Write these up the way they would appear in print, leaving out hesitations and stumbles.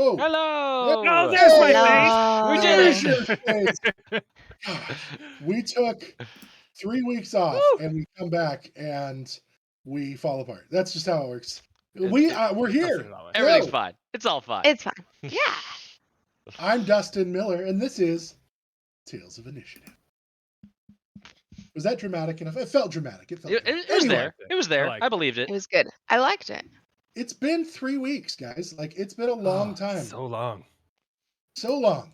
Whoa. Hello. Oh, there's my face. We did There's it. your face. Gosh, we took 3 weeks off, and we come back, and we fall apart. That's just how it works. We're here. Everything's Go. fine. It's all fine. It's fine. Yeah. I'm Dustin Miller, and this is Tales of Initiative. Was that dramatic enough? It felt dramatic. It was Anyway, there. It was there. I believed it. It was good. I liked it. It's been 3 weeks, guys. Like, it's been a long time. So long. So long.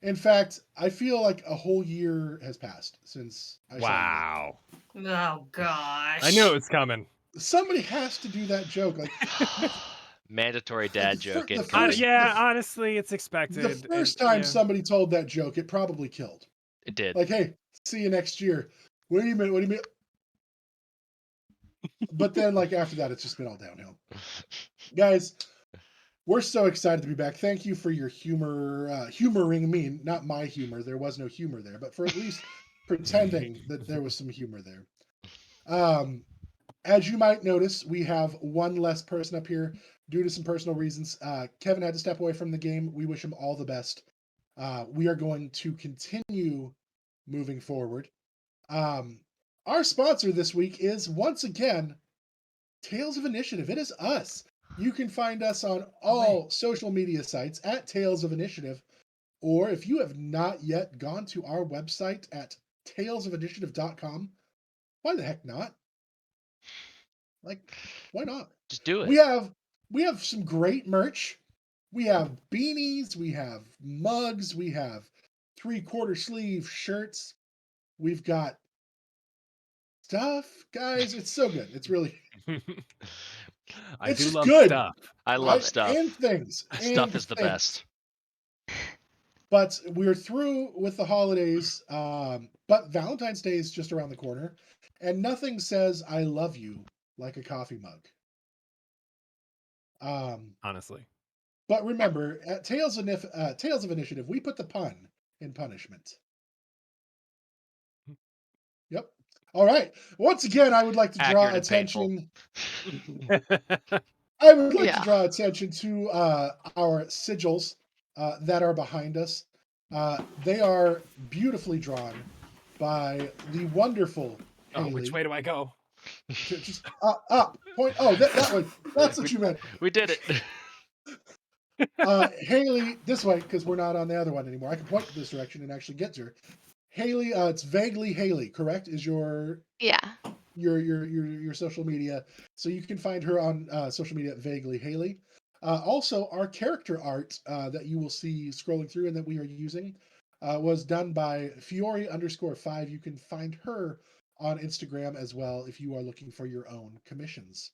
In fact, I feel like a whole year has passed since I saw you. Oh gosh. I knew it was coming. Somebody has to do that joke. Like mandatory dad joke. Honestly, it's expected. The first time somebody told that joke, it probably killed. It did. Like, hey, see you next year. What do you mean? What do you mean? But then, like, after that, it's just been all downhill. Guys, we're so excited to be back. Thank you for your humoring me. Not my humor. There was no humor there, but for at least pretending that there was some humor there. As you might notice, we have one less person up here due to some personal reasons. Kevin had to step away from the game. We wish him all the best. We are going to continue moving forward. Our sponsor this week is, once again, Tales of Initiative. It is us. You can find us on all social media sites at Tales of Initiative, or if you have not yet gone to our website at talesofinitiative.com, why the heck not? Like, why not? Just do it. We have some great merch. We have beanies, we have mugs, we have 3/4 sleeve shirts. We've got stuff, guys. It's so good. It's really I it's do love good. stuff. I love stuff. And things. Stuff is the best. But we're through with the holidays. But Valentine's Day is just around the corner, and nothing says I love you like a coffee mug. Honestly. But remember, at Tales of Initiative, we put the pun in punishment. Yep. All right. Once again, I would like to draw attention. I would like to draw attention to our sigils that are behind us. They are beautifully drawn by the wonderful Haley. Which way do I go? Just up. Point. Oh, that way. That's what you meant. We did it. Haley, this way, because we're not on the other one anymore. I can point this direction and actually get to her. Haley, it's vaguely Haley, correct? Is your your social media, so you can find her on social media at vaguely Haley. Also, our character art that you will see scrolling through and that we are using was done by Fiore_5. You can find her on Instagram as well if you are looking for your own commissions.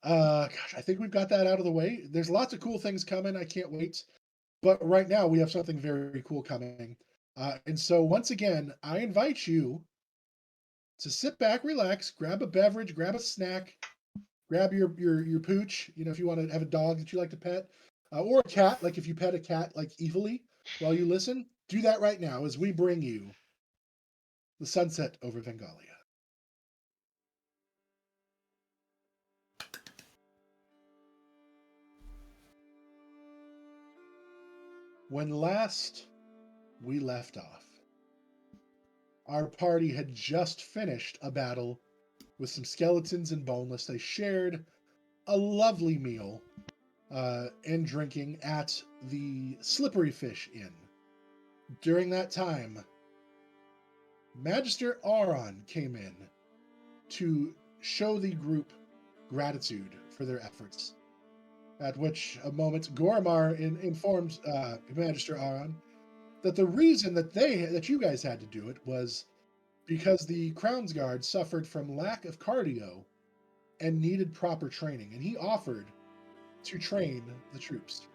Gosh, I think we've got that out of the way. There's lots of cool things coming. I can't wait. But right now we have something very cool coming. And so once again, I invite you to sit back, relax, grab a beverage, grab a snack, grab your pooch, if you want to have a dog that you like to pet, or a cat, like if you pet a cat like evilly while you listen, do that right now as we bring you The Sunset over Vengalia. When last we left off, our party had just finished a battle with some skeletons and boneless. They shared a lovely meal and drinking at the Slippery Fish Inn. During that time, Magister Auron came in to show the group gratitude for their efforts. At which a moment Goremarr informed Magister Auron that the reason that you guys had to do it was because the Crown's Guard suffered from lack of cardio and needed proper training, and he offered to train the troops.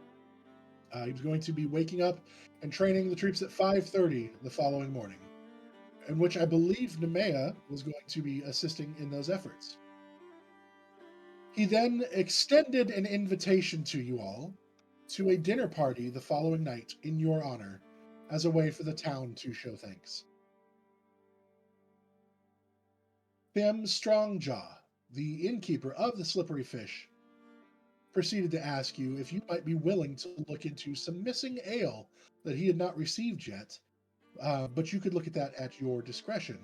He was going to be waking up and training the troops at 5:30 the following morning, in which I believe Nemea was going to be assisting in those efforts. He then extended an invitation to you all to a dinner party the following night in your honor as a way for the town to show thanks. Thim Strongjaw, the innkeeper of the Slippery Fish, proceeded to ask you if you might be willing to look into some missing ale that he had not received yet, but you could look at that at your discretion.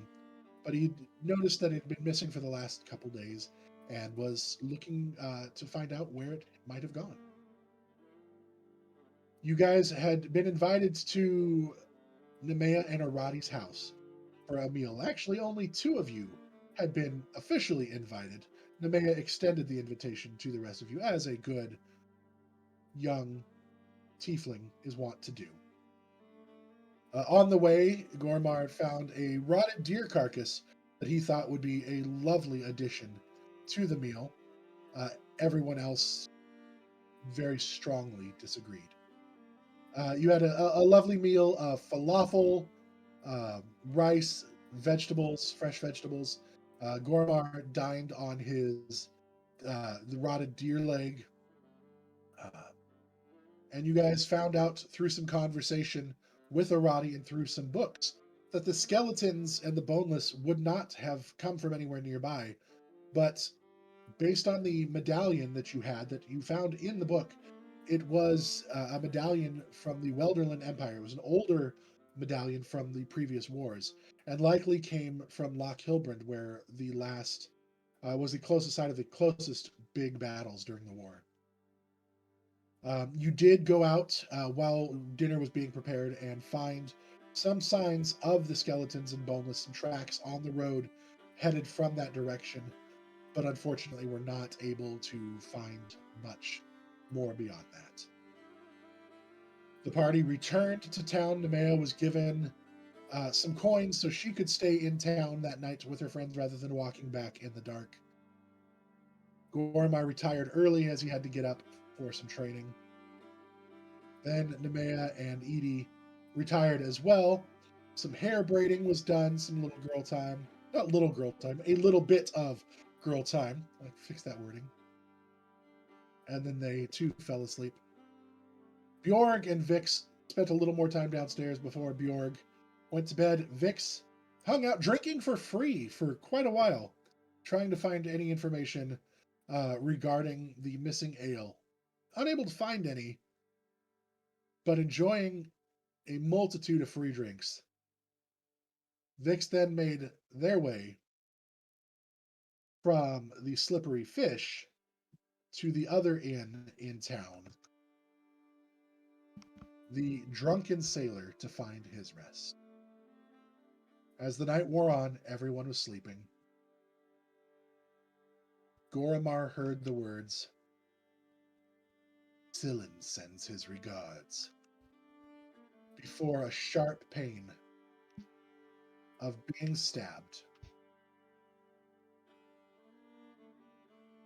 But he noticed that it had been missing for the last couple days and was looking to find out where it might have gone. You guys had been invited to Nemea and Arati's house for a meal. Actually, only two of you had been officially invited. Nemea extended the invitation to the rest of you, as a good young tiefling is wont to do. On the way, Goremarr found a rotted deer carcass that he thought would be a lovely addition to the meal. Everyone else very strongly disagreed. You had a lovely meal of falafel, rice, vegetables, fresh vegetables. Goremarr dined on his the rotted deer leg. And you guys found out through some conversation with Arati and through some books that the skeletons and the boneless would not have come from anywhere nearby, but based on the medallion that you had, that you found in the book, it was a medallion from the Welderland Empire. It was an older medallion from the previous wars, and likely came from Loch Hilbrand, where the last was the closest side of the closest big battles during the war. You did go out while dinner was being prepared and find some signs of the skeletons and boneless, and tracks on the road headed from that direction, but unfortunately were not able to find much more beyond that. The party returned to town. Nemea was given some coins so she could stay in town that night with her friends rather than walking back in the dark. Goremarr retired early as he had to get up for some training. Then Nemea and Edie retired as well. Some hair braiding was done, some little girl time. Not little girl time, a little bit of girl time. I fixed that wording. And then they too fell asleep. Bjorg and Vix spent a little more time downstairs before Bjorg went to bed. Vix hung out drinking for free for quite a while, trying to find any information regarding the missing ale. Unable to find any, but enjoying a multitude of free drinks. Vix then made their way from the Slippery Fish to the other inn in town, the Drunken Sailor, to find his rest. As the night wore on, everyone was sleeping. Goremarr heard the words, "Sillin sends his regards," before a sharp pain of being stabbed.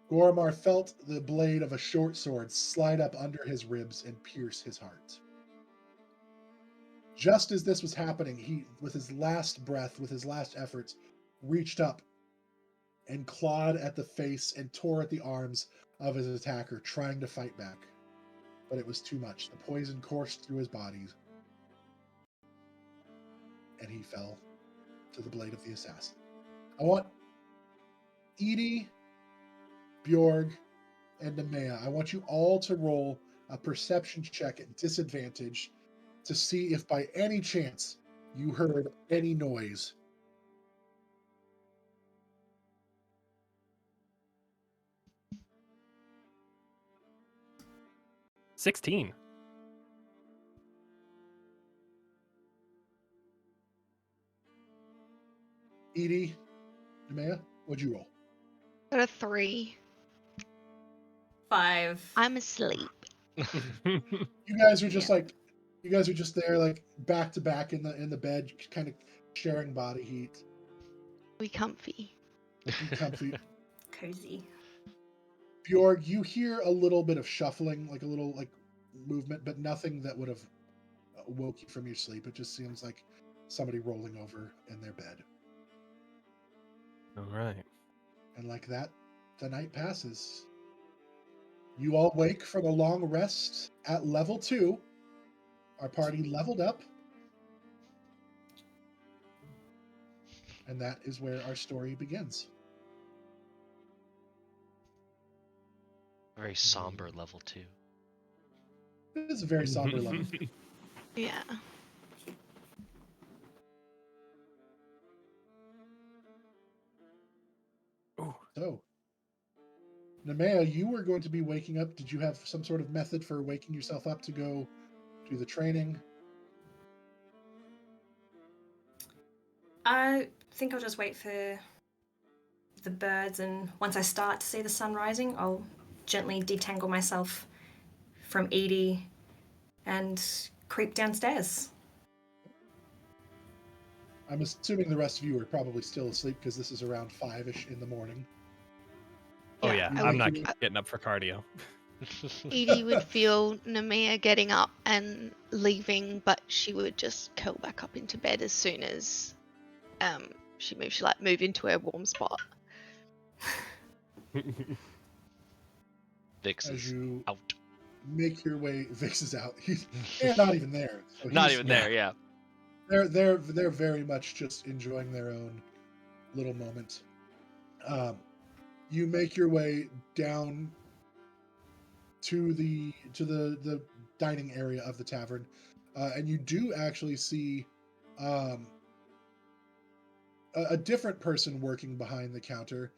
Goremarr felt the blade of a short sword slide up under his ribs and pierce his heart. Just as this was happening, he, with his last breath, with his last efforts, reached up and clawed at the face and tore at the arms of his attacker, trying to fight back. But it was too much. The poison coursed through his body, and he fell to the blade of the assassin. I want Edie, Bjorg, and Nemea, I want you all to roll a perception check at disadvantage to see if by any chance you heard any noise. $16. Edie, Nemea, what'd you roll? Got a 3. 5. I'm asleep. You guys are just you guys are just there, like back to back in the bed, kind of sharing body heat. We comfy. Comfy. Cozy. Bjorg, you hear a little bit of shuffling, like a little movement, but nothing that would have woke you from your sleep. It just seems like somebody rolling over in their bed. All right. And like that, the night passes. You all wake from a long rest at level 2. Our party leveled up. And that is where our story begins. Very somber level 2. It is a very somber level. Yeah. Ooh. So, Nemea, you were going to be waking up. Did you have some sort of method for waking yourself up to go do the training? I think I'll just wait for the birds, and once I start to see the sun rising, I'll gently detangle myself from Edie and creep downstairs. I'm assuming the rest of you are probably still asleep because this is around 5-ish in the morning. Oh yeah, You I'm wake not getting up for cardio. Edie would feel Nemea getting up and leaving, but she would just curl back up into bed as soon as she moves. She move into her warm spot. Vix As is you out. make your way, Vix is out. He's not even there. So Not he's- even there, yeah. They're very much just enjoying their own little moment. You make your way down to the dining area of the tavern, and you do actually see a different person working behind the counter.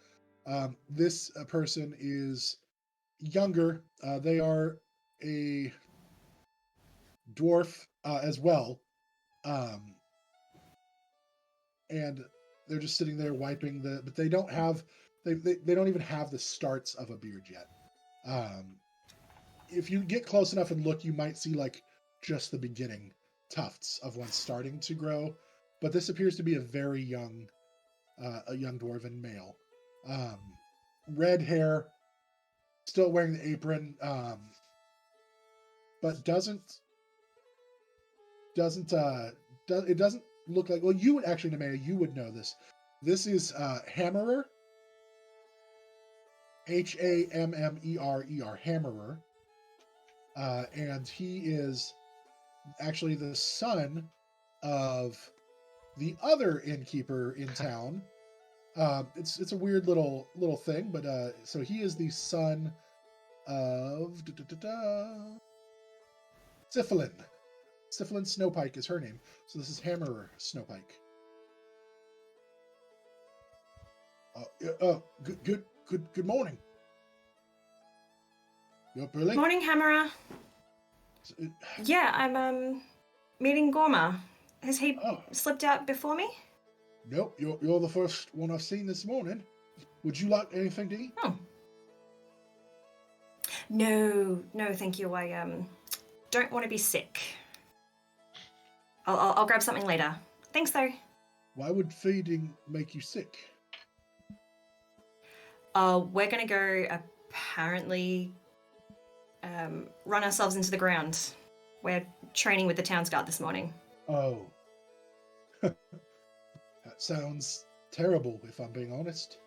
This person is younger. They are a dwarf as well, and they're just sitting there wiping but they don't have they don't even have the starts of a beard yet. If you get close enough and look, you might see like just the beginning tufts of one starting to grow, but this appears to be a very young dwarven male. Red hair, still wearing the apron, but it doesn't look like, well, you would actually, Nemea, you would know this. This is Hammerer, Hammerer, Hammerer, and he is actually the son of the other innkeeper in town. It's a weird little thing, but so he is the son of Syphilin. Syphilin Snowpike is her name. So this is Hammerer Snowpike. Good morning. You up early? Morning, Hammerer. Yeah, I'm meeting Goremarr. Has he slipped out before me? Nope, you're the first one I've seen this morning. Would you like anything to eat? Oh. No, thank you. I don't want to be sick. I'll grab something later. Thanks, though. Why would feeding make you sick? We're gonna go apparently run ourselves into the ground. We're training with the town's guard this morning. Oh. That sounds terrible, if I'm being honest.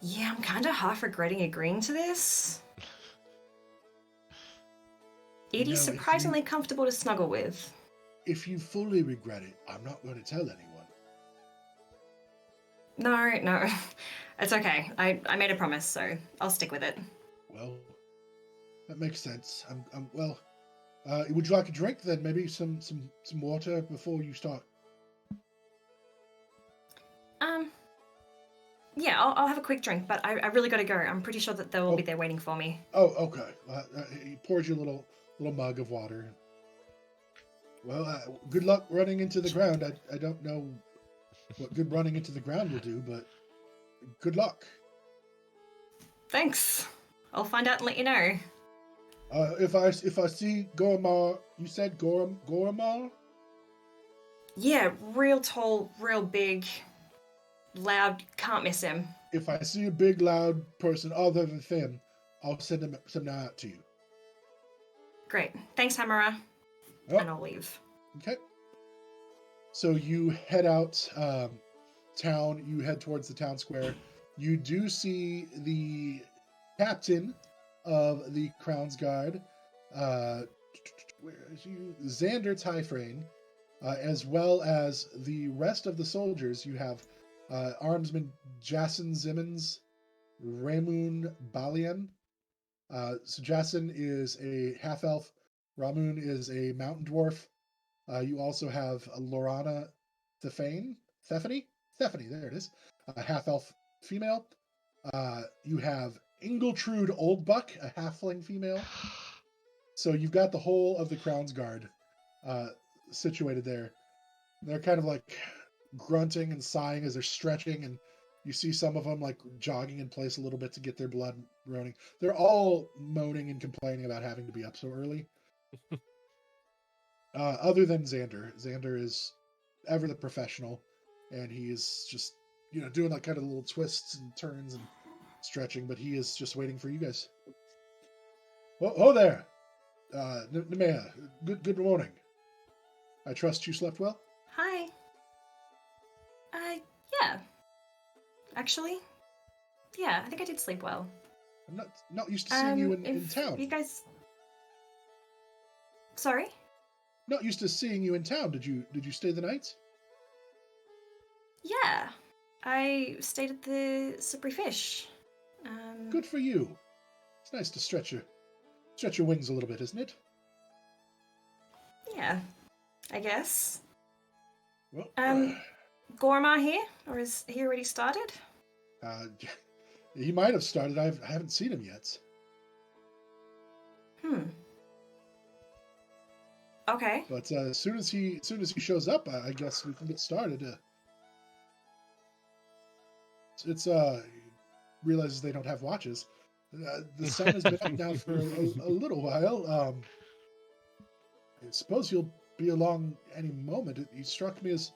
Yeah, I'm kind of half regretting agreeing to this. Edie's surprisingly comfortable to snuggle with. If you fully regret it, I'm not going to tell anyone. No. It's okay. I made a promise, so I'll stick with it. Well, that makes sense. Well, would you like a drink then? Maybe some water before you start? Yeah, I'll have a quick drink, but I really got to go. I'm pretty sure that they will be there waiting for me. Oh, okay. He pours you a little mug of water. Well, good luck running into the ground. I don't know what good running into the ground will do, but good luck. Thanks. I'll find out and let you know. If I see Goremarr, you said Goremarr? Yeah, real tall, real big, loud, can't miss him. If I see a big, loud person other than Thim, I'll send him some out to you. Great. Thanks, Hammerer. Oh. And I'll leave. Okay. So you head out town. You head towards the town square. You do see the captain of the Crown's Guard, where is you? Xander Typhrane, as well as the rest of the soldiers. You have Armsman Jason Zimmons, Ramun Balian, So Jason is a half-elf. Ramun is a mountain dwarf. You also have Lorana Thephane? Thephany, there it is. A half-elf female. You have Ingletrude Oldbuck, a halfling female. So you've got the whole of the Crown's Guard situated there. They're kind of like grunting and sighing as they're stretching, and you see some of them like jogging in place a little bit to get their blood running. They're all moaning and complaining about having to be up so early. Other than Xander. Xander is ever the professional, and he is just, doing like kind of little twists and turns and stretching, but he is just waiting for you guys. Oh there! Nemea, good morning. I trust you slept well? Hi. Yeah. Actually, yeah, I think I did sleep well. I'm not used to seeing you in town. You guys... Sorry? Not used to seeing you in town. Did you stay the night? Yeah. I stayed at the Slippery Fish. Good for you. It's nice to stretch your wings a little bit, isn't it? Yeah, I guess. Well, Goremarr here? Or is he already started? He might have started. I haven't seen him yet. Okay. But as soon as he shows up, I guess we can get started. It's realizes they don't have watches. The sun has been up now for a little while. I suppose he'll be along any moment. He struck me as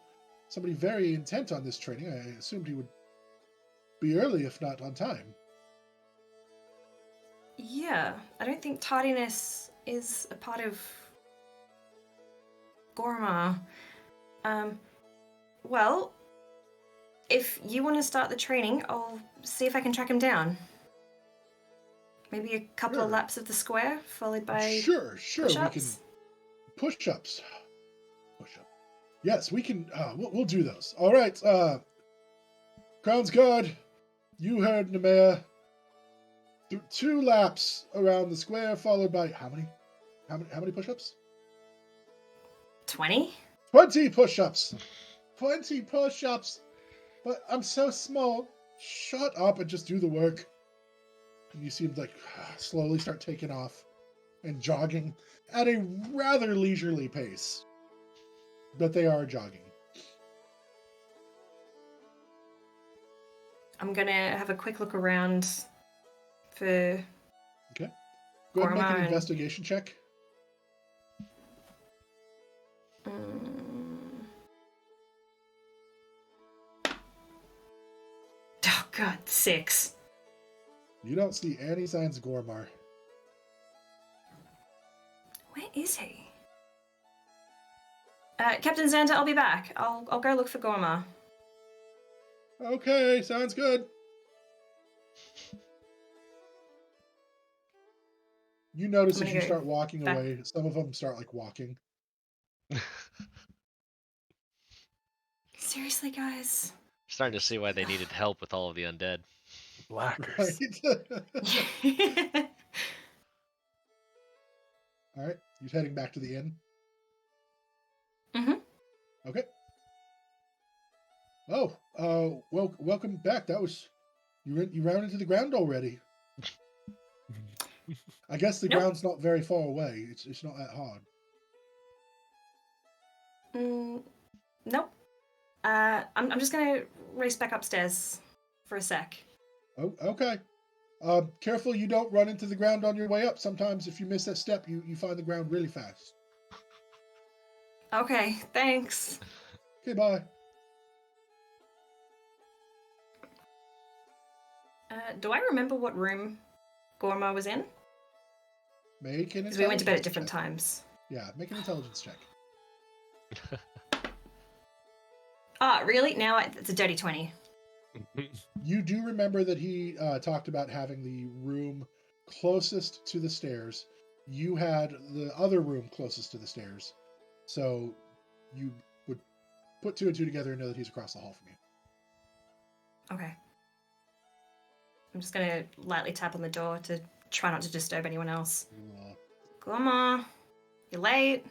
somebody very intent on this training. I assumed he would be early, if not on time. Yeah, I don't think tardiness is a part of Goremarr. Well, if you want to start the training, I'll see if I can track him down. Maybe a couple of laps of the square, followed by Sure. push-ups? We can push-ups. Push-up. Yes, we can. We'll do those. All right. Crown's Guard, you heard Nemea. 2 laps around the square, followed by how many push-ups? 20? 20 push-ups. 20 push-ups. But I'm so small. Shut up and just do the work. And you see him like slowly start taking off and jogging at a rather leisurely pace. But they are jogging. I'm gonna have a quick look around for... Okay. Go ahead and make an Goremarr investigation check. Oh god, 6. You don't see any signs of Goremarr. Where is he? Captain Xander, I'll be back. I'll go look for Goremarr. Okay, sounds good. You notice as you start walking away, some of them start like walking. Seriously, guys? Starting to see why they needed help with all of the undead. Blackers. Right? All right, you're heading back to the inn? Mm-hmm. Okay. Oh, well, welcome back. That was... You ran into the ground already. I guess the ground's not very far away. It's not that hard. Nope. I'm just gonna race back upstairs for a sec. Oh, okay. Careful you don't run into the ground on your way up. Sometimes if you miss that step, you find the ground really fast. Okay, thanks. Okay, bye. Do I remember what room Goremarr was in? Make an intelligence Because we went to bed at different check. times. Yeah, make an intelligence check. Really? Now it's a dirty 20. You do remember that he talked about having the room closest to the stairs. You had the other room closest to the stairs. So you would put 2 and 2 together and know that he's across the hall from you. Okay. I'm just gonna lightly tap on the door to try not to disturb anyone else. Uh, Goremarr, you're late.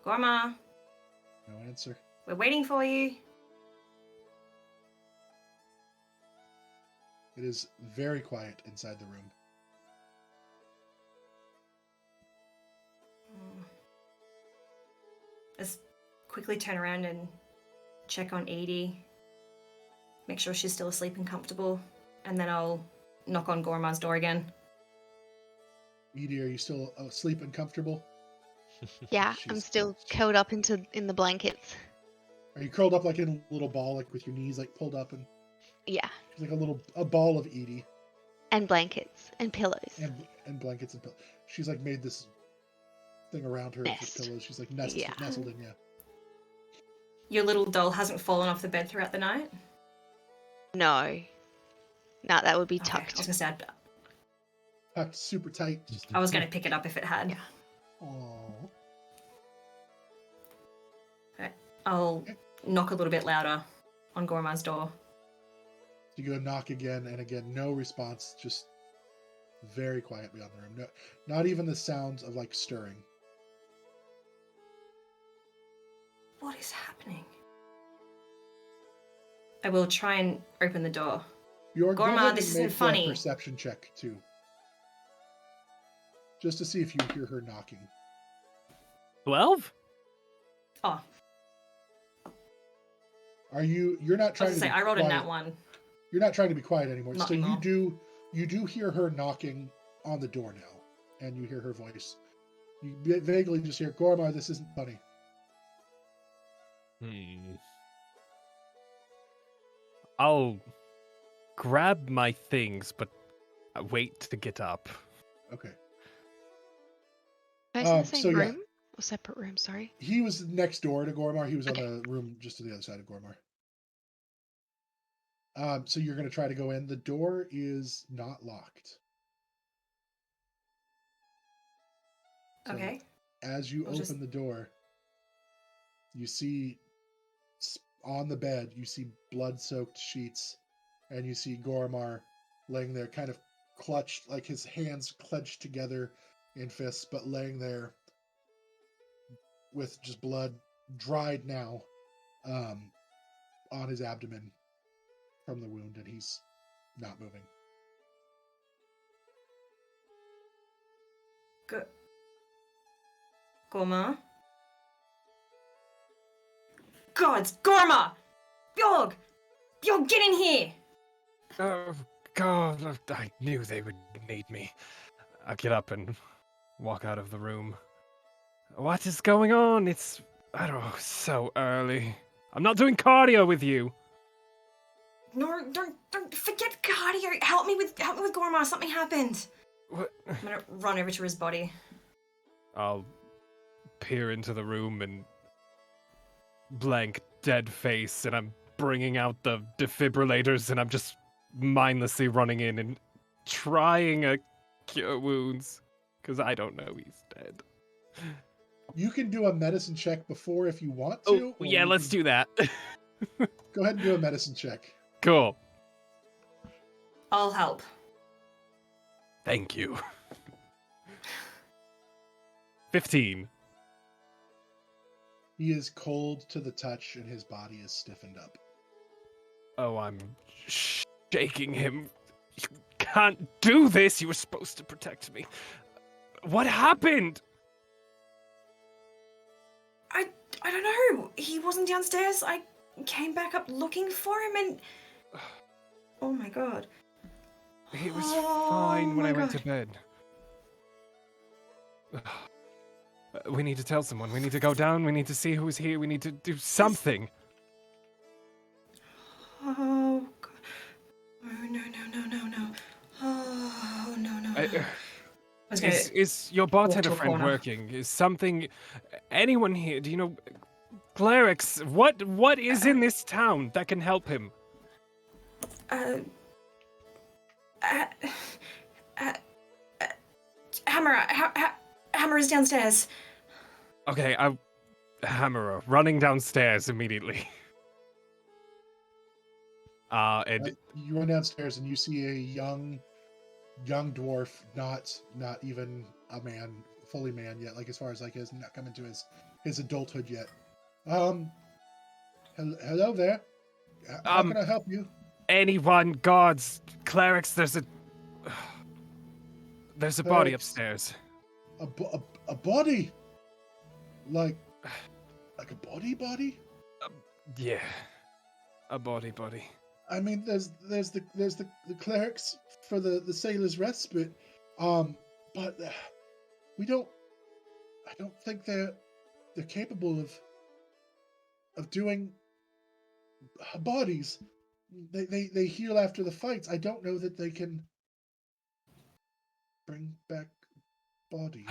Goremarr, no answer. we're waiting for you. It is very quiet inside the room. Let's quickly turn around and check on Edie. Make sure she's still asleep and comfortable. And then I'll knock on Goremarr's door again. Edie, are you still asleep and comfortable? Yeah, I'm She's- still curled up in the blankets. Are you curled up like in a little ball, like with your knees like pulled up, and Yeah, she's like a ball of Edie and blankets and pillows. and blankets and pillows. She's like made this thing around her Nest. with pillows. She's like nestled in. Yeah. Your little doll hasn't fallen off the bed throughout the night? No, that would be Okay, I was tucked. gonna say, Packed super tight. I was gonna pick it up if it had. Yeah. Aww. I'll knock a little bit louder on Goremarr's door. You go knock again and again, no response. Just very quiet beyond the room. No, not even the sounds of like stirring. What is happening? I will try and open the door. Go Goremarr, ahead this and isn't make funny. a perception check too, just to see if you hear her knocking. 12? Oh, You're not I trying was to gonna say, be I rolled a quiet. nat 1. You're not trying to be quiet anymore. Not So anymore. you do hear her knocking on the door now, and you hear her voice. You vaguely just hear, Goremarr, this isn't funny. I'll grab my things, but wait to get up. Okay. Guys in the same so yeah. room or separate room? Sorry. He was next door to Goremarr. He was Okay. on the room just to the other side of Goremarr. So you're going to try to go in. The door is not locked. So Okay. as you I'll open just- the door, you see on the bed, you see blood-soaked sheets, and you see Goremarr laying there, kind of clutched, like his hands clenched together in fists, but laying there with just blood, dried now, on his abdomen from the wound, and he's not moving. Goremarr? Gods, Goremarr! Bjorg! Bjorg, get in here! Oh, God, I knew they would need me. I get up and walk out of the room. What is going on? It's, I don't know, so early. I'm not doing cardio with you. No, don't forget cardio. Help me with Goremarr. Something happened. What? I'm gonna run over to his body. I'll peer into the room and blank dead face, and I'm bringing out the defibrillators, and I'm just mindlessly running in and trying to cure wounds, because I don't know he's dead. You can do a medicine check before if you want to. Oh, yeah, let's do that. Go ahead and do a medicine check. Cool. I'll help. Thank you. 15. He is cold to the touch, and his body is stiffened up. Oh, I'm shaking him. You can't do this. You were supposed to protect me. What happened? I don't know. He wasn't downstairs. I came back up looking for him and... Oh my god. He was Oh fine when my I went to God. bed. We need to tell someone. We need to go down. We need to see who's here. We need to do something. Oh god. Oh no. Oh no. I was gonna... Is your bartender walk to a friend corner. working? Is something... Anyone here? Do you know... Clerics, what is in this town that can help him? Hammer is downstairs. Okay, I hammer her, running downstairs immediately. And You run downstairs and you see a young young dwarf, not even a man, fully man yet. Like as far as like has not come into his adulthood yet. Hello there. How can I help you? Anyone, gods, clerics, there's a body Clerics. upstairs. A body, like a body. Yeah, a body. I mean, there's the clerics for the sailor's respite, but I don't think they're capable of doing bodies. They heal after the fights. I don't know that they can bring back bodies.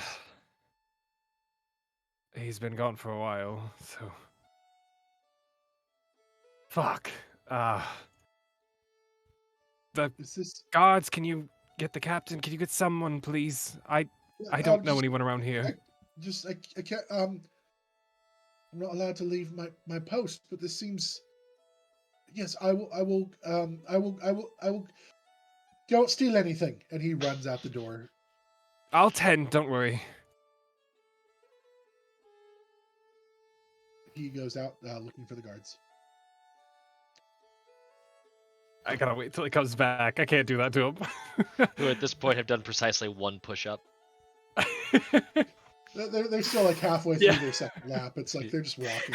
He's been gone for a while, so... Fuck. The Is this? guards, can you get the captain? Can you get someone, please? I don't know anyone around here. I can't. I'm not allowed to leave my post, but this seems. Yes, I will. I will. Don't steal anything. And he runs out the door. I'll tend, don't worry. He goes out looking for the guards. I gotta wait till he comes back. I can't do that to him. Who at this point have done precisely one push-up. They're still like halfway through their second lap. It's like they're just walking.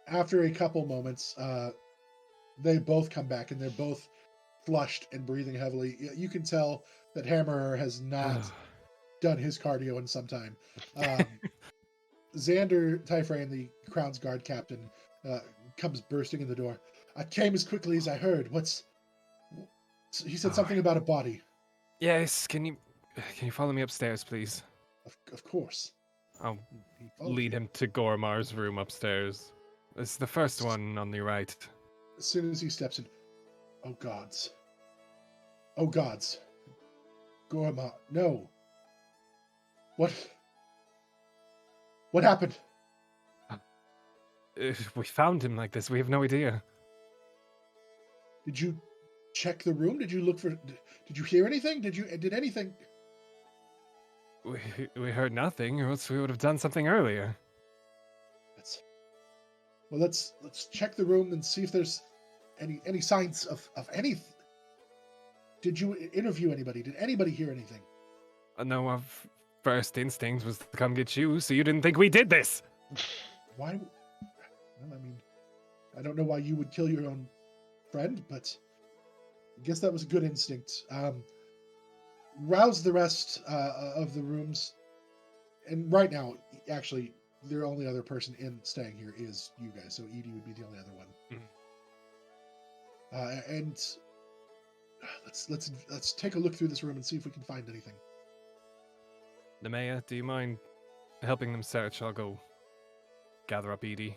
After a couple moments, they both come back and they're both flushed and breathing heavily. You can tell that Hammerer has not done his cardio in some time. Xander Typhrain, the Crown's Guard captain, comes bursting in the door. I came as quickly as I heard. He said something about a body. Yes, can you follow me upstairs, please? Of course. I'll lead him to Goremarr's room upstairs. It's the first one on the right. As soon as he steps in, oh gods. Oh gods. Goremarr, no. What happened? We found him like this. We have no idea. Did you check the room? Did you look for? Did you hear anything? Did anything? We heard nothing, or else we would have done something earlier. Let's check the room and see if there's any signs of anything. Did you interview anybody? Did anybody hear anything? No, our first instinct was to come get you, so you didn't think we did this. Why? Well, I mean, I don't know why you would kill your own friend, but I guess that was a good instinct. Rouse the rest of the rooms, and right now, actually, the only other person staying here is you guys. So Edie would be the only other one. Mm-hmm. And let's take a look through this room and see if we can find anything. Nemea, do you mind helping them search? I'll go gather up Edie.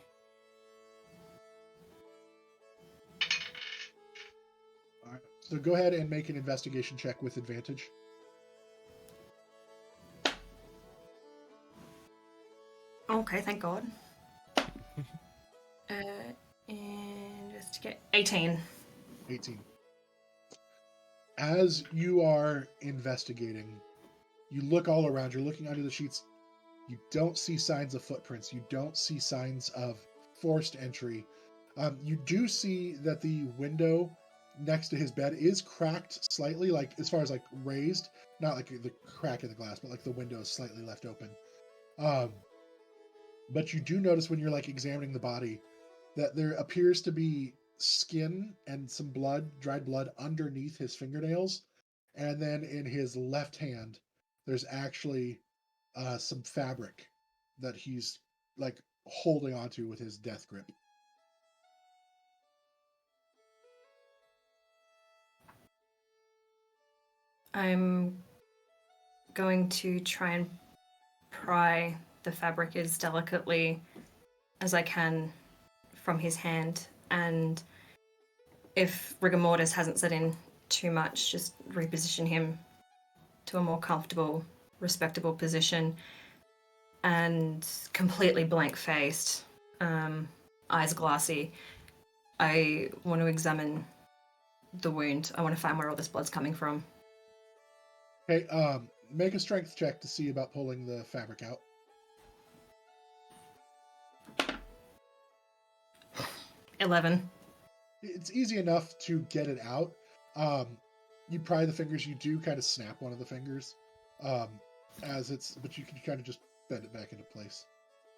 All right. So go ahead and make an investigation check with advantage. Okay, thank God. Investigate 18. 18. As you are investigating, you look all around. You're looking under the sheets. You don't see signs of footprints. You don't see signs of forced entry. You do see that the window next to his bed is cracked slightly, like as far as like raised, not like the crack in the glass, but like the window is slightly left open. But you do notice when you're like examining the body that there appears to be skin and some blood, dried blood underneath his fingernails. And then in his left hand, there's actually some fabric that he's like holding onto with his death grip. I'm going to try and pry the fabric as delicately as I can from his hand, and if rigor mortis hasn't set in too much, just reposition him to a more comfortable, respectable position, and completely blank-faced, eyes glassy. I want to examine the wound. I want to find where all this blood's coming from. Okay, make a strength check to see about pulling the fabric out. 11. It's easy enough to get it out. You pry the fingers, you do kind of snap one of the fingers, but you can kind of just bend it back into place.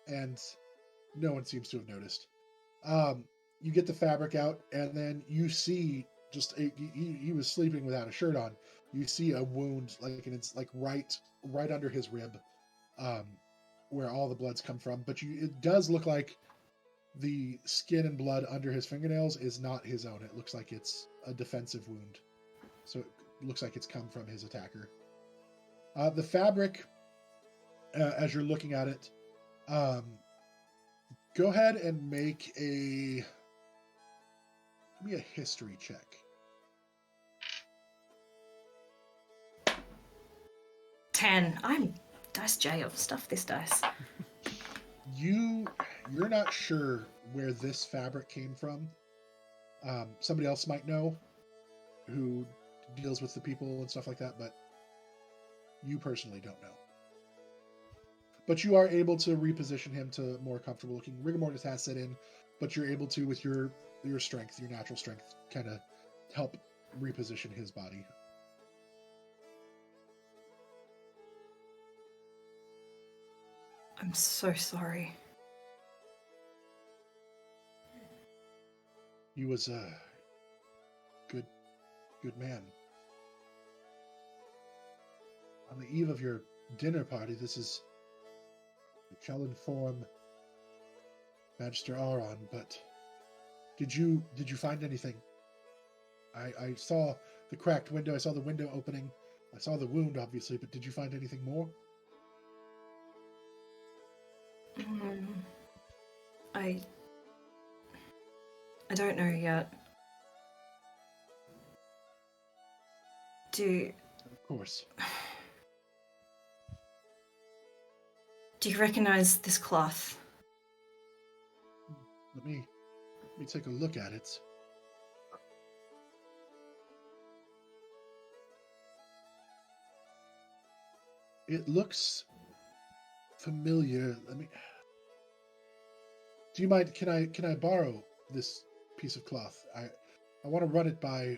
And no one seems to have noticed. You get the fabric out, and then you see he was sleeping without a shirt on. You see a wound, it's right under his rib, where all the blood's come from. But it does look like the skin and blood under his fingernails is not his own. It looks like it's a defensive wound. So it looks like it's come from his attacker. The fabric, as you're looking at it, go ahead and make give me a history check. $10. I'm dice jail. Stuff this dice. You're not sure where this fabric came from. Somebody else might know who deals with the people and stuff like that, but you personally don't know. But you are able to reposition him to more comfortable looking. Rigor mortis has set in, but you're able to, with your strength, your natural strength, kind of help reposition his body. I'm so sorry. He was a good man. On the eve of your dinner party, you shall inform Magister Aron, but did you find anything? I saw the cracked window, I saw the window opening, I saw the wound, obviously, but did you find anything more? I don't know yet. Of course. Do you recognize this cloth? Let me take a look at it. It looks familiar. Do you mind? Can I borrow this piece of cloth? I want to run it by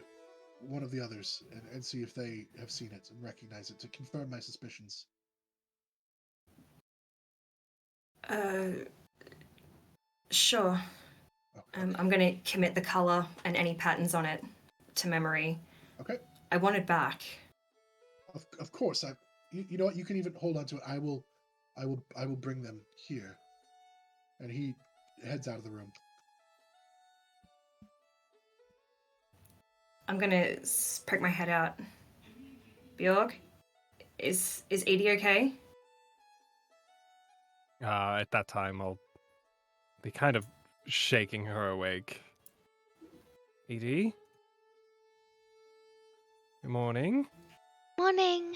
one of the others and see if they have seen it and recognize it to confirm my suspicions. Sure. Oh, okay. I'm going to commit the color and any patterns on it to memory. Okay. I want it back. Of course. You know what? You can even hold on to it. I will bring them here. And he heads out of the room. I'm going to poke my head out. Bjorg, is Edie okay? At that time, I'll be kind of shaking her awake. Edie? Good morning. Morning.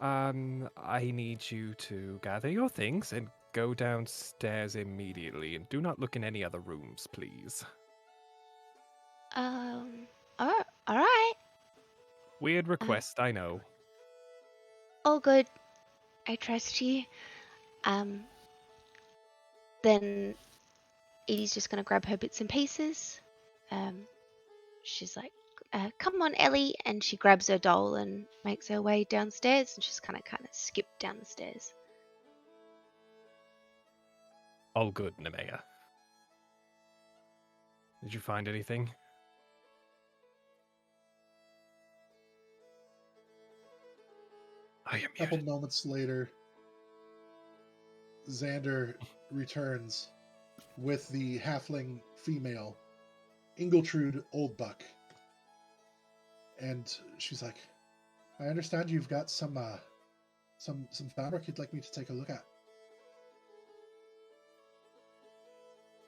I need you to gather your things and go downstairs immediately, and do not look in any other rooms, please. All right. Weird request, I know. All good. I trust you. Then Edie's just gonna grab her bits and pieces. She's like, come on, Ellie, and she grabs her doll and makes her way downstairs, and she's kind of skipped down the stairs. All good, Nemea. Did you find anything? I am A couple moments later, Xander returns with the halfling female, Ingiltrude Oldbuck. And she's like, I understand you've got some fabric you'd like me to take a look at.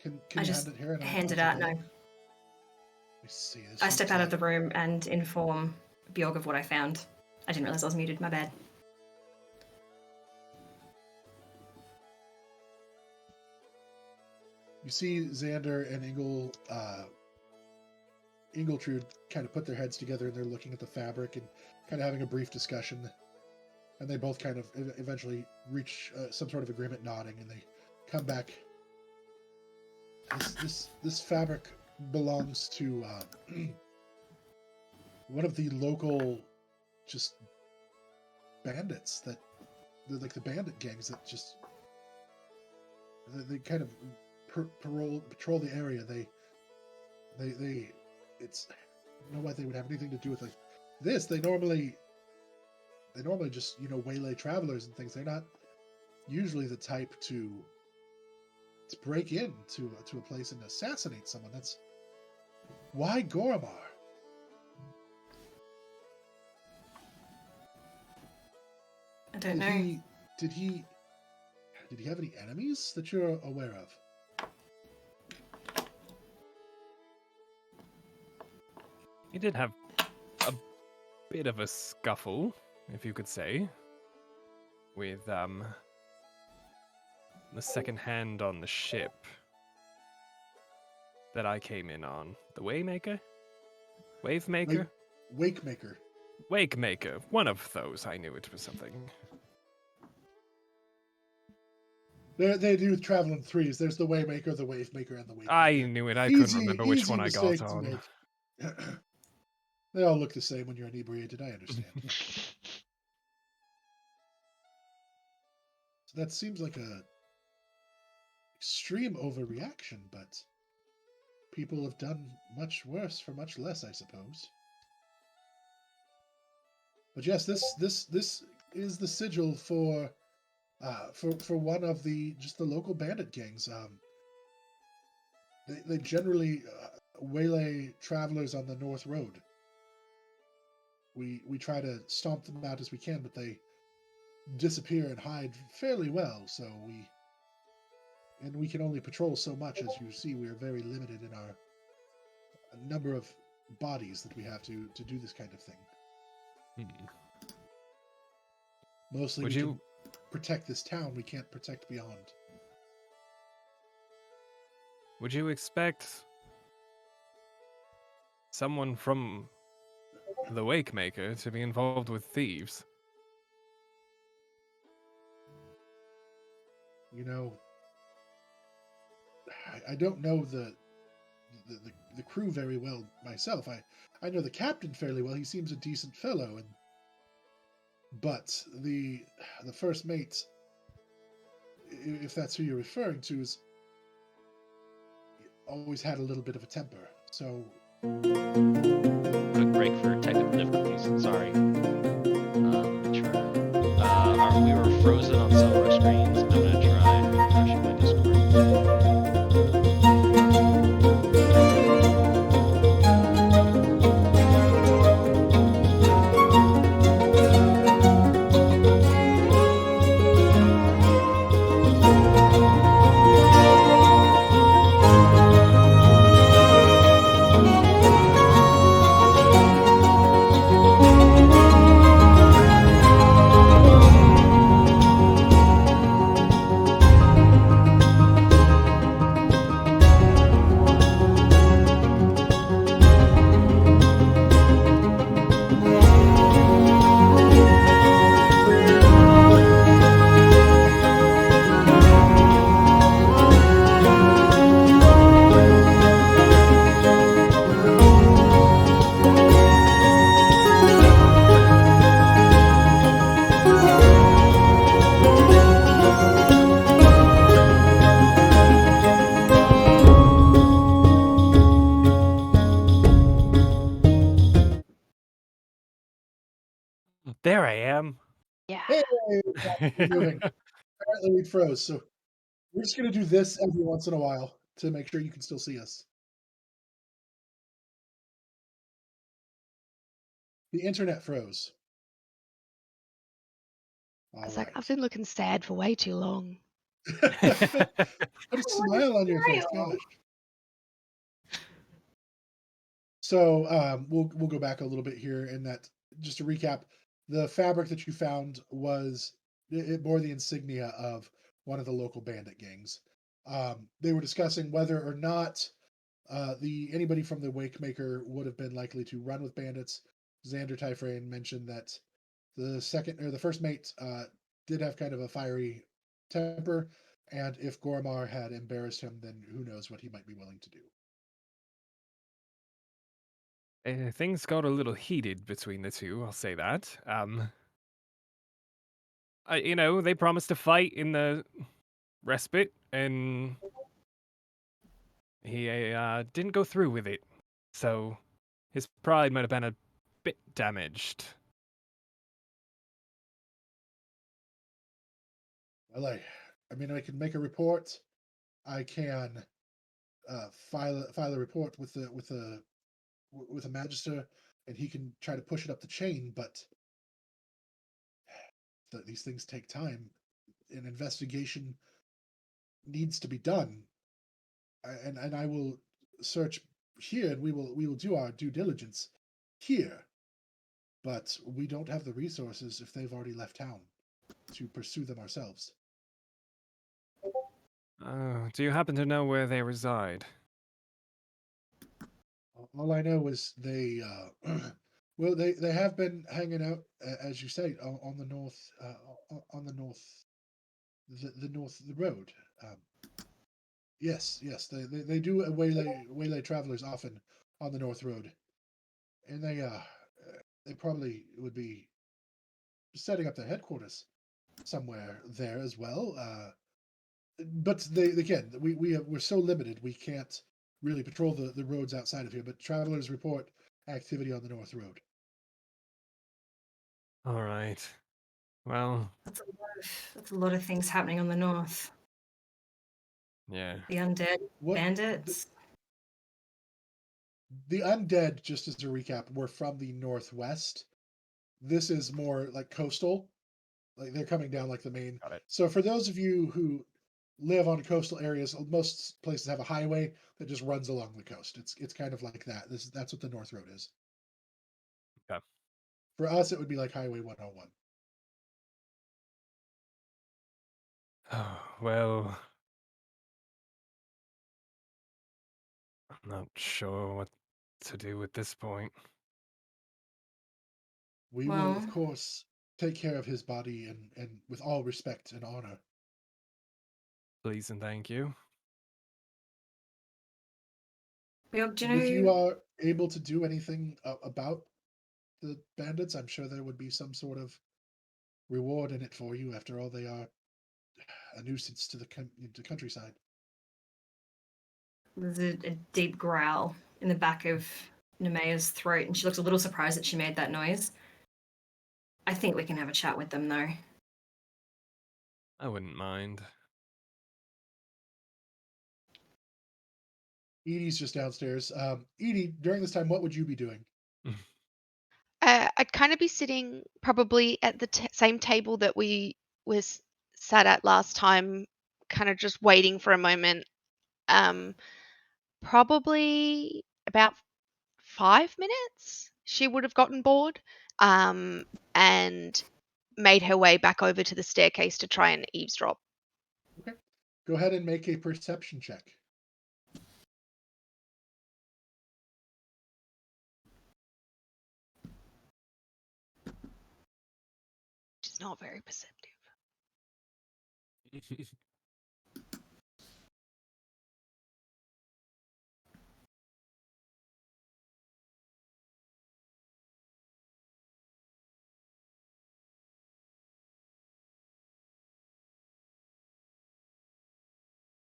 Can I you just hand it here? And hand I'll it out. take a No. look? Let me see. I step out of the room and inform Bjorg of what I found. I didn't realize I was muted. My bad. You see Xander and Ingle Ingletrud kind of put their heads together and they're looking at the fabric and kind of having a brief discussion. And they both kind of eventually reach some sort of agreement, nodding, and they come back. This fabric belongs to one of the local just bandits that they're like the bandit gangs that just they kind of patrol the area. They it's I don't know why they would have anything to do with like this. They normally just waylay travelers and things. They're not usually the type to break into a place and assassinate someone. That's why Goremarr. I don't know. Did he have any enemies that you're aware of? He did have a bit of a scuffle, if you could say, with the second hand on the ship that I came in on. The Waymaker? Wavemaker? Wakemaker. Wakemaker. One of those. I knew it was something. They do travel in threes. There's the Waymaker, the Wavemaker, and the Wakemaker. I knew it. I couldn't remember which one I got mistake to on. make. They all look the same when you're inebriated, I understand. So that seems like a extreme overreaction, but people have done much worse for much less, I suppose. But yes, this is the sigil for one of the local bandit gangs. They generally waylay travelers on the North Road. We try to stomp them out as we can, but they disappear and hide fairly well. So we can only patrol so much. As you see, we are very limited in our number of bodies that we have to do this kind of thing. Mostly, we can protect this town. We can't protect beyond. Would you expect someone from the Wakemaker to be involved with thieves? I don't know the crew very well myself. I know the captain fairly well. He seems a decent fellow, but the first mate, if that's who you're referring to, is always had a little bit of a temper. So quick break for technical difficulties. Sorry. Let me try. We were frozen on some of our screens. I'm gonna try refreshing my Discord. There I am. Yeah. hey, we're moving. Apparently we froze, so we're just gonna do this every once in a while to make sure you can still see us. The internet froze. I was like, I've been looking sad for way too long. Put a smile on your face, smile? gosh. So we'll go back a little bit here in that. Just to recap, the fabric that you found it bore the insignia of one of the local bandit gangs. They were discussing whether or not Anybody from the Wakemaker would have been likely to run with bandits. Xander Typhrane mentioned that the first mate did have kind of a fiery temper, and if Goremarr had embarrassed him, then who knows what he might be willing to do. Things got a little heated between the two, I'll say that. They promised to fight in the respite, and he didn't go through with it. So his pride might have been a bit damaged. Well, I can make a report. I can file a report with a magister, and he can try to push it up the chain. But these things take time. An investigation needs to be done, and I will search here, and we will do our due diligence here. But we don't have the resources if they've already left town to pursue them ourselves. Do you happen to know where they reside? All I know is they, well, they have been hanging out, as you say, on the north, on the north, the road. Um, yes, they do waylay travelers often on the north road, and they probably would be setting up their headquarters somewhere there as well. But we're so limited, we can't really patrol the roads outside of here. But travelers report activity on the north road. All right. Well, That's a lot of things happening on the north. yeah. The undead, What bandits. the undead, just as a recap, were from the northwest. This is more like coastal, like they're coming down like the main. Got it. So for those of you who live on coastal areas, most places have a highway that just runs along the coast. It's kind of like that. That's what the North Road is. Okay. For us, it would be like Highway 101. Oh, well, I'm not sure what to do at this point. We will, of Well, course, take care of his body and with all respect and honor. Please and thank you. do you If you know? are able to do anything about the bandits, I'm sure there would be some sort of reward in it for you. After all, they are a nuisance to the countryside. There's a deep growl in the back of Nemea's throat, and she looks a little surprised that she made that noise. I think we can have a chat with them, though. I wouldn't mind. Edie's just downstairs. Edie, during this time, what would you be doing? I'd kind of be sitting probably at the same table that we was sat at last time, kind of just waiting for a moment. Probably about 5 minutes. She would have gotten bored, and made her way back over to the staircase to try and eavesdrop. Okay. Go ahead and make a perception check. Which is not very perceptive.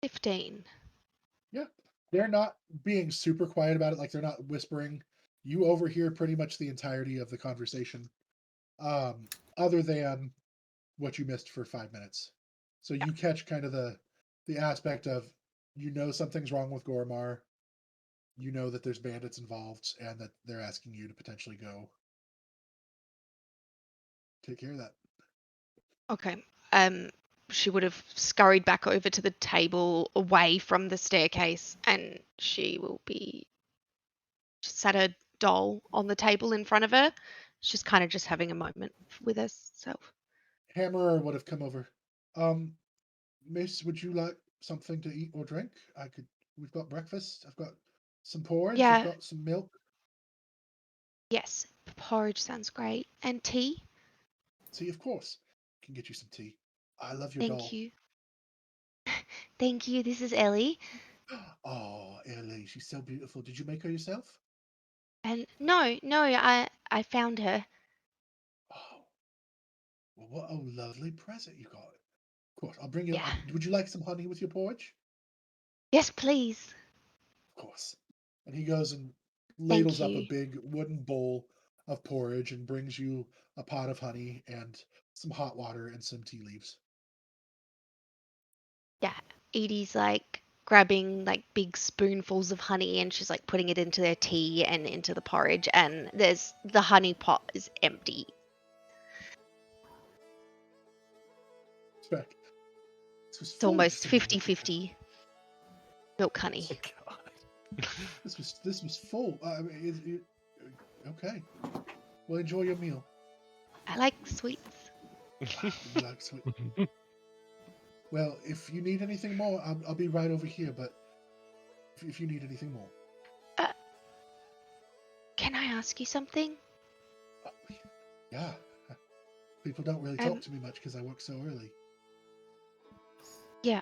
15. Yeah. They're not being super quiet about it, like they're not whispering. You overhear pretty much the entirety of the conversation, other than what you missed for 5 minutes. So you catch kind of the aspect of something's wrong with Goremarr. You know that there's bandits involved and that they're asking you to potentially go take care of that. Okay. She would have scurried back over to the table away from the staircase, and she will be just sat a doll on the table in front of her. She's kind of just having a moment with herself. Hammerer would have come over. Miss, would you like something to eat or drink? We've got breakfast. I've got Some porridge? Yeah. You've got some milk? Yes, porridge sounds great. And tea? Tea, of course. Can get you some tea. I love your Thank doll. you. Thank you. This is Ellie. Oh, Ellie, she's so beautiful. Did you make her yourself? And no, I found her. Oh, well, what a lovely present you got. Of course, I'll bring you. Yeah. Would you like some honey with your porridge? Yes, please. Of course. And he goes and Thank ladles up a you. big wooden bowl of porridge and brings you a pot of honey and some hot water and some tea leaves. Yeah. Edie's like grabbing like big spoonfuls of honey and she's like putting it into their tea and into the porridge and there's the honey pot is empty. It's back. This was It's full almost just a moment ago. 50-50 milk honey. Oh, God. This was full. I mean, okay. Well, enjoy your meal. I like sweets. You like sweet. Well, if you need anything more, I'll be right over here. But if you need anything more, Can I ask you something? yeah. People don't really talk to me much because I work so early. Yeah,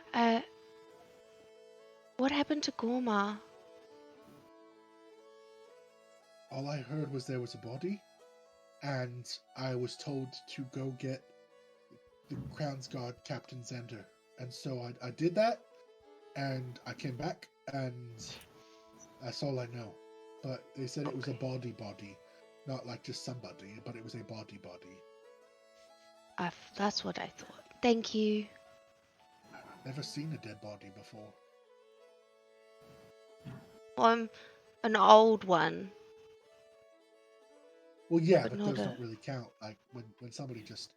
what happened to Goremarr? All I heard was there was a body, and I was told to go get the Crown's Guard Captain Xander. And so I did that, and I came back, and that's all I know. But they said it was a body, not like just somebody, but it was a body. That's what I thought. Thank you. I've never seen a dead body before. I'm an old one. Well, yeah, But but not those a- don't really count. Like when somebody just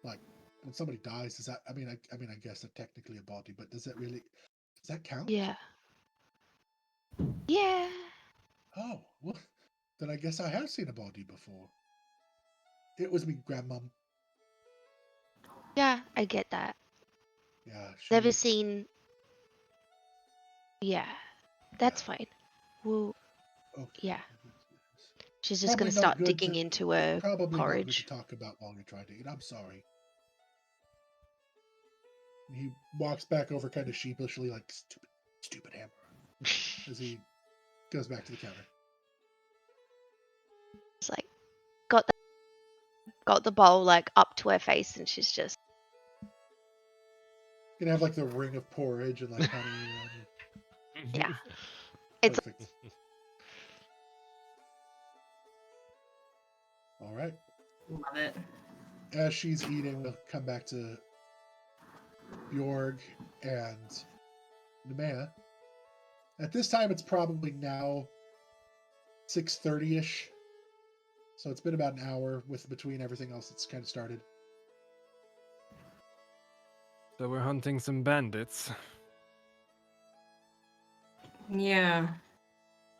like when somebody dies, is that? I mean, I guess they're technically a body, but does that count? Yeah. Yeah. Oh, well, then I guess I have seen a body before. It was me grandmom. Yeah, I get that. Yeah, Never seen. Yeah, that's Yeah. fine. Well, Okay. yeah. She's just Probably gonna not start good digging to- into her Probably not good to porridge. talk about while you're trying to eat. I'm sorry. He walks back over kind of sheepishly, like stupid hammer, as he goes back to the counter. It's like got the bowl like up to her face, and she's just Gonna have like the ring of porridge and like honey. yeah. It's Perfect. All right. Love it. As she's eating, we'll come back to Bjorg and Nemea. At this time, it's probably now 6:30-ish. So it's been about an hour with between everything else that's kind of started. So we're hunting some bandits. Yeah.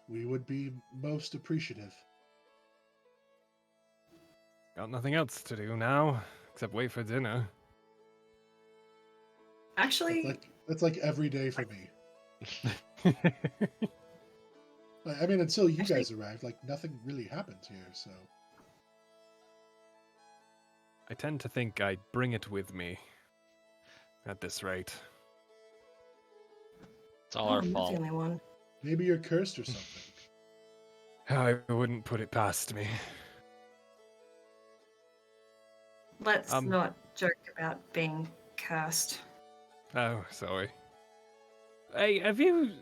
We would be most appreciative. Got nothing else to do now, except wait for dinner. Actually, That's like every day for me. I mean, until you guys arrived, like nothing really happened here. So I tend to think I bring it with me. At this rate. It's all our I'm not fault. the only one. maybe you're cursed or something. I wouldn't put it past me. Let's Um, not joke about being cursed. Oh, sorry. Hey, have you...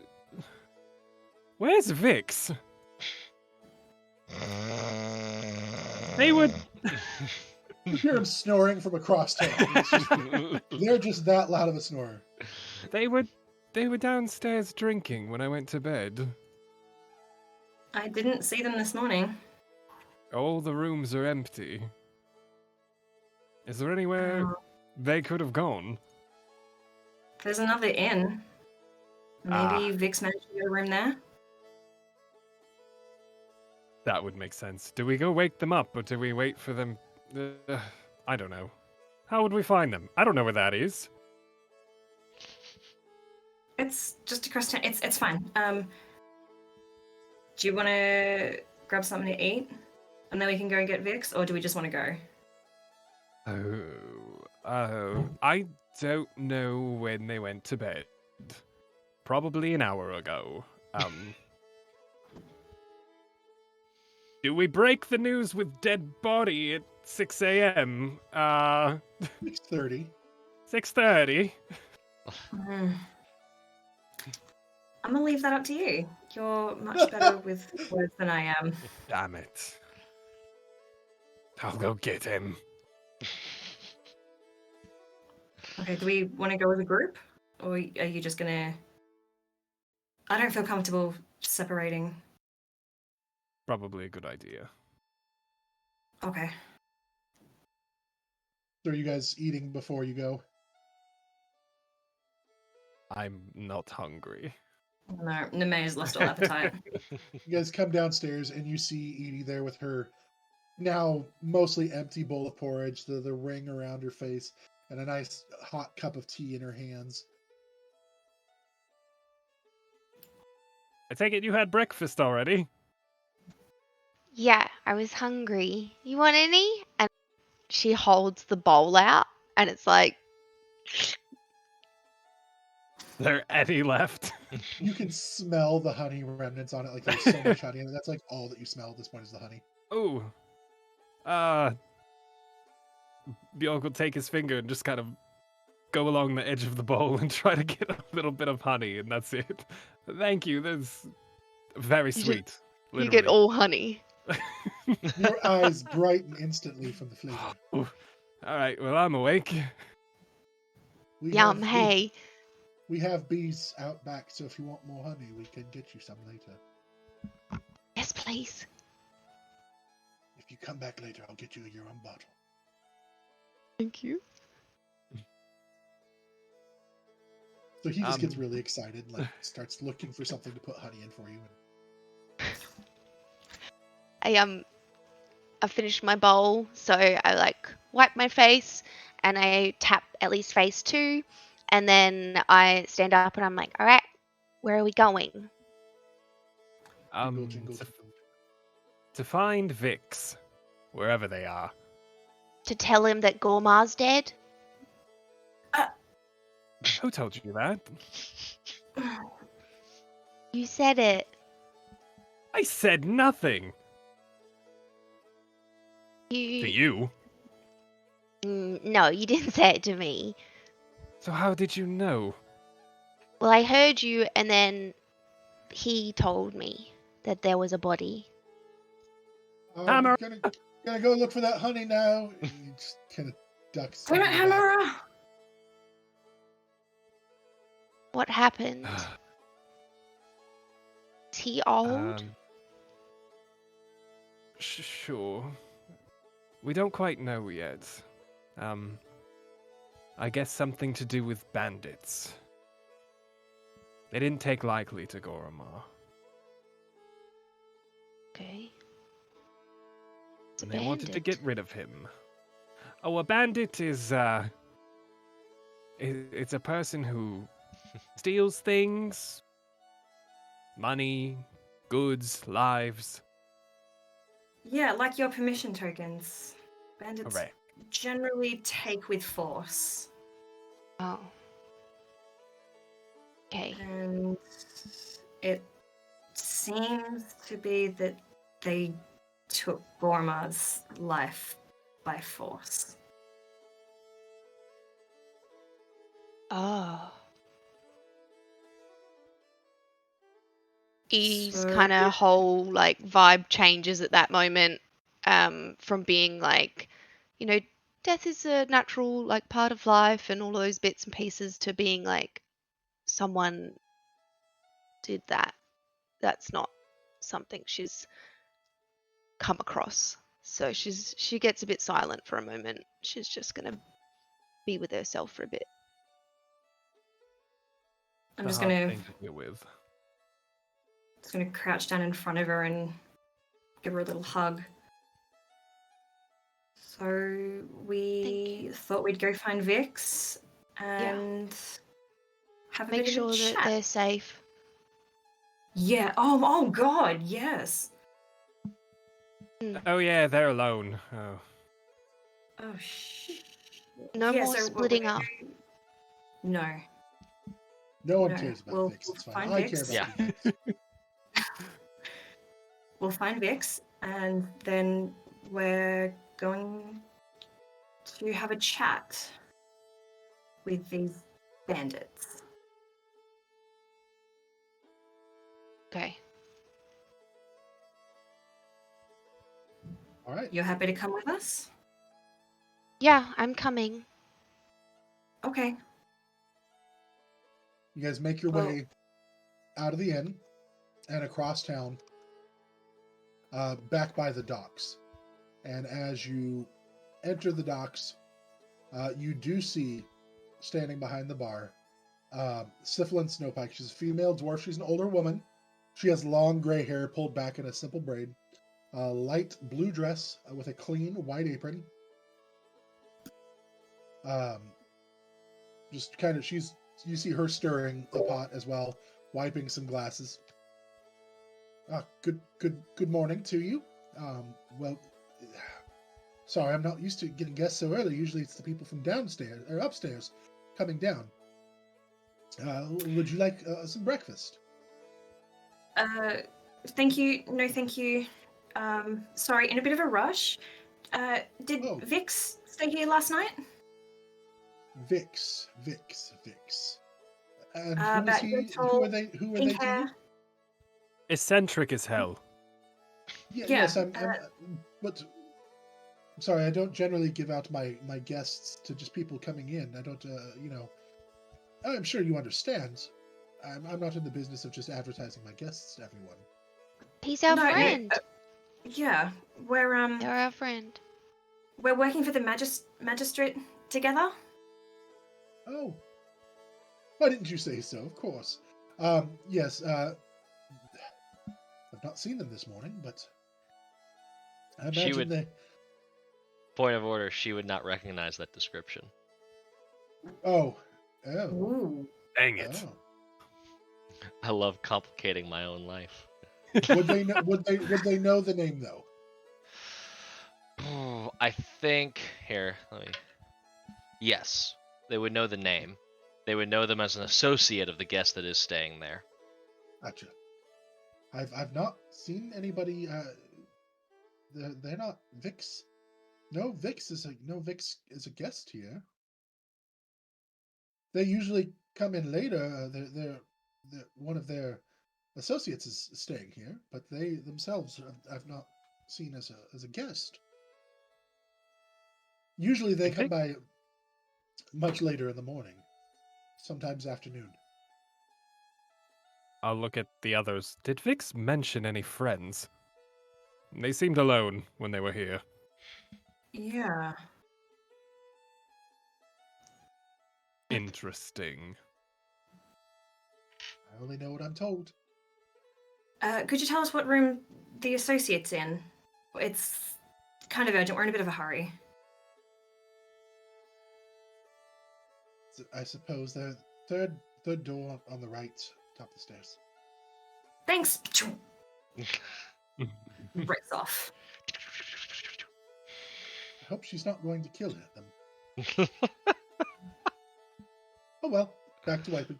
Where's Vix? They would... You hear him snoring from across town. They're just that loud of a snorer. They were downstairs drinking when I went to bed. I didn't see them this morning. All the rooms are empty. Is there anywhere they could have gone? There's another inn. Maybe Ah. Vix managed to get a room there. That would make sense. Do we go wake them up, or do we wait for them? I don't know. How would we find them? I don't know where that is. It's just across town. It's fine. Do you want to grab something to eat, and then we can go and get Vix, or do we just want to go? I don't know when they went to bed. Probably an hour ago. Do we break the news with dead body at 6 a.m.? 6:30. 6:30? I'm gonna leave that up to you. You're much better with words than I am. Damn it. I'll go get him. Okay, do we want to go as a group? Or are you just gonna... I don't feel comfortable separating. Probably a good idea. Okay. So are you guys eating before you go? I'm not hungry. No, Neme's lost all appetite. You guys come downstairs and you see Edie there with her now mostly empty bowl of porridge, the ring around her face, and a nice hot cup of tea in her hands. I take it you had breakfast already? Yeah, I was hungry. You want any? And she holds the bowl out, and it's like, There any left? You can smell the honey remnants on it. Like there's so much honey in it. That's like all that you smell at this point is the honey. Ooh. Bjork will take his finger and just kind of go along the edge of the bowl and try to get a little bit of honey, and that's it. Thank you. That's very sweet. you get all honey. Your eyes brighten instantly from the flavor. All right. Well, I'm awake. We Yum, have- hey. We have bees out back, so if you want more honey, we can get you some later. Yes, please. If you come back later, I'll get you your own bottle. Thank you. So he just gets really excited, like starts looking for something to put honey in for you. I finished my bowl, so I like wipe my face and I tap Ellie's face too, and then I stand up and I'm like, all right, where are we going? Jingle, jingle, To, jingle. to find Vix, wherever they are. To tell him that Goremarr's dead? Who told you that? You said it. I said nothing. To You... you. No, you didn't say it to me. So how did you know? Well, I heard you, and then he told me that there was a body. Hammer. Gonna go look for that honey now. And he just kind of ducks. Damn it, into the back. Hammer! What happened? Is he old? Sure. We don't quite know yet. I guess something to do with bandits. They didn't take likely to Goremarr. Okay. It's a And they wanted to bandit. get rid of him. Oh, a bandit is, it's a person who steals things, money, goods, lives. Yeah, like your permission tokens. Bandits Correct. generally take with force. Oh. Okay. And it seems to be that they took Goremarr's life by force. Oh. He's So kind of it- whole like vibe changes at that moment, from being like, death is a natural like part of life and all of those bits and pieces to being like, someone did that. That's not something she's come across. So she gets a bit silent for a moment. She's just gonna be with herself for a bit. I'm It's just a hard gonna thing to deal with. crouch down in front of her and give her a little hug. So we thought we'd go find Vix and have a Make bit sure of a that chat. they're safe. Yeah. Oh God. Yes. Oh yeah, they're alone. Oh. Oh shit. No Yeah. more So splitting up. No. No one No. cares about We'll Vix. It's fine. find I care Vix. about Yeah. you guys. We'll find Vix, and then we're going to have a chat with these bandits. Okay. All right. You're happy to come with us? Yeah, I'm coming. Okay. You guys make your Well- way out of the inn and across town, back by the docks. And as you enter the docks, you do see, standing behind the bar, Syphilin Snowpike. She's a female dwarf. She's an older woman. She has long gray hair pulled back in a simple braid, a light blue dress with a clean white apron. Just kind of, you see her stirring a pot as well, wiping some glasses. Good morning to you. Well, sorry, I'm not used to getting guests so early. Usually it's the people from downstairs or upstairs coming down. Would you like some breakfast? Thank you. No, thank you. Sorry, in a bit of a rush. Did Oh. Vix stay here last night? Vix. And who is About he? your Who tall, are they? Who are they pink to you? hair. Eccentric as hell. Yeah, Yeah, yes, but sorry, I don't generally give out my guests to just people coming in. I don't, I'm sure you understand. I'm not in the business of just advertising my guests to everyone. He's our No, friend. Yeah, we're You're our friend. we're working for the magistrate together. Oh, why didn't you say so? Of course. Yes. I've not seen them this morning, but I She imagine would- they. Point of order, she would not recognize that description. Oh. Ooh. Dang it. Oh. I love complicating my own life. Would they know? Would they know the name though? I think here, yes, they would know the name. They would know them as an associate of the guest that is staying there. Gotcha. I've not seen anybody. They're not Vix. No Vix is a guest here. They usually come in later. They're one of their associates is staying here, but they themselves I've not seen as a guest. Usually they come by much later in the morning, sometimes afternoon. I'll look at the others. Did Vix mention any friends? They seemed alone when they were here. Yeah. Interesting. I only know what I'm told. Could you tell us what room the associate's in? It's kind of urgent. We're in a bit of a hurry. I suppose the third door on the right, top of the stairs. Thanks. Rips off. I hope she's not going to kill them. Oh well, back to wiping.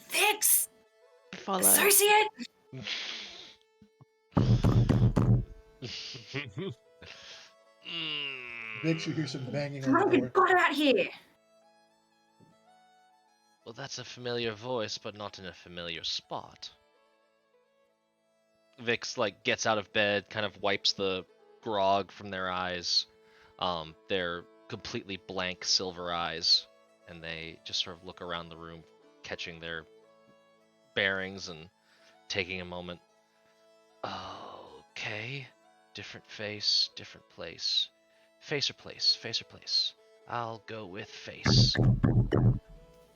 Vix! Follow. Associate! Vix, you hear some banging on the Drunken door. got out here! Well, that's a familiar voice, but not in a familiar spot. Vix gets out of bed, kind of wipes the grog from their eyes. They're completely blank silver eyes, and they just sort of look around the room, catching their bearings and taking a moment. Okay, different face, different place. Face or place, face or place. I'll go with face.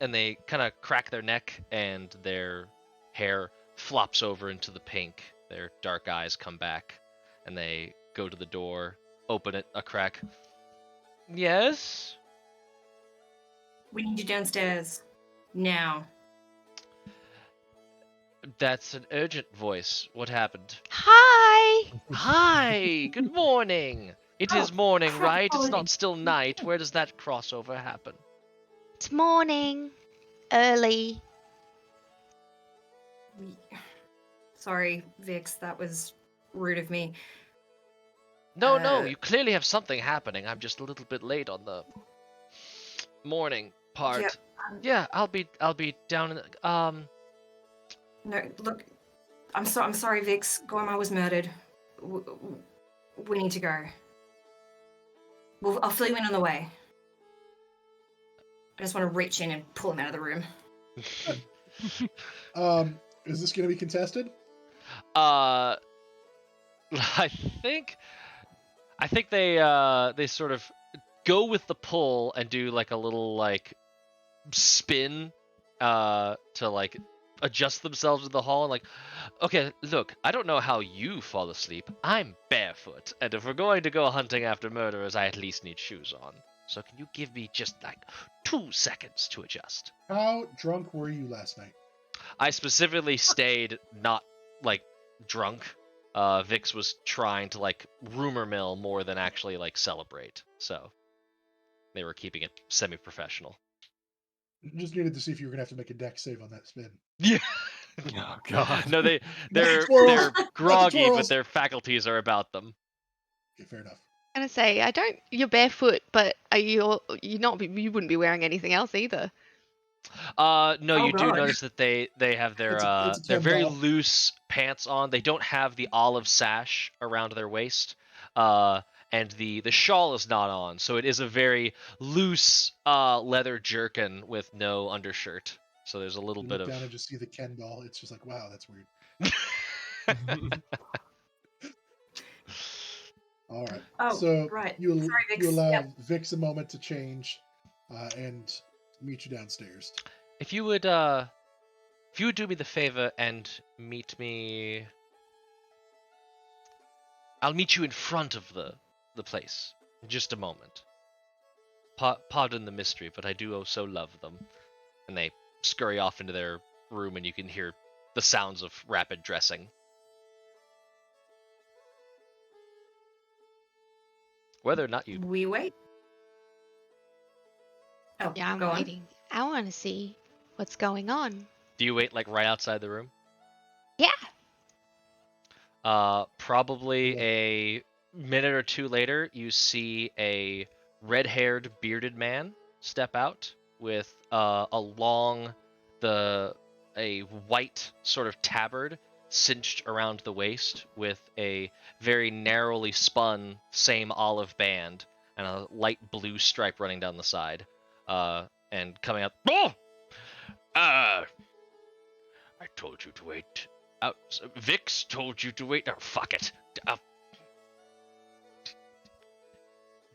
And they kind of crack their neck, and their hair flops over into the pink. Their dark eyes come back, and they go to the door, open it a crack. Yes? We need you downstairs. Now. That's an urgent voice. What happened? Hi! Hi! Good morning! It is Oh, morning, crap, right? It's morning. not still night. Where does that crossover happen? It's morning. Early. Sorry, Vix, that was rude of me. No, Uh, you clearly have something happening. I'm just a little bit late on the morning part. Yep. Yeah, I'll be down in the, No, look, I'm sorry, Vix. Goremarr was murdered. We need to go. I'll fill you in on the way. I just want to reach in and pull him out of the room. Is this going to be contested? I think they sort of go with the pull and do like a little like spin to like adjust themselves in the hall and like, okay, look, I don't know how you fall asleep. I'm barefoot, and if we're going to go hunting after murderers, I at least need shoes on. So can you give me just like 2 seconds to adjust? How drunk were you last night? I specifically stayed not like drunk. Vix was trying to like rumor mill more than actually like celebrate, so they were keeping it semi-professional. Just needed to see if you were going to have to make a dex save on that spin. Yeah. Oh God. No, they're twirls. groggy, twirls. but their faculties are about them. Okay, fair enough. I'm gonna say I don't. You're barefoot, but are you? You're not. You wouldn't be wearing anything else either. No, Oh, you do God. notice that they have their It's a their very $10. loose pants on. They don't have the olive sash around their waist. And the shawl is not on, so it is a very loose leather jerkin with no undershirt. So there's a little You bit look of down and just see the Ken doll. It's just like, wow, that's weird. All right. Oh, So right. you Sorry, Vix. you allow Yep. Vix a moment to change, and meet you downstairs. If you would do me the favor and meet me, I'll meet you in front of the place in just a moment. Pardon the mystery, but I do so love them. And they scurry off into their room, and you can hear the sounds of rapid dressing. Whether or not you... We wait. Oh, Yeah, I'm go on. waiting. I want to see what's going on. Do you wait, like, right outside the room? Yeah. Probably Yeah. a minute or two later, you see a red-haired, bearded man step out with a white sort of tabard cinched around the waist with a very narrowly spun same olive band and a light blue stripe running down the side. And coming out, I told you to wait. Vix told you to wait. Oh, fuck it.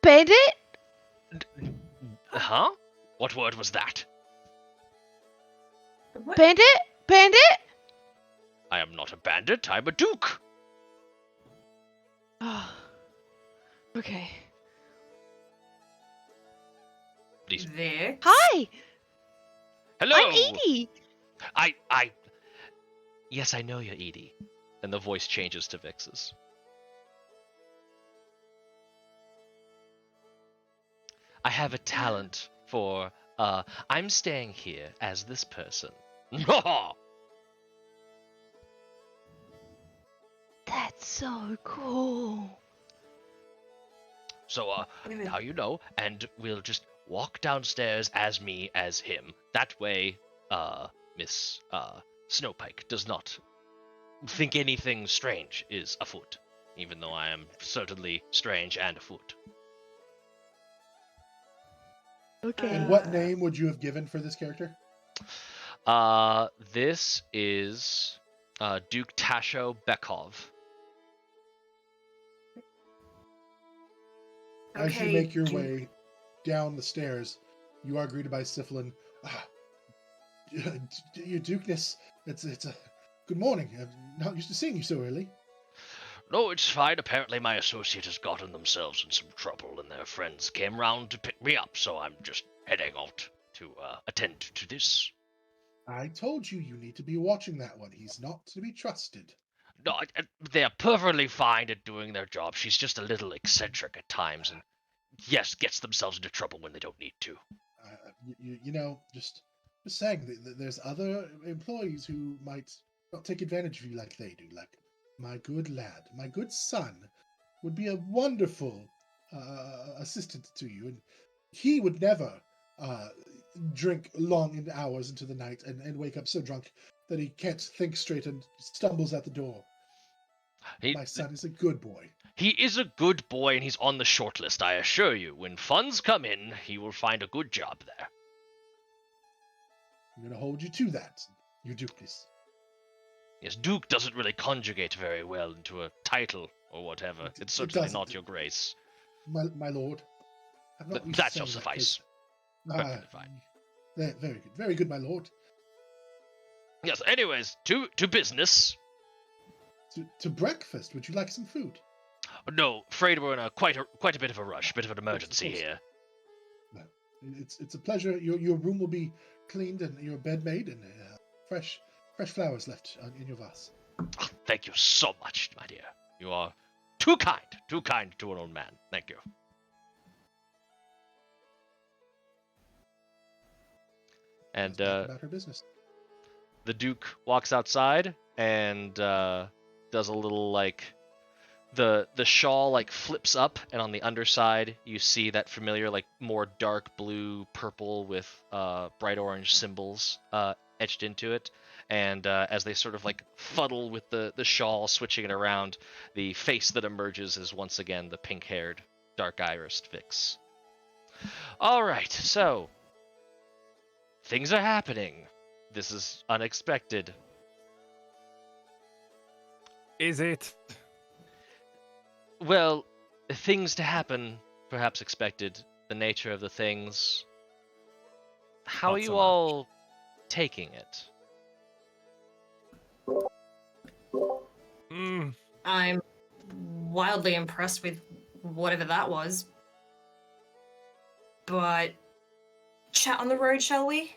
Bandit? Huh? What word was that? What? Bandit? Bandit? I am not a bandit. I'm a duke. Oh. Okay. Please. Vix? Hi. Hello. I'm Edie. Yes, I know you're Edie. And the voice changes to Vix's. I have a talent for, I'm staying here as this person. That's so cool. So, now you know, and we'll just walk downstairs as me as him. That way, Miss, Snowpike does not think anything strange is afoot, even though I am certainly strange and afoot. Okay. And what name would you have given for this character? This is Duke Tasho Bekov. As you Okay, make your Duke. way down the stairs, you are greeted by Siflin. Your Dukeness, it's a good morning. I'm not used to seeing you so early. No, it's fine. Apparently my associate has gotten themselves in some trouble and their friends came round to pick me up, so I'm just heading out to attend to this. I told you need to be watching that one. He's not to be trusted. No, they're perfectly fine at doing their job. She's just a little eccentric at times, and yes, gets themselves into trouble when they don't need to. Just saying, there's other employees who might not take advantage of you like they do. Like my good lad, my good son, would be a wonderful assistant to you, and he would never drink long hours into the night and wake up so drunk that he can't think straight and stumbles out the door. My son is a good boy. He is a good boy, and he's on the short list, I assure you. When funds come in, he will find a good job there. I'm going to hold you to that, your dukeness. Yes, Duke doesn't really conjugate very well into a title or whatever. It's certainly not your grace. My lord. That shall suffice. Perfectly fine. Very good. Very good, my lord. Yes, anyways, to business. To breakfast. Would you like some food? No, afraid we're in quite a bit of a rush, bit of an emergency here. No, it's a pleasure. Your room will be cleaned and your bed made and fresh flowers left in your vase. Oh, thank you so much, my dear. You are too kind to an old man. Thank you. And about her business. The Duke walks outside and does a little the shawl flips up, and on the underside you see that familiar more dark blue purple with bright orange symbols etched into it. And as they sort of fuddle with the shawl, switching it around, the face that emerges is once again the pink-haired, dark-irised Vix. All right, so things are happening. This is unexpected. Is it? Well, things to happen, perhaps expected. The nature of the things. How Not are you so all taking it? I'm wildly impressed with whatever that was. But chat on the road, shall we?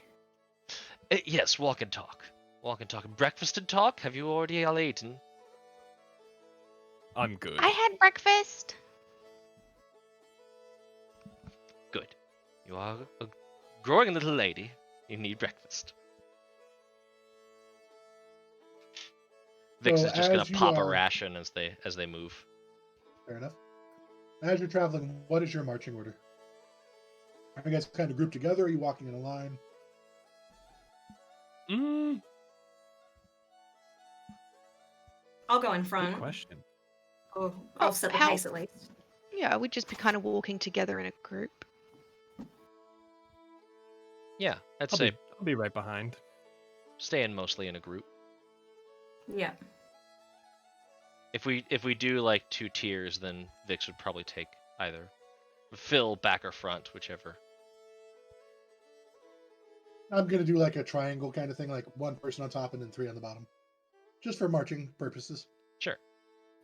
Yes, walk and talk. Walk and talk. Breakfast and talk? Have you already all eaten? I'm good. I had breakfast. Good. You are a growing little lady. You need breakfast. Vix So is just gonna as you pop a are- ration as they move. Fair enough. As you're traveling, what is your marching order? Are you guys kind of grouped together? Are you walking in a line? I'll go in Good front. question. Or I'll set the how- pace at least. Yeah, we'd just be kind of walking together in a group. Yeah, I'd I'll say be right behind. staying mostly in a group. Yeah. If we do 2 tiers, then Vix would probably take either Phil, back or front, whichever. I'm going to do a triangle kind of thing, like one person on top and then 3 on the bottom. Just for marching purposes. Sure.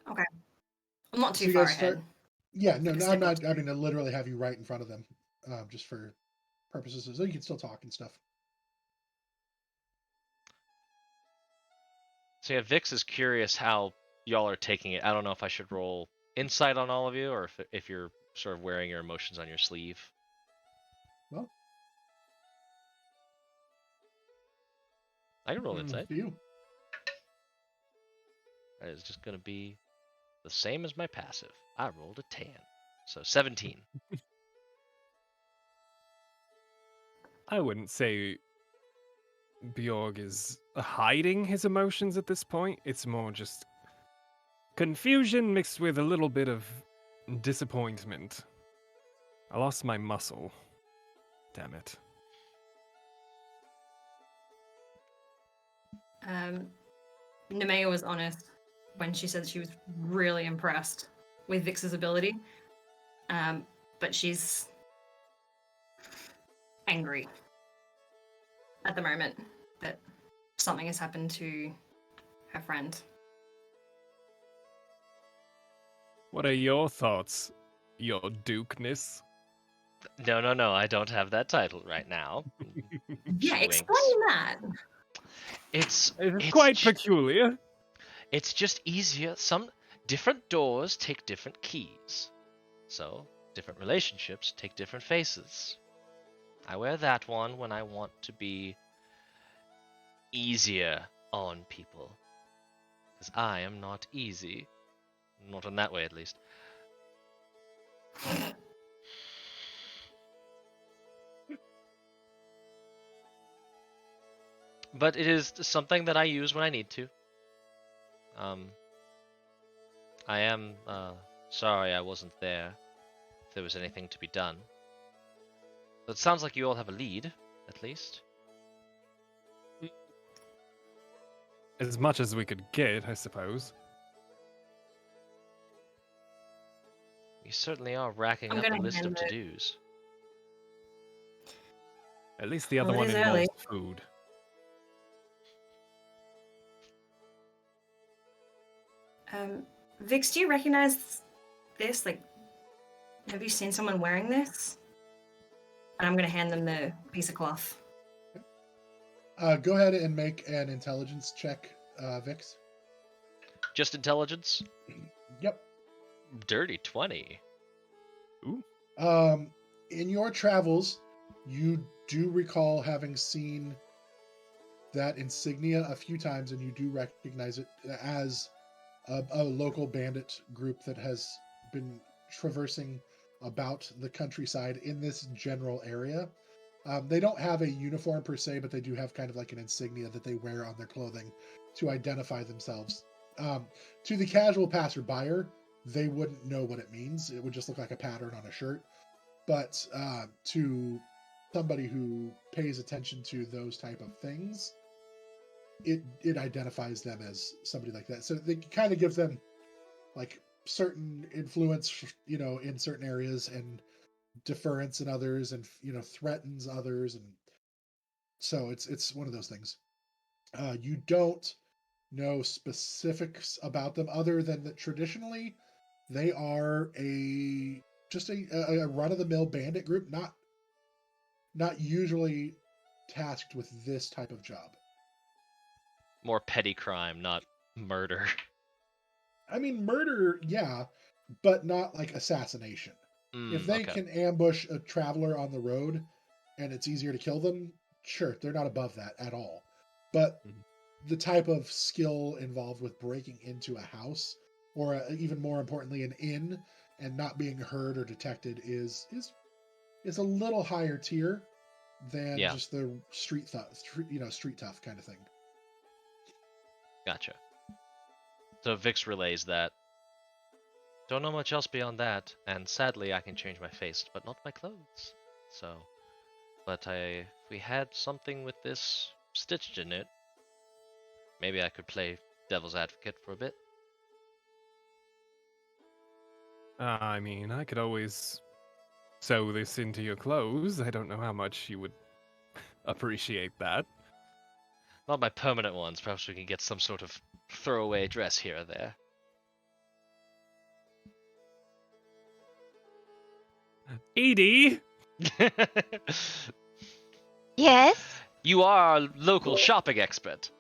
I'm not So too you far guys start- ahead. Yeah, no, Like a I'm step up. not going to literally have you right in front of them, just for purposes so you can still talk and stuff. So yeah, Vix is curious how y'all are taking it. I don't know if I should roll insight on all of you, or if you're sort of wearing your emotions on your sleeve. Well, I can roll insight. For you. That is just going to be the same as my passive. I rolled a 10. So 17. I wouldn't say Bjorg is hiding his emotions at this point. It's more just confusion mixed with a little bit of disappointment. I lost my muscle. Damn it. Nemea was honest when she said she was really impressed with Vix's ability. But she's angry at the moment that something has happened to her friend. What are your thoughts, your dukeness? No, I don't have that title right now. Yeah, She winks. explain that. It's quite ju- peculiar. It's just easier. Some different doors take different keys. So, different relationships take different faces. I wear that one when I want to be easier on people. Because I am not easy. Not in that way, at least. But it is something that I use when I need to. I am sorry I wasn't there if there was anything to be done. But it sounds like you all have a lead, at least. As much as we could get, I suppose. You certainly are racking I'm up a gonna list of hand it. to-dos. At least the other Well, it one is involves early. food. Vix, do you recognize this? Like, have you seen someone wearing this? And I'm gonna hand them the piece of cloth. Go ahead and make an intelligence check, Vix. Just intelligence? Yep. Dirty 20. In your travels, you do recall having seen that insignia a few times, and you do recognize it as a local bandit group that has been traversing about the countryside in this general area. They don't have a uniform per se, but they do have kind of like an insignia that they wear on their clothing to identify themselves. To the casual passerby, they wouldn't know what it means. It would just look like a pattern on a shirt. But to somebody who pays attention to those type of things, it identifies them as somebody like that. So it kind of gives them like certain influence, in certain areas, and deference in others, and threatens others, and so it's one of those things. You don't know specifics about them other than that traditionally they are just a run-of-the-mill bandit group, not usually tasked with this type of job. More petty crime, not murder. I mean, murder, yeah, but not like assassination. If they Okay. can ambush a traveler on the road and it's easier to kill them, sure, they're not above that at all. But the type of skill involved with breaking into a house, or even more importantly, an inn, and not being heard or detected is a little higher tier than just the street tough kind of thing. Gotcha. So Vix relays that. Don't know much else beyond that, and sadly I can change my face, but not my clothes. So, but if we had something with this stitched in it, maybe I could play devil's advocate for a bit. I mean, I could always sew this into your clothes. I don't know how much you would appreciate that. Not my permanent ones. Perhaps we can get some sort of throwaway dress here or there. Edie! Yes? You are a local shopping expert.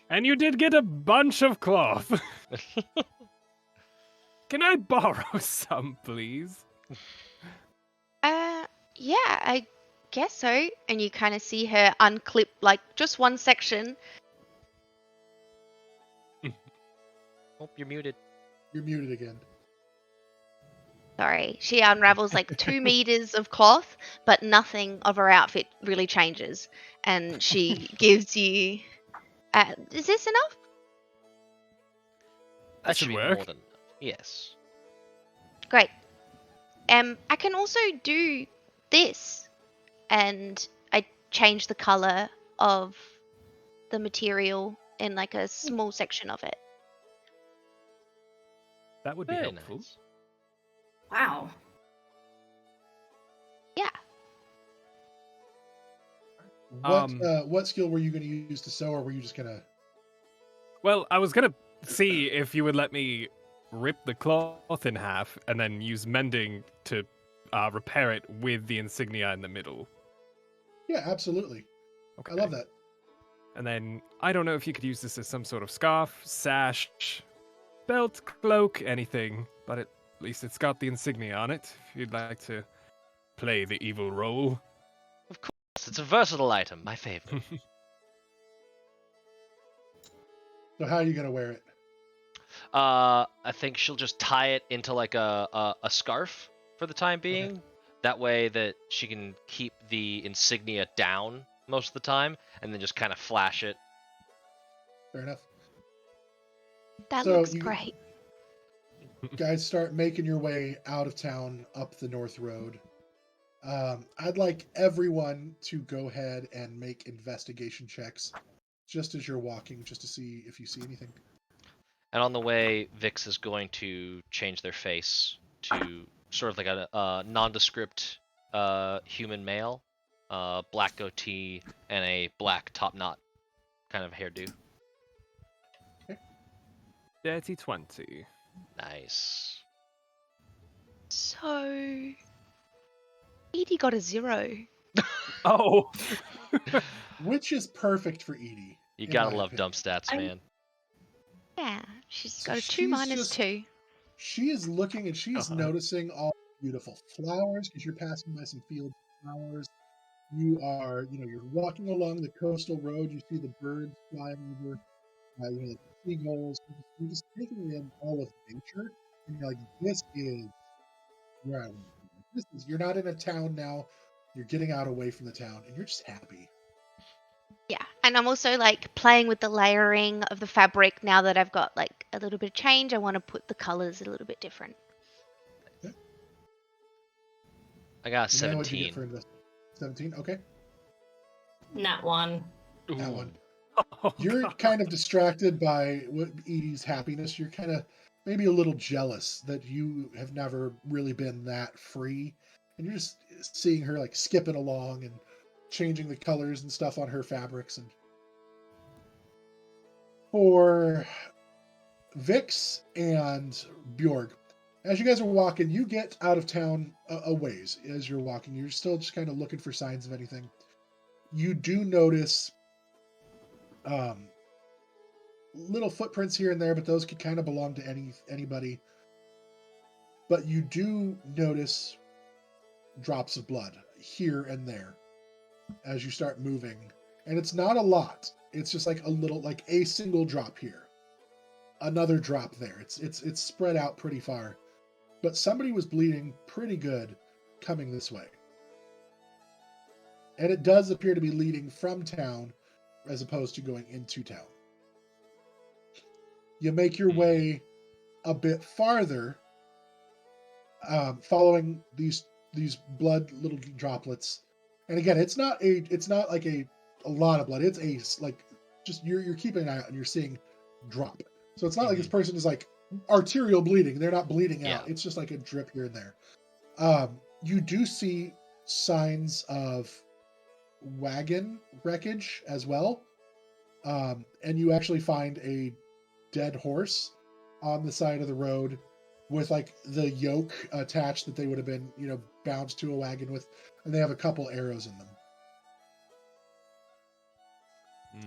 And you did get a bunch of cloth. Can I borrow some, please? Yeah, I guess so. And you kind of see her unclip like just one section. Oh, you're muted. You're muted again. Sorry, she unravels like 2 meters of cloth, but nothing of her outfit really changes. And she gives you. Is this enough? That should should be work. more than enough. Yes. Great. I can also do this, and I change the color of the material in like a small section of it. That would be Very helpful. nice. Wow. Yeah. What skill were you going to use to sew, or were you just going to? Well, I was gonna see if you would let me rip the cloth in half and then use mending to repair it with the insignia in the middle. Yeah, absolutely. Okay. I love that. And then I don't know if you could use this as some sort of scarf, sash, belt, cloak, anything, but at least it's got the insignia on it. If you'd like to play the evil role. Of course, it's a versatile item. My favorite. So how are you gonna wear it? I think she'll just tie it into like a scarf for the time being. Okay. That way that she can keep the insignia down most of the time, and then just kind of flash it. Fair enough. That So looks you- great. Guys, start making your way out of town up the North Road. I'd like everyone to go ahead and make investigation checks just as you're walking, just to see if you see anything. And on the way, Vix is going to change their face to sort of like a nondescript human male, black goatee, and a black top knot kind of hairdo. Dirty 20. Nice. So, Edie got a 0. Oh! Which is perfect for Edie. You in gotta my love opinion. dump stats, I'm- man. Yeah, she's So got a 2 she's minus just- 2. She is looking and she is Uh-huh. noticing all the beautiful flowers because you're passing by some fields of flowers. You are, you're walking along the coastal road. You see the birds flying over, the seagulls. You're just taking in all of nature, and you're like, "This is where I want to be." This is. You're not in a town now. You're getting out away from the town, and you're just happy. Yeah, and I'm also like playing with the layering of the fabric now that I've got like a little bit of change. I want to put the colors a little bit different. I got a And then what'd you get 17. for investment? 17. Okay, Nat 1. that Ooh. one. Oh, You're God. kind of distracted by Edie's happiness. You're kind of maybe a little jealous that you have never really been that free, and you're just seeing her like skipping along and changing the colors and stuff on her fabrics. And for Vix and Bjorg, as you guys are walking, you get out of town a ways. As you're walking, you're still just kind of looking for signs of anything. You do notice little footprints here and there, but those could kind of belong to anybody. But you do notice drops of blood here and there as you start moving, and it's not a lot. It's just like a single drop here, another drop there. It's spread out pretty far, but somebody was bleeding pretty good coming this way, and it does appear to be leading from town as opposed to going into town. You make your way a bit farther, following these blood little droplets. And again, it's not like a lot of blood. It's just you're keeping an eye out and you're seeing drop. So it's not like this person is like arterial bleeding. They're not bleeding out. Yeah. It's just like a drip here and there. You do see signs of wagon wreckage as well. And you actually find a dead horse on the side of the road with like the yoke attached that they would have been, bound to a wagon with, and they have a couple arrows in them.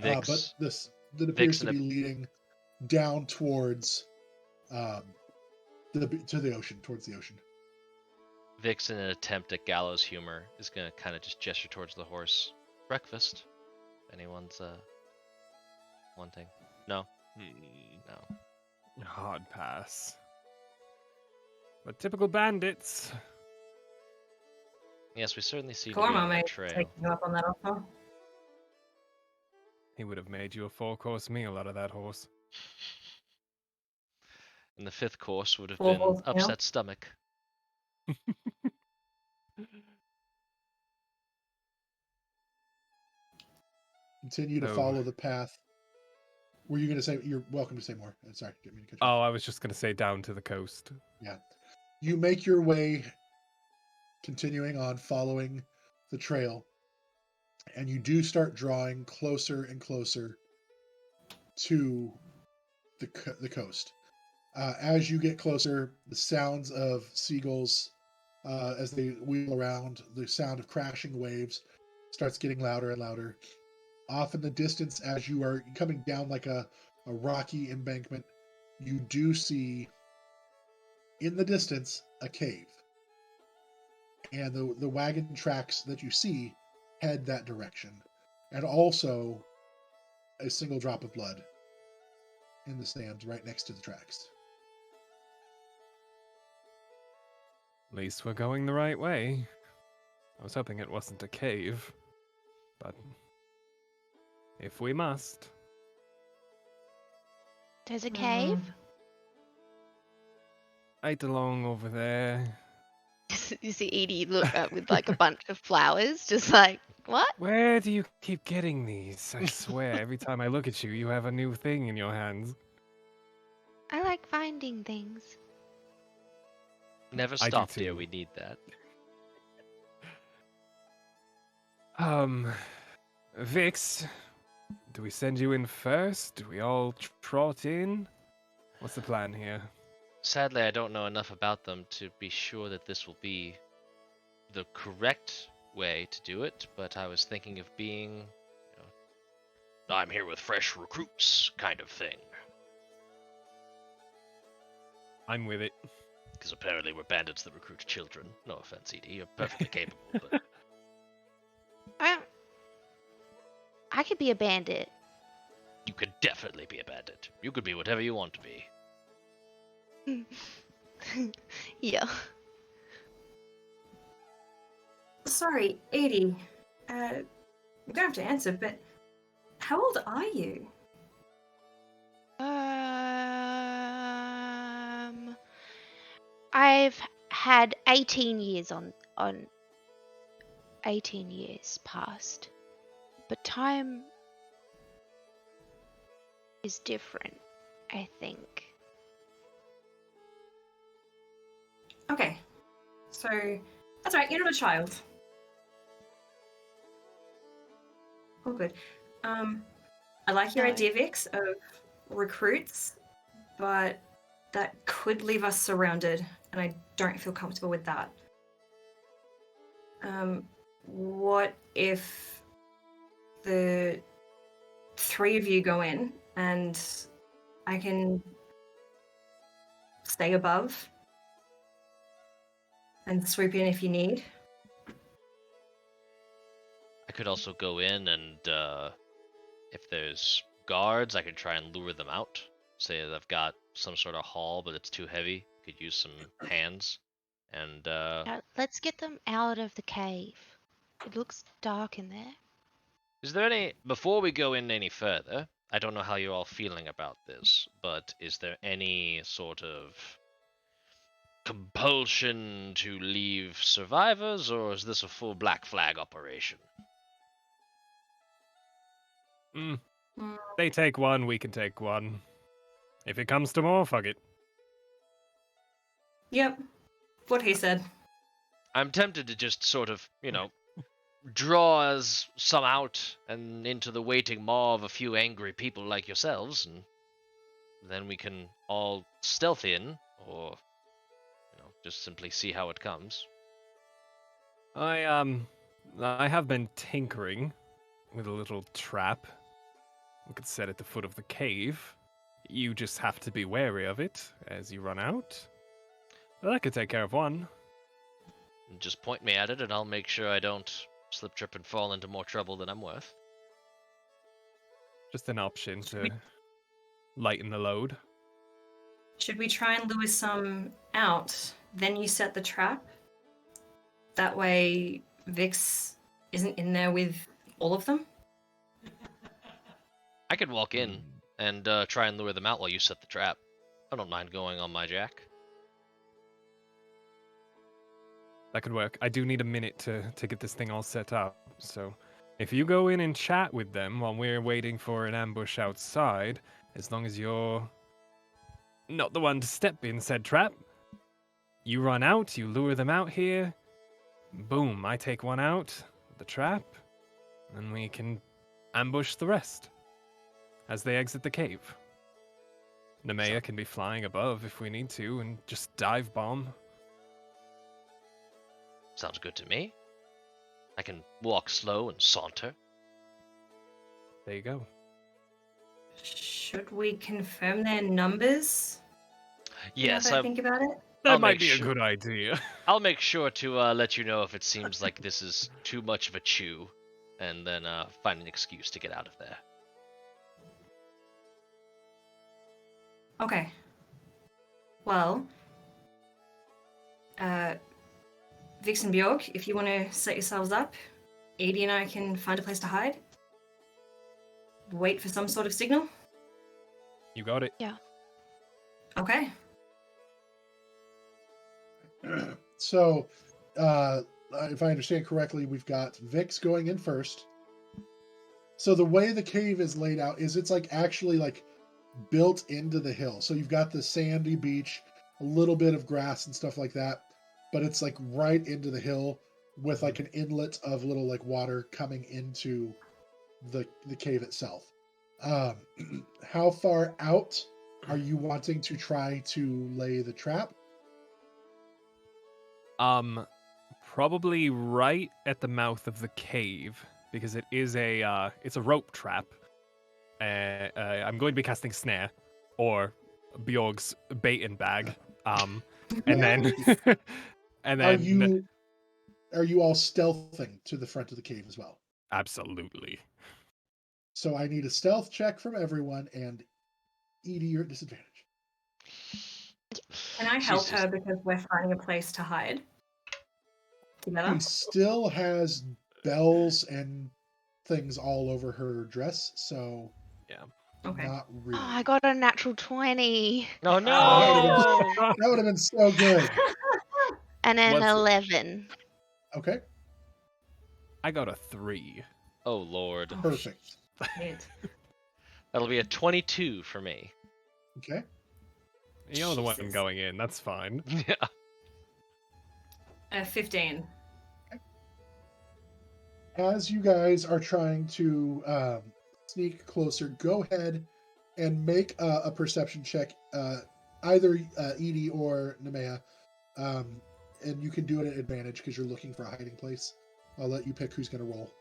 Vix, But that appears Vix to and be leading down towards to the ocean, towards the ocean. Vix, in an attempt at gallows humor, is gonna kind of just gesture towards the horse. Breakfast. Anyone's wanting? No. No. Hard pass. But typical bandits. Yes, we certainly seem to be Goremarr on may that trail. take you up on that offer. He would have made you a 4-course meal out of that horse. And the 5th course would have Four been course meal. upset stomach. Continue to Oh. follow the path. Were you going to say? You're welcome to say more. Sorry, didn't mean to cut you. Oh, I was just going to say down to the coast. You make your way, continuing on, following the trail, and you do start drawing closer and closer to the coast. As you get closer, the sounds of seagulls as they wheel around, the sound of crashing waves starts getting louder and louder. off in the distance, as you are coming down like a rocky embankment, you do see in the distance a cave. And the wagon tracks that you see head that direction. And also a single drop of blood in the sand right next to the tracks. At least we're going the right way. I was hoping it wasn't a cave, but if we must. There's a cave? Right along over there. You see Edie look up with like a bunch of flowers, just like, what? Where do you keep getting these? I swear, every time I look at you, you have a new thing in your hands. I like finding things. Never I do stop, dear. too. We need that. Vix, do we send you in first? Do we all trot in? What's the plan here? Sadly, I don't know enough about them to be sure that this will be the correct way to do it, but I was thinking of being, I'm here with fresh recruits kind of thing. I'm with it. Because apparently we're bandits that recruit children. No offense, Edie. You're perfectly capable, but I could be a bandit. you could definitely be a bandit. You could be whatever you want to be. Yeah. Sorry, Edie. You don't have to answer, but how old are you? I've had 18 years on 18 years past. But time is different, I think. Okay. So, that's right, you're not a child. All good. I like your No. idea, Vix, of recruits, but that could leave us surrounded, and I don't feel comfortable with that. What if the three of you go in and I can stay above and swoop in if you need? I could also go in and, if there's guards, I could try and lure them out. Say that I've got some sort of haul, but it's too heavy. Could use some hands. And, Now, let's get them out of the cave. It looks dark in there. is there any, before we go in any further, I don't know how you're all feeling about this, but is there any sort of compulsion to leave survivors, or is this a full black flag operation? They take one, we can take one. If it comes to more, fuck it. Yep. What he said. I'm tempted to just sort of, draw us some out and into the waiting maw of a few angry people like yourselves, and then we can all stealth in, or, just simply see how it comes. I have been tinkering with a little trap. We could set at the foot of the cave. You just have to be wary of it as you run out. But I could take care of one. Just point me at it, and I'll make sure I don't slip, trip, and fall into more trouble than I'm worth. Just an option to lighten the load. Should we try and lure some out, then you set the trap? That way Vix isn't in there with all of them? I could walk in and try and lure them out while you set the trap. I don't mind going on my jack. That could work. I do need a minute to get this thing all set up. So if you go in and chat with them while we're waiting for an ambush outside, as long as you're not the one to step in said trap, you run out, you lure them out here, boom, I take one out, the trap, and we can ambush the rest as they exit the cave. Nemea can be flying above if we need to and just dive bomb. Sounds good to me. I can walk slow and saunter. There you go. Should we confirm their numbers? Yes, Now that I think about it. That I'll might make be a sure- good idea. I'll make sure to let you know if it seems like this is too much of a chew, and then find an excuse to get out of there. Okay. Well, Vix and Bjork, if you want to set yourselves up, Edie and I can find a place to hide. Wait for some sort of signal. You got it. Okay. So, if I understand correctly, we've got Vix going in first. So the way the cave is laid out is it's like actually like built into the hill. So you've got the sandy beach, a little bit of grass and stuff like that, but it's like right into the hill with like an inlet of little like water coming into the cave itself. How far out are you wanting to try to lay the trap? Probably right at the mouth of the cave because it is it's a rope trap. I'm going to be casting snare or Bjorg's bait and bag. And then and then Are you all stealthing to the front of the cave as well? absolutely. So I need a stealth check from everyone, and Edie, you're at disadvantage. Can I help Jesus. her because we're finding a place to hide together? She still has bells and things all over her dress, so Okay. not really. Oh, I got a natural 20 Oh no! no! That would have been so good. and an What's it? 11. Okay, I got a 3. Oh lord. perfect. Shit. That'll be a 22 for me. Okay. You're the one Jesus. going in. That's fine. Yeah. 15. As you guys are trying to sneak closer, go ahead and make a perception check, either Edie or Nemea, and you can do it at advantage because you're looking for a hiding place. I'll let you pick who's going to roll.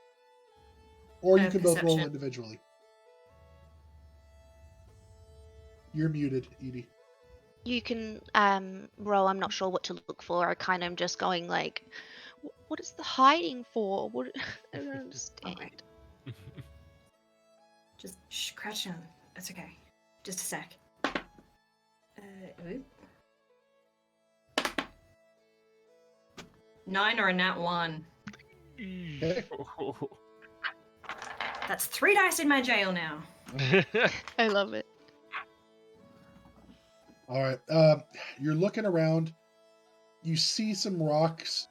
Or you can both roll Perception. individually. You're muted, Edie. You can roll. I'm not sure what to look for. I kind of am just going like, what is the hiding for? What? I don't understand. Alright. Just crouch down. That's okay. Just a sec. Oop. 9 or a nat 1. Okay. That's 3 dice in my jail now. I love it. All right. You're looking around. You see some rocks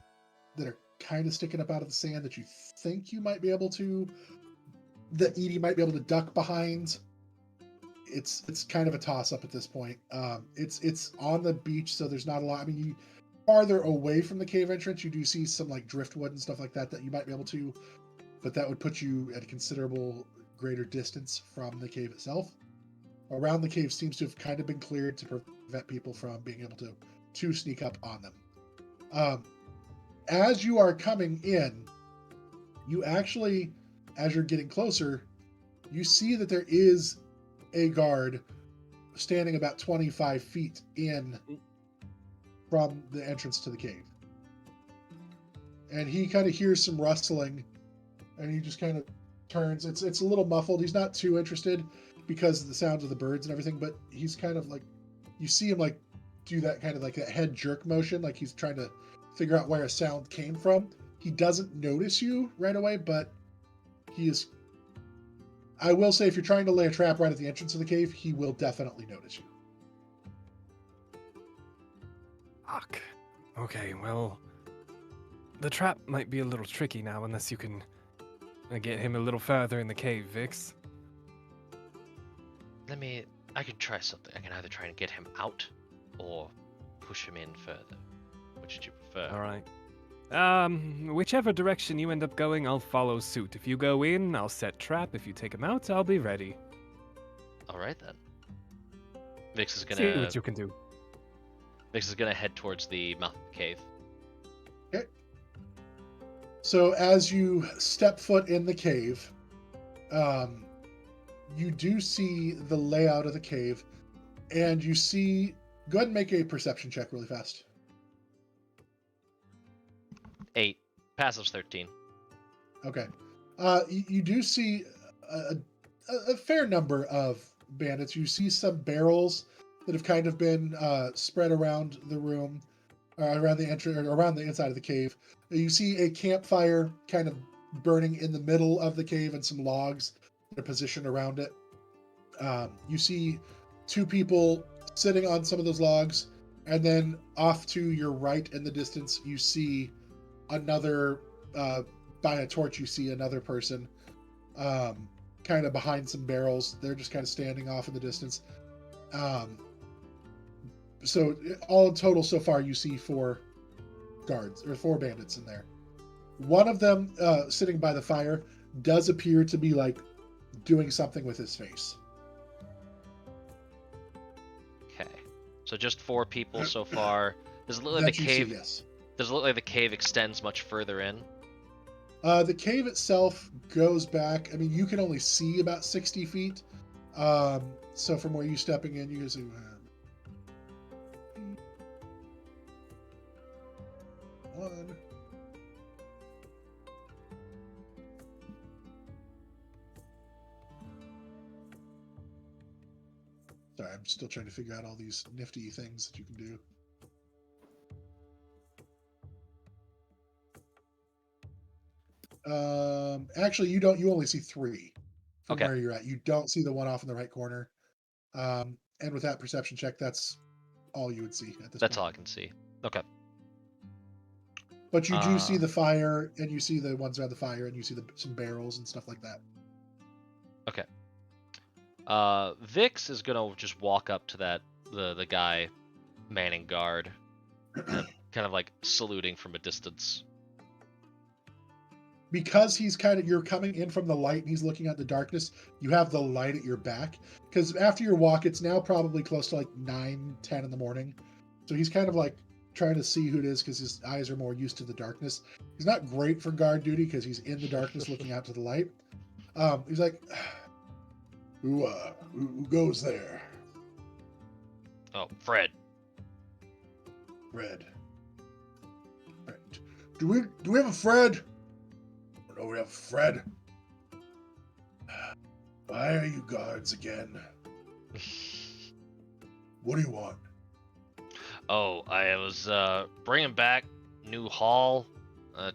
that are kind of sticking up out of the sand that you think you might be able to, that Edie might be able to duck behind. It's kind of a toss up at this point. It's on the beach, so there's not a lot. I mean, farther away from the cave entrance, you do see some like driftwood and stuff like that you might be able to, but that would put you at a considerable greater distance from the cave itself. Around the cave seems to have kind of been cleared to prevent people from being able to sneak up on them. As you are coming in, you actually, as you're getting closer, you see that there is a guard standing about 25 feet in from the entrance to the cave. And he kind of hears some rustling, and he just kind of turns. It's a little muffled. He's not too interested because of the sounds of the birds and everything, but he's kind of like, you see him like do that kind of like that head jerk motion, like he's trying to figure out where a sound came from. He doesn't notice you right away, but he is, I will say, if you're trying to lay a trap right at the entrance of the cave, he will definitely notice you. Fuck. Okay, well, the trap might be a little tricky now unless you can get him a little further in the cave, Vix. I can try something. I can either try and get him out or push him in further. Which would you prefer? All right. Whichever direction you end up going, I'll follow suit. If you go in, I'll set trap. If you take him out, I'll be ready. All right then. Vix is See gonna what you can do. head towards the mouth of the cave. So as you step foot in the cave, you do see the layout of the cave, and you see. Go ahead and make a perception check really fast. 8. Passive's 13. Okay. You do see a fair number of bandits. You see some barrels that have kind of been spread around the room, around the entry, or around the inside of the cave. You see a campfire kind of burning in the middle of the cave, and some logs that are positioned around it. You see 2 people sitting on some of those logs, and then off to your right in the distance, you see another. By a torch, you see another person kind of behind some barrels. They're just kind of standing off in the distance. So all in total so far, you see 4 guards, or 4 bandits in there. One of them sitting by the fire does appear to be like doing something with his face. Okay. So just 4 people so far. Does it look like That the you cave? see, yes. Does it look like the cave extends much further in? The cave itself goes back. I mean, you can only see about 60 feet. So from where you're stepping in, you can see. One. Sorry, I'm still trying to figure out all these nifty things that you can do. Actually, you don't. You only see 3 from Okay. where you're at. You don't see the one off in the right corner. And with that perception check, that's all you would see at this That's point. all I can see. Okay. But you do see the fire, and you see the ones around the fire, and you see some barrels and stuff like that. Okay. Vix is gonna just walk up to the guy manning guard, kind of like saluting from a distance. Because you're coming in from the light and he's looking at the darkness, you have the light at your back. Because after your walk, it's now probably close to like 9, 10 in the morning. So he's kind of like trying to see who it is because his eyes are more used to the darkness. He's not great for guard duty because he's in the darkness looking out to the light. He's like, who goes there? Oh, Fred. Fred. Do we have a Fred? No, we have Fred. Why are you guards again? What do you want? Oh, I was bringing back new haul.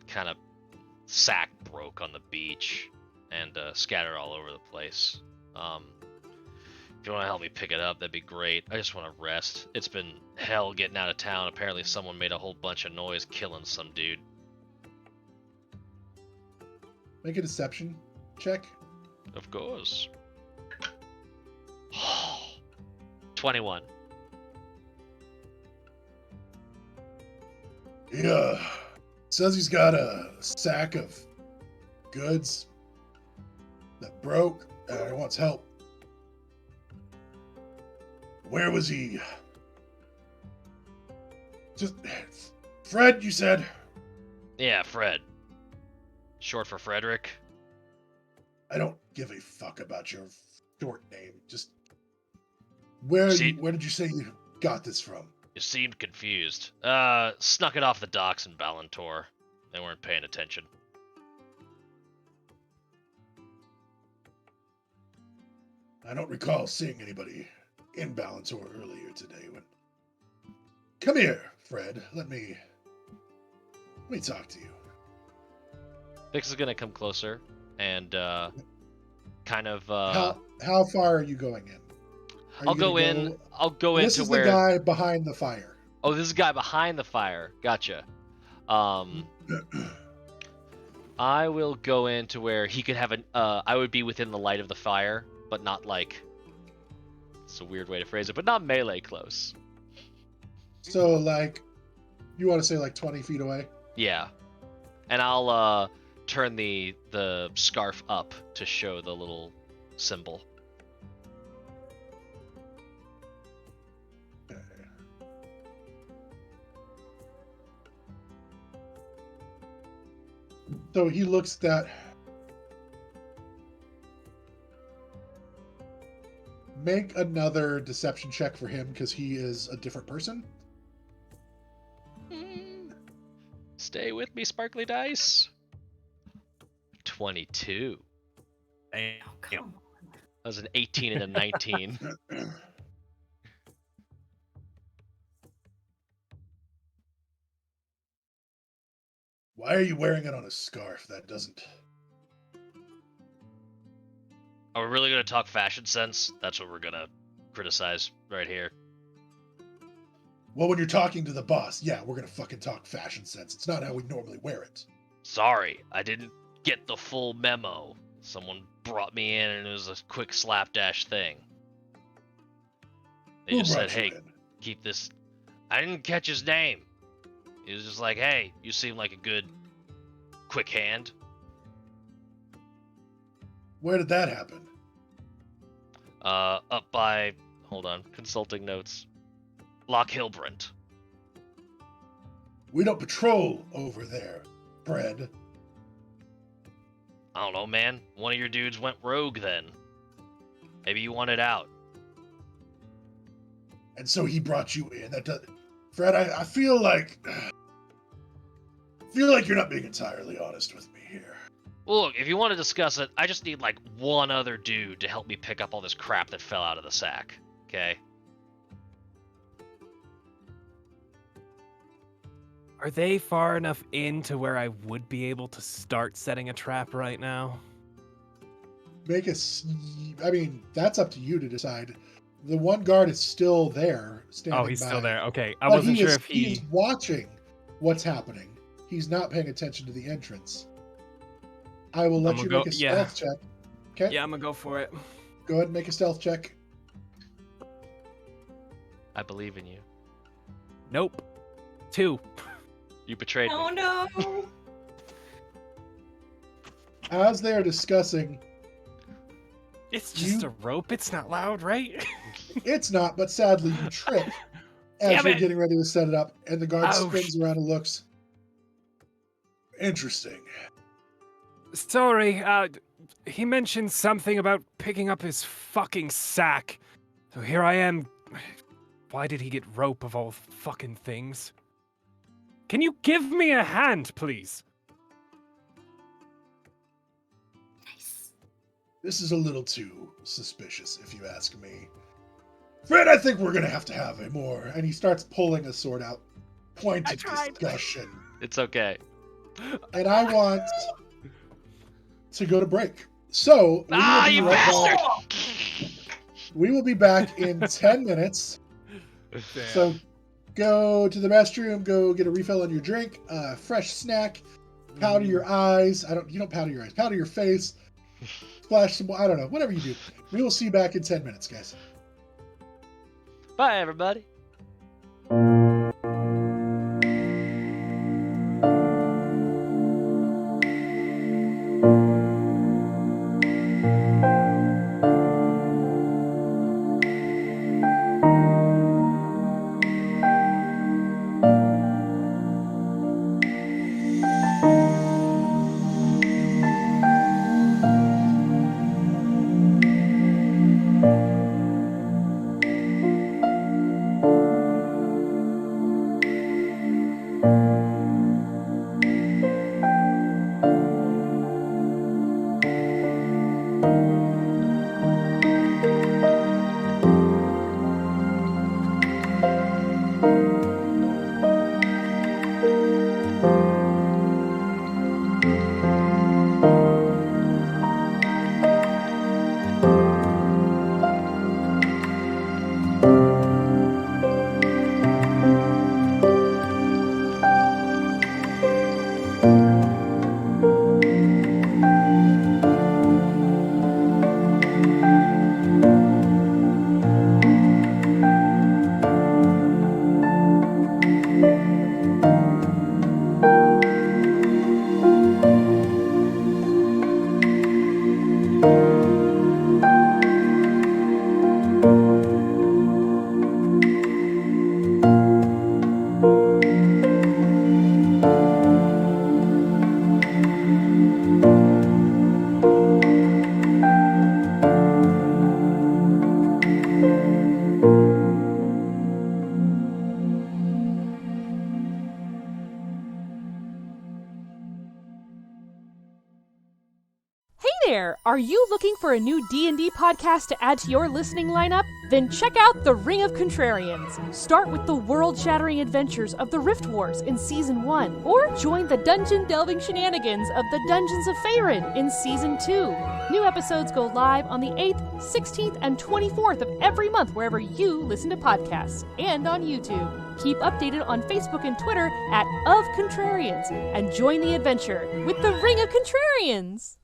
Kind of sack broke on the beach and scattered all over the place. If you want to help me pick it up, that'd be great. I just want to rest. It's been hell getting out of town. Apparently someone made a whole bunch of noise killing some dude. Make a deception check. Of course. 21. He says he's got a sack of goods that broke and he wants help. Where was he? Just Fred, you said? Yeah, Fred. Short for Frederick. I don't give a fuck about your short name. Just where did you say you got this from? You seemed confused. Snuck it off the docks in Ballantor. They weren't paying attention. I don't recall seeing anybody in Ballantor earlier today. Come here, Fred. Let me talk to you. Vix is gonna come closer and kind of. How far are you going in? I'll go in. I'll go into where. This is the guy behind the fire. Oh, this is the guy behind the fire. Gotcha. I will go into where he could have I would be within the light of the fire, but not like. It's a weird way to phrase it, but not melee close. So, like, you want to say like 20 feet away? Yeah, and I'll turn the scarf up to show the little symbol. Okay. So he looks at that. Make another deception check for him because he is a different person. Stay with me, sparkly dice. 22. Damn. Oh, come on. That was an 18 and a 19. Why are you wearing it on a scarf? That doesn't... Are we really gonna talk fashion sense? That's what we're gonna criticize right here. Well, when you're talking to the boss, yeah, we're gonna fucking talk fashion sense. It's not how we normally wear it. Sorry, I didn't get the full memo. Someone brought me in and it was a quick slapdash thing. They Who just said, brought you hey, in? keep this. I didn't catch his name. He was just like, hey, you seem like a good, quick hand. Where did that happen? Up by, hold on, consulting notes. Loch Hilbrant. We don't patrol over there, Fred. I don't know, man. One of your dudes went rogue then. Maybe you wanted out. And so he brought you in. That does... Fred, I feel like you're not being entirely honest with me here. Well, look, if you want to discuss it, I just need like one other dude to help me pick up all this crap that fell out of the sack. Okay? Are they far enough in to where I would be able to start setting a trap right now? Make us. I mean, that's up to you to decide. The one guard is still there, standing Oh, he's by. still there. Okay, I But wasn't sure if he's watching what's happening. He's not paying attention to the entrance. I will let I'ma you go- make a yeah. stealth check. Okay? Yeah, I'm gonna go for it. Go ahead and make a stealth check. I believe in you. Nope. 2. You betrayed Oh me. no! As they are discussing, It's just You- a rope. It's not loud, right? it's not, but sadly you trip as Damn you're it. getting ready to set it up, and the guard Oh, spins around and looks. Interesting. Sorry, he mentioned something about picking up his fucking sack. So here I am. Why did he get rope of all fucking things? Can you give me a hand, please? Nice. This is a little too suspicious, if you ask me. Fred, I think we're gonna have to have a more. And he starts pulling a sword out. Point I of tried. discussion. It's okay. And I want to go to break. So we will be You right bastard! back. We will be back in 10 minutes. So go to the restroom, go get a refill on your drink, fresh snack, powder your eyes. You don't powder your eyes, powder your face, splash some, I don't know, whatever you do. We will see you back in 10 minutes, guys. Bye, everybody. Are you looking for a new D&D podcast to add to your listening lineup? Then check out The Ring of Contrarians. Start with the world-shattering adventures of the Rift Wars in Season 1, or join the dungeon-delving shenanigans of the Dungeons of Faerun in Season 2. New episodes go live on the 8th, 16th, and 24th of every month wherever you listen to podcasts, and on YouTube. Keep updated on Facebook and Twitter at Of Contrarians, and join the adventure with The Ring of Contrarians!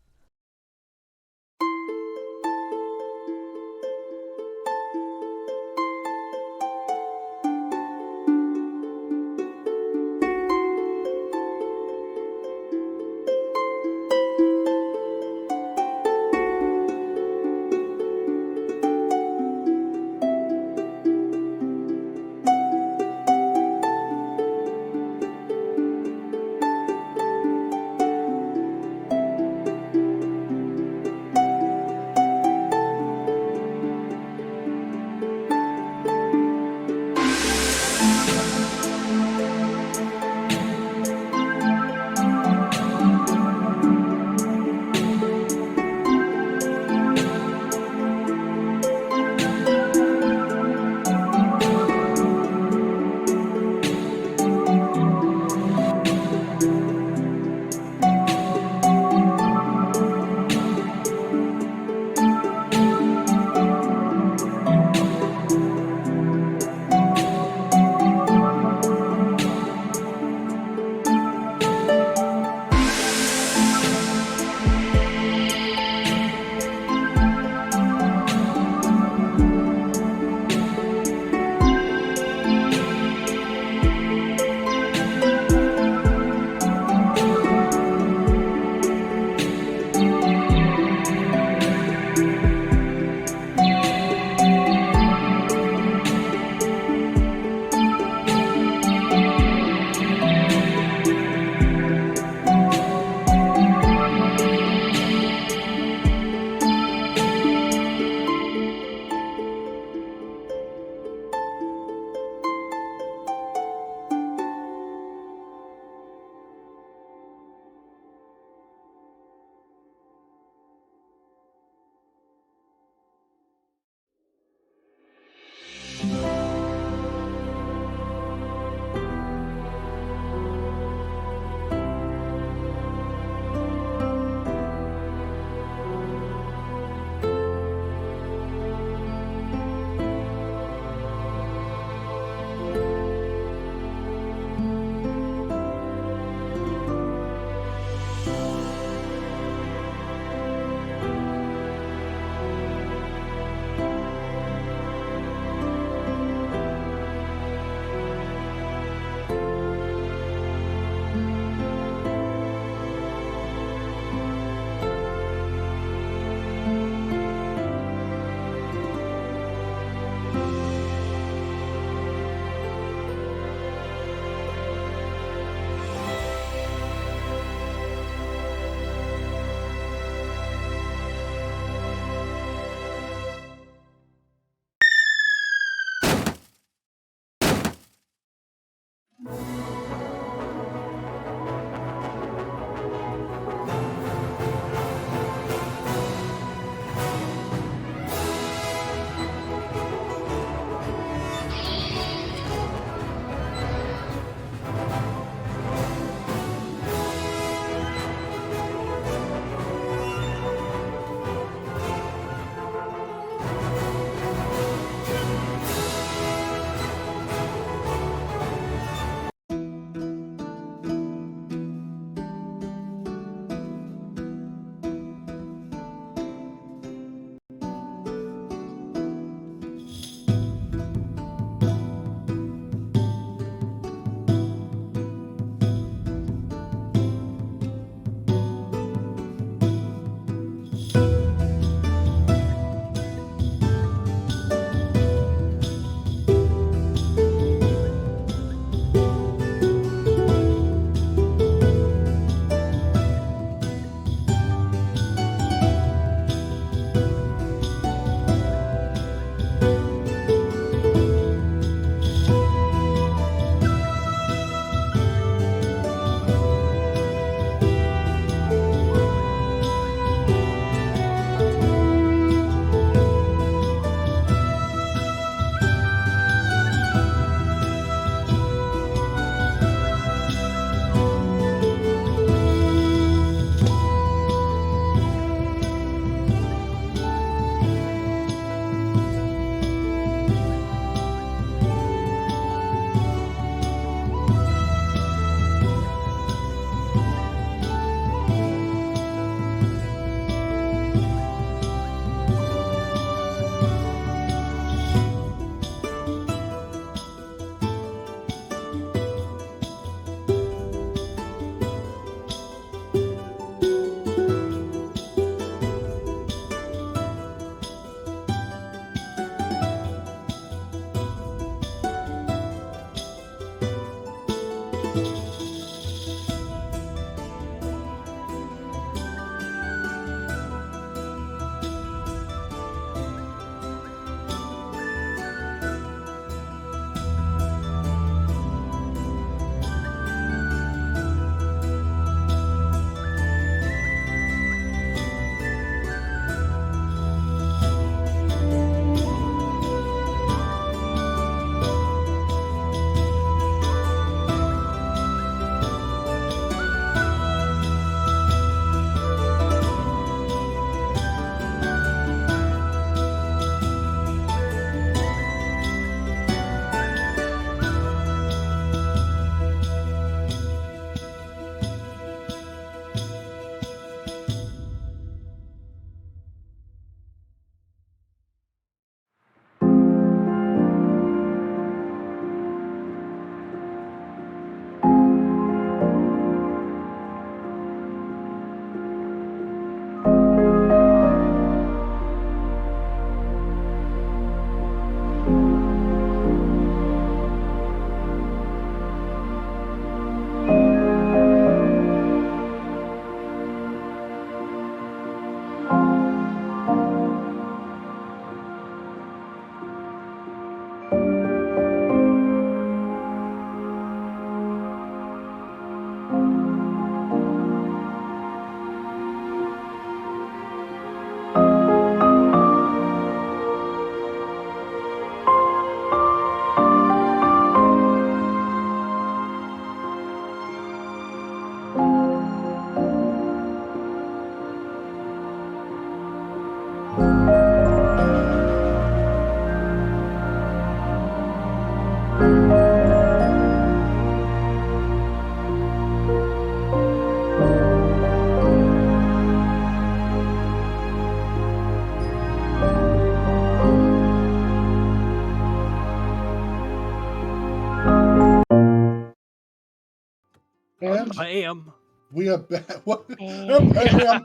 And Bam. we are back. What? Bam. Bam.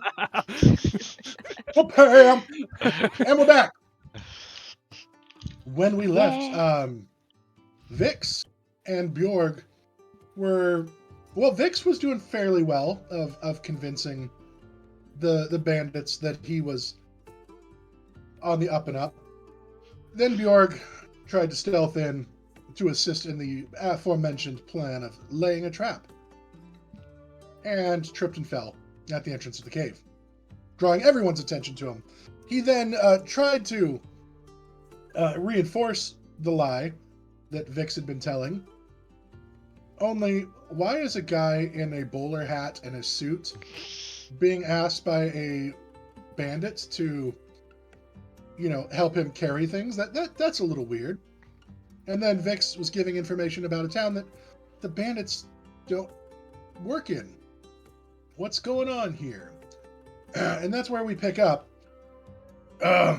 Bam. And we're back. When we left, Yeah. Vix and Bjorg were, well, Vix was doing fairly well of convincing the bandits that he was on the up and up. Then Bjorg tried to stealth in to assist in the aforementioned plan of laying a trap, and tripped and fell at the entrance of the cave, drawing everyone's attention to him. He then tried to reinforce the lie that Vix had been telling. Only, why is a guy in a bowler hat and a suit being asked by a bandit to, help him carry things? That's a little weird. And then Vix was giving information about a town that the bandits don't work in. What's going on here? And that's where we pick up. Now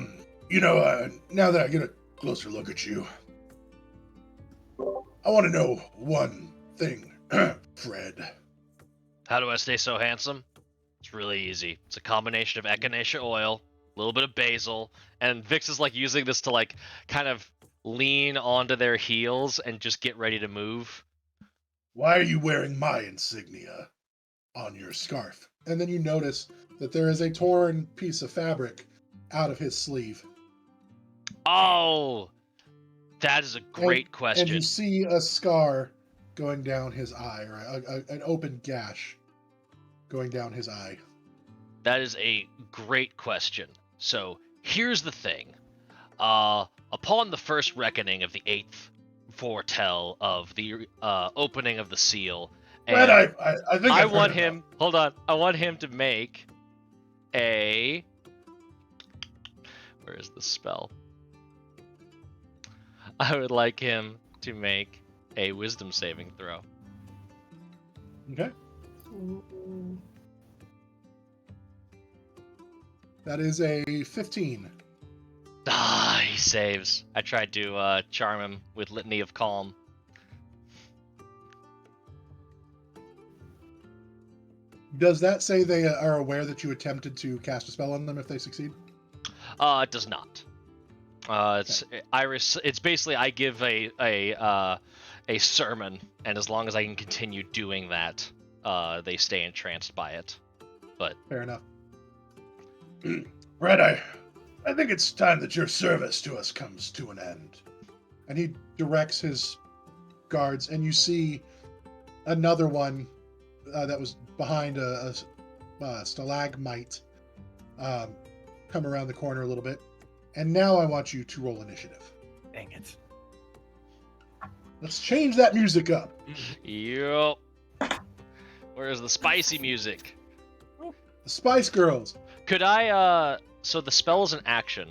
that I get a closer look at you, I want to know one thing, Fred. How do I stay so handsome? It's really easy. It's a combination of echinacea oil, a little bit of basil, and Vix is like using this to like kind of lean onto their heels and just get ready to move. Why are you wearing my insignia on your scarf? And then you notice that there is a torn piece of fabric out of his sleeve. Oh, that is a great question. And you see a scar going down his eye, or an open gash going down his eye. That is a great question. So here's the thing. Upon the first reckoning of the 8th foretell of the opening of the seal, Fred, I think I I've want heard him. Hold on. I want him to make a. Where is the spell? I would like him to make a wisdom saving throw. Okay. Ooh. That is a 15. Ah, he saves. I tried to charm him with Litany of Calm. Does that say they are aware that you attempted to cast a spell on them if they succeed? It does not. It's Iris. It's basically I give a a sermon, and as long as I can continue doing that, they stay entranced by it. But Fair enough. Red, I think it's time that your service to us comes to an end. And he directs his guards, and you see another one that was behind a stalagmite come around the corner a little bit. And now I want you to roll initiative. Dang it. Let's change that music up. yup. Where's the spicy music? The Spice Girls. Could I, so the spell is an action.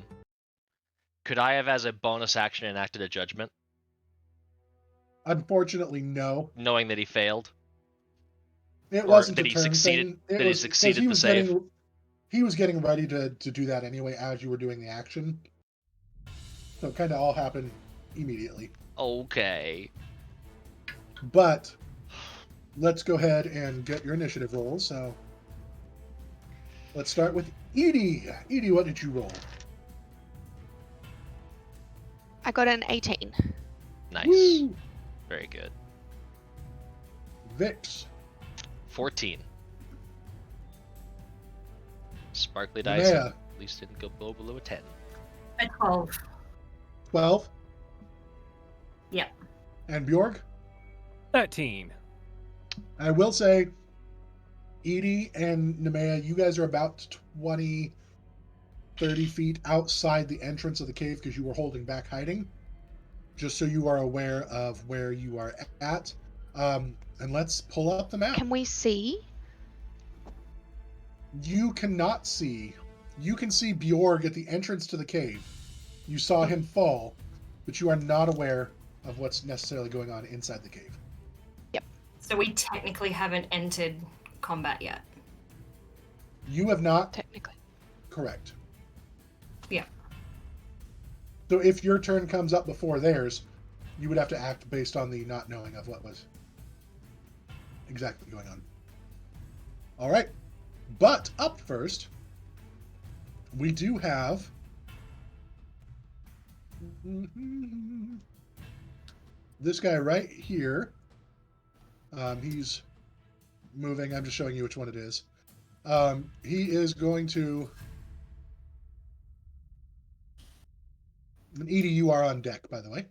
Could I have, as a bonus action, enacted a judgment, Unfortunately, no. knowing that he failed? It Or wasn't that a he turn succeeded- thing. that he 'cause succeeded he the was save. He was getting ready to do that anyway as you were doing the action. So it kind of all happened immediately. Okay. But let's go ahead and get your initiative rolls. So let's start with Edie. Edie, what did you roll? I got an 18. Nice. Woo! Very good. Vix. 14. Sparkly dice Linnea. at least didn't go below a 10. A 12. 12. Yep. And Bjorg. 13. I will say, Edie and Nemea, you guys are about 20, 30 feet outside the entrance of the cave because you were holding back hiding. Just so you are aware of where you are at. And let's pull up the map. Can we see? You cannot see. You can see Bjorg at the entrance to the cave. You saw him fall, but you are not aware of what's necessarily going on inside the cave. So we technically haven't entered combat yet. You have not. Technically. Correct. Yeah. So if your turn comes up before theirs, you would have to act based on the not knowing of what was exactly going on. All right. But up first, we do have this guy right here. He's moving. I'm just showing you which one it is. He is going to... And Edie, you are on deck, by the way.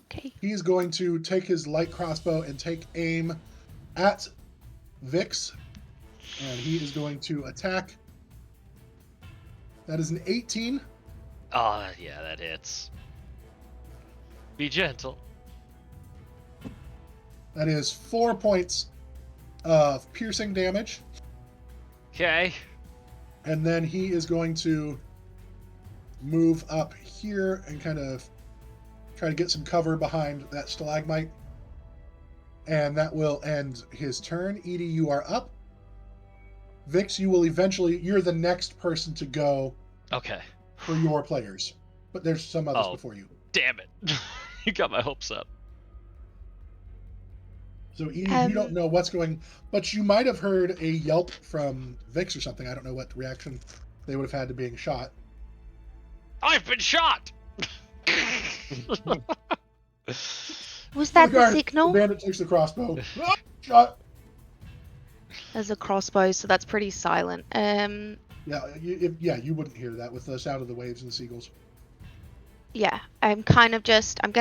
Okay. He is going to take his light crossbow and take aim at Vix. And he is going to attack. That is an 18. Ah, yeah, that hits. Be gentle. That is 4 points of piercing damage. Okay. And then he is going to move up here and kind of try to get some cover behind that stalagmite. And that will end his turn. Edie, you are up. Vix, you will eventually... You're the next person to go Okay. for your players. But there's some others Oh. before you. Damn it. You got my hopes up. So Edie, you don't know what's going... But you might have heard a yelp from Vix or something. I don't know what reaction they would have had to being shot. I've been shot! Was that the Regard, signal? The bandit takes the crossbow. Ah, shot! There's a crossbow, so that's pretty silent. Yeah, you wouldn't hear that with the sound of the waves and the seagulls. Yeah, I'm kind of just... I'm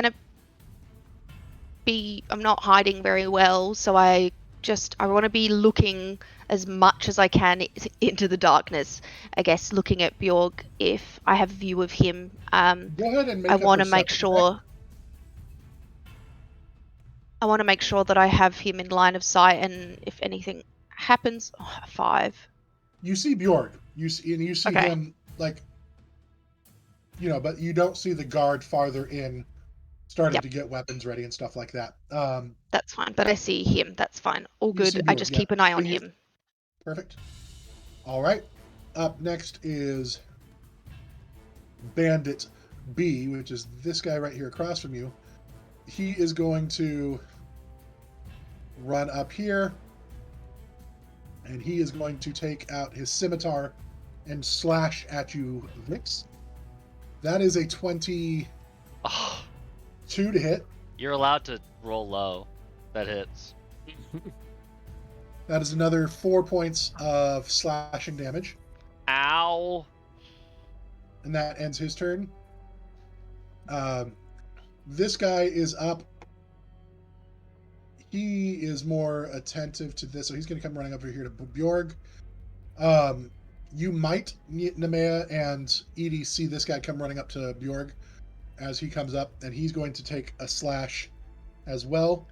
not hiding very well, so I want to be looking as much as I can into the darkness. I guess looking at Bjorg if I have a view of him. Go ahead and make I a want to make perception sure. check. I want to make sure that I have him in line of sight, and if anything happens, 5. You see Bjorg. You see Okay. him but you don't see the guard farther in, starting Yep. to get weapons ready and stuff like that. That's fine, but I see him. That's fine. All You see good. I Bjorg, just yeah. keep an eye on So you- him. Perfect. All right. Up next is Bandit B, which is this guy right here across from you. He is going to run up here, and he is going to take out his scimitar and slash at you, Vix. That is a 22 Oh, to hit. You're allowed to roll low. That hits. That is another 4 points of slashing damage. Ow. And that ends his turn. This guy is up. He is more attentive to this, so he's going to come running over here to Bjorg. You might, Nemea and Edie, see this guy come running up to Bjorg as he comes up, and he's going to take a slash as well.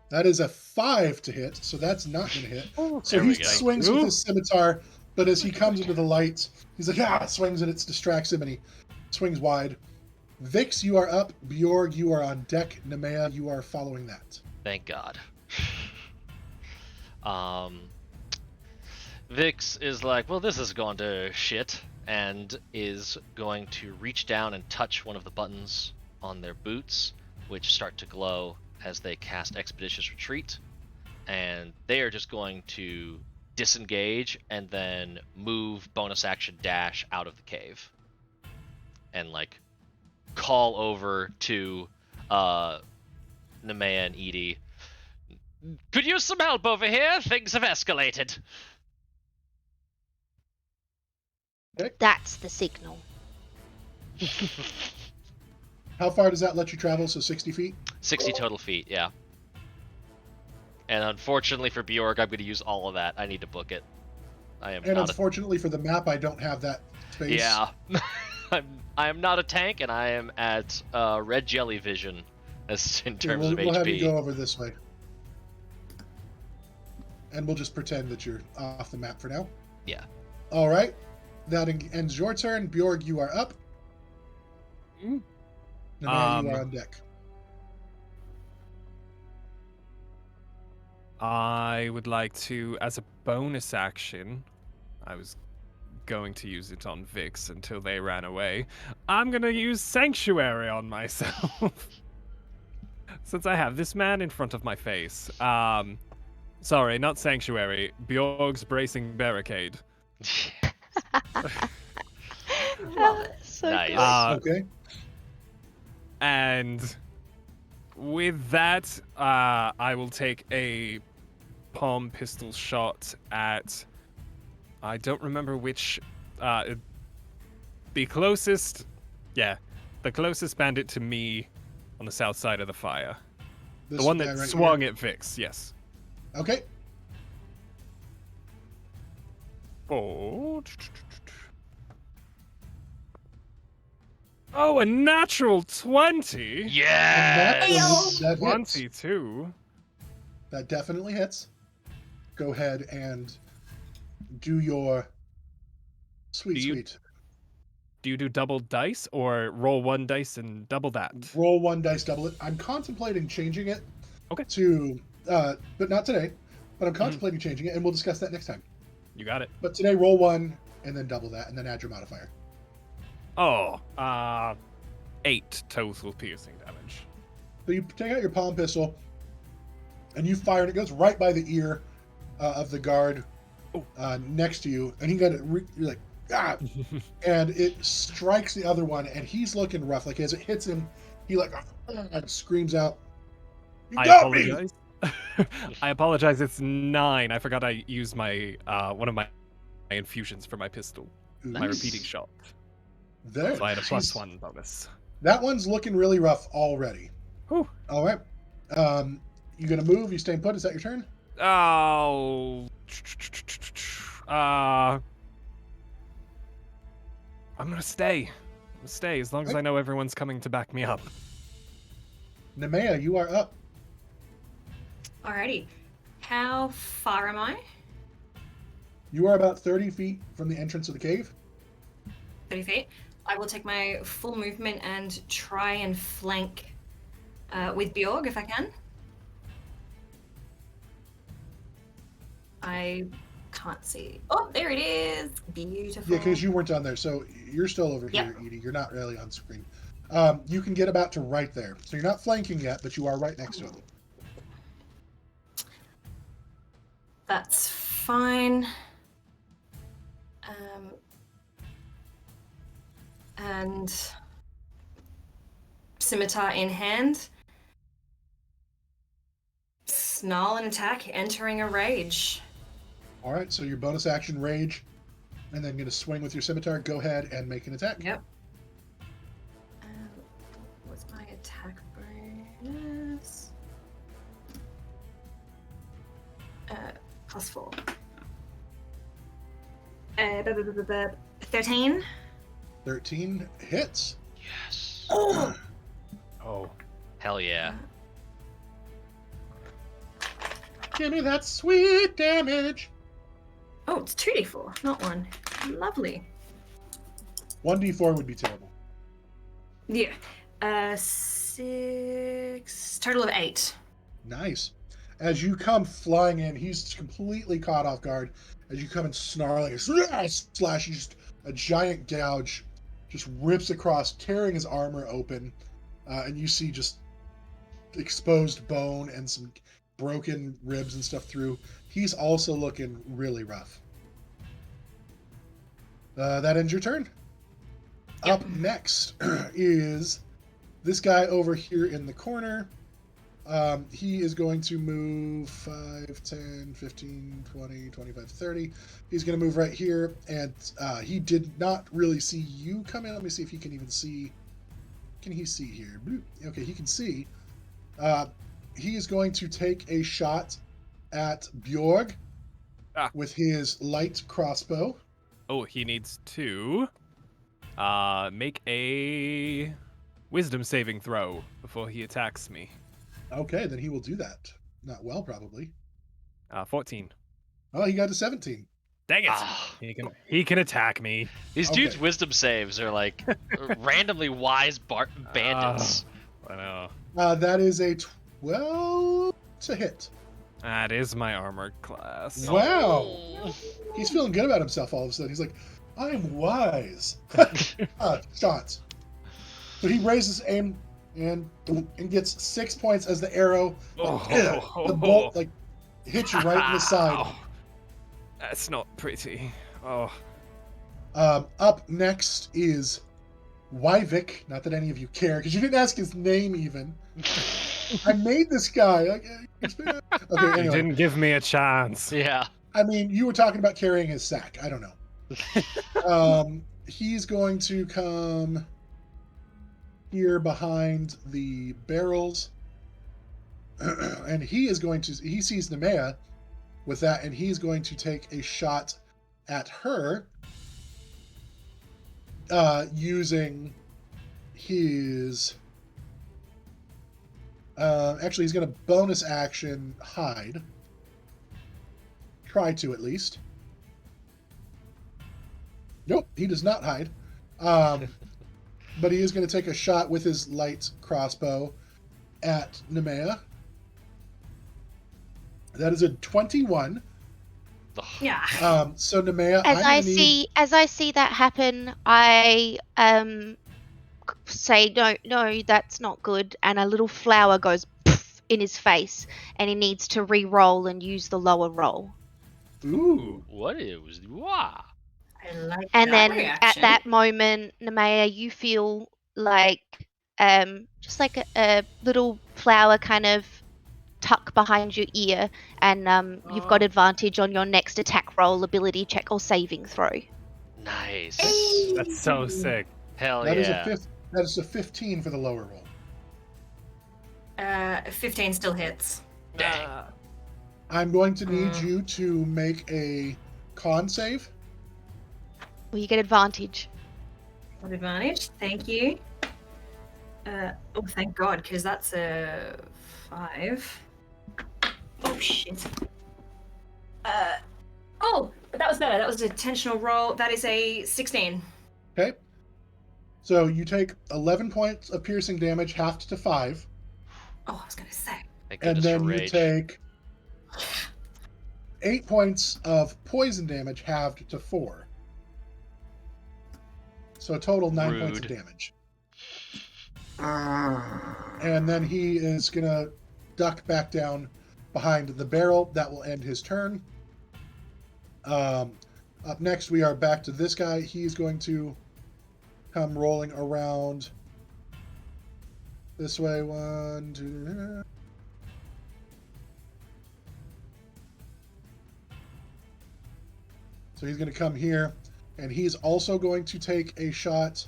That is a 5 to hit, so that's not going to hit. So he swings with his scimitar, but as he comes into the light, he's like, swings, and it distracts him, and he swings wide. Vix, you are up. Bjorg, you are on deck. Nemea, you are following that. Thank God. Vix is like, well, this is going to shit, and is going to reach down and touch one of the buttons on their boots, which start to glow as they cast Expeditious Retreat, and they are just going to disengage and then move bonus action dash out of the cave and like call over to Nemea and Edie. Could use some help over here. Things have escalated. That's the signal. How far does that let you travel? So 60 feet? 60 total feet, yeah. And unfortunately for Bjorg, I'm going to use all of that. I need to book it. And unfortunately for the map, I don't have that space. Yeah. I am not a tank, and I am at red jelly vision as in terms of HP. We'll have you go over this way. And we'll just pretend that you're off the map for now. Yeah. All right. That ends your turn. Bjorg, you are up. Nemea, you are on deck. I would like to, as a bonus action, I was going to use it on Vix until they ran away. I'm going to use Sanctuary on myself. Since I have this man in front of my face. Sorry, not Sanctuary. Bjorg's Bracing Barricade. So Nice. Okay. And with that, I will take a palm pistol shot at... I don't remember which... the closest... Yeah, the closest bandit to me on the south side of the fire. This The one guy that right swung here. at Vix, yes. Okay. Oh, a natural 20? Yeah. That hits. 22? That definitely hits. Go ahead and do your sweet. Do you do double dice or roll one dice and double that? Roll one dice, double it. I'm contemplating changing it. Okay. To, but not today. But I'm contemplating changing it, and we'll discuss that next time. You got it. But today, roll one, and then double that, and then add your modifier. Oh, 8 total piercing damage. So you take out your palm pistol, and you fire, and it goes right by the ear of the guard next to you, and he got it. You're like, ah, and it strikes the other one, and he's looking rough. Like as it hits him, he like screams out, "You got me!" apologize. I apologize. It's 9. I forgot I used my one of my infusions for my pistol. My repeating shot. There. So I had a +1 bonus. That one's looking really rough already. Whew. All right. You gonna move? You staying put? Is that your turn? Oh. I'm gonna stay. As long as I know everyone's coming to back me up. Nemea, you are up. Alrighty. How far am I? You are about 30 feet from the entrance of the cave. 30 feet. I will take my full movement and try and flank with Bjorg if I can. I can't see. Oh, there it is. Beautiful. Yeah, because you weren't on there, so you're still over Yep. here, Edie. You're not really on screen. You can get about to right there. So you're not flanking yet, but you are right next to him. That's fine. And scimitar in hand. Snarl and attack, entering a rage. All right, so your bonus action rage, and then going to swing with your scimitar. Go ahead and make an attack. Yep. What's my attack bonus? +4. 13. 13 hits. Yes. Oh. Oh. Hell yeah. Give me that sweet damage. Oh, it's 2d4, not 1. Lovely. 1d4 would be terrible. Yeah. 6. Total of 8. Nice. As you come flying in, he's completely caught off guard. As you come and snarling, slash, just a giant gouge just rips across, tearing his armor open, and you see just exposed bone and some broken ribs and stuff through. He's also looking really rough. That ends your turn. Yep. Up next is this guy over here in the corner. He is going to move 5, 10, 15, 20, 25, 30. He's going to move right here, and he did not really see you come in. Let me see if he can even see. Can he see here? Bloop. Okay, he can see. He is going to take a shot at Bjorg with his light crossbow. Oh, he needs to make a wisdom saving throw before he attacks me. Okay, then he will do that. Not well, probably. 14. Oh, he got a 17. Dang it! Ah. He can attack me. These Okay. dudes' wisdom saves are like randomly wise bandits. I know. That is a 12 to hit. That is my armor class. Wow. He's feeling good about himself all of a sudden. He's like, I'm wise. Shots. So he raises aim and gets 6 points as the arrow, the bolt, like, hits you right in the side. Ow. That's not pretty. Oh. Up next is Wyvic. Not that any of you care, because you didn't ask his name even. I made this guy. Okay, You anyway. didn't give me a chance. Yeah. I mean, you were talking about carrying his sack. I don't know. He's going to come here behind the barrels. And he sees Nemea with that, and he's going to take a shot at her using his... actually, he's going to bonus action hide. Try to, at least. Nope, he does not hide. But he is going to take a shot with his light crossbow at Nemea. That is a 21. Yeah. So Nemea, As I see that happen, I say no, that's not good, and a little flower goes poof in his face, and he needs to re-roll and use the lower roll. Ooh. What is? Wow. I like And that then reaction. at that moment, Nemea, you feel like just like a little flower kind of tuck behind your ear, and you've got advantage on your next attack roll, ability check, or saving throw. Nice. That's so sick. Hell That is yeah. that is a 15 for the lower roll. 15 still hits. Dang. I'm going to need you to make a con save. Well, you get advantage. With advantage. Thank you. Oh, thank God, because that's a 5. Oh, shit. Oh, but that was better. That was an intentional roll. That is a 16. Okay. So you take 11 points of piercing damage, halved to 5. Oh, I was going to say. Thank And goodness then for you rage. take 8 points of poison damage, halved to 4. So a total 9 points of Rude. damage. And then he is going to duck back down behind the barrel. That will end his turn. Up next, we are back to this guy. He's going to come rolling around This way, 1, 2. So he's going to come here, and he's also going to take a shot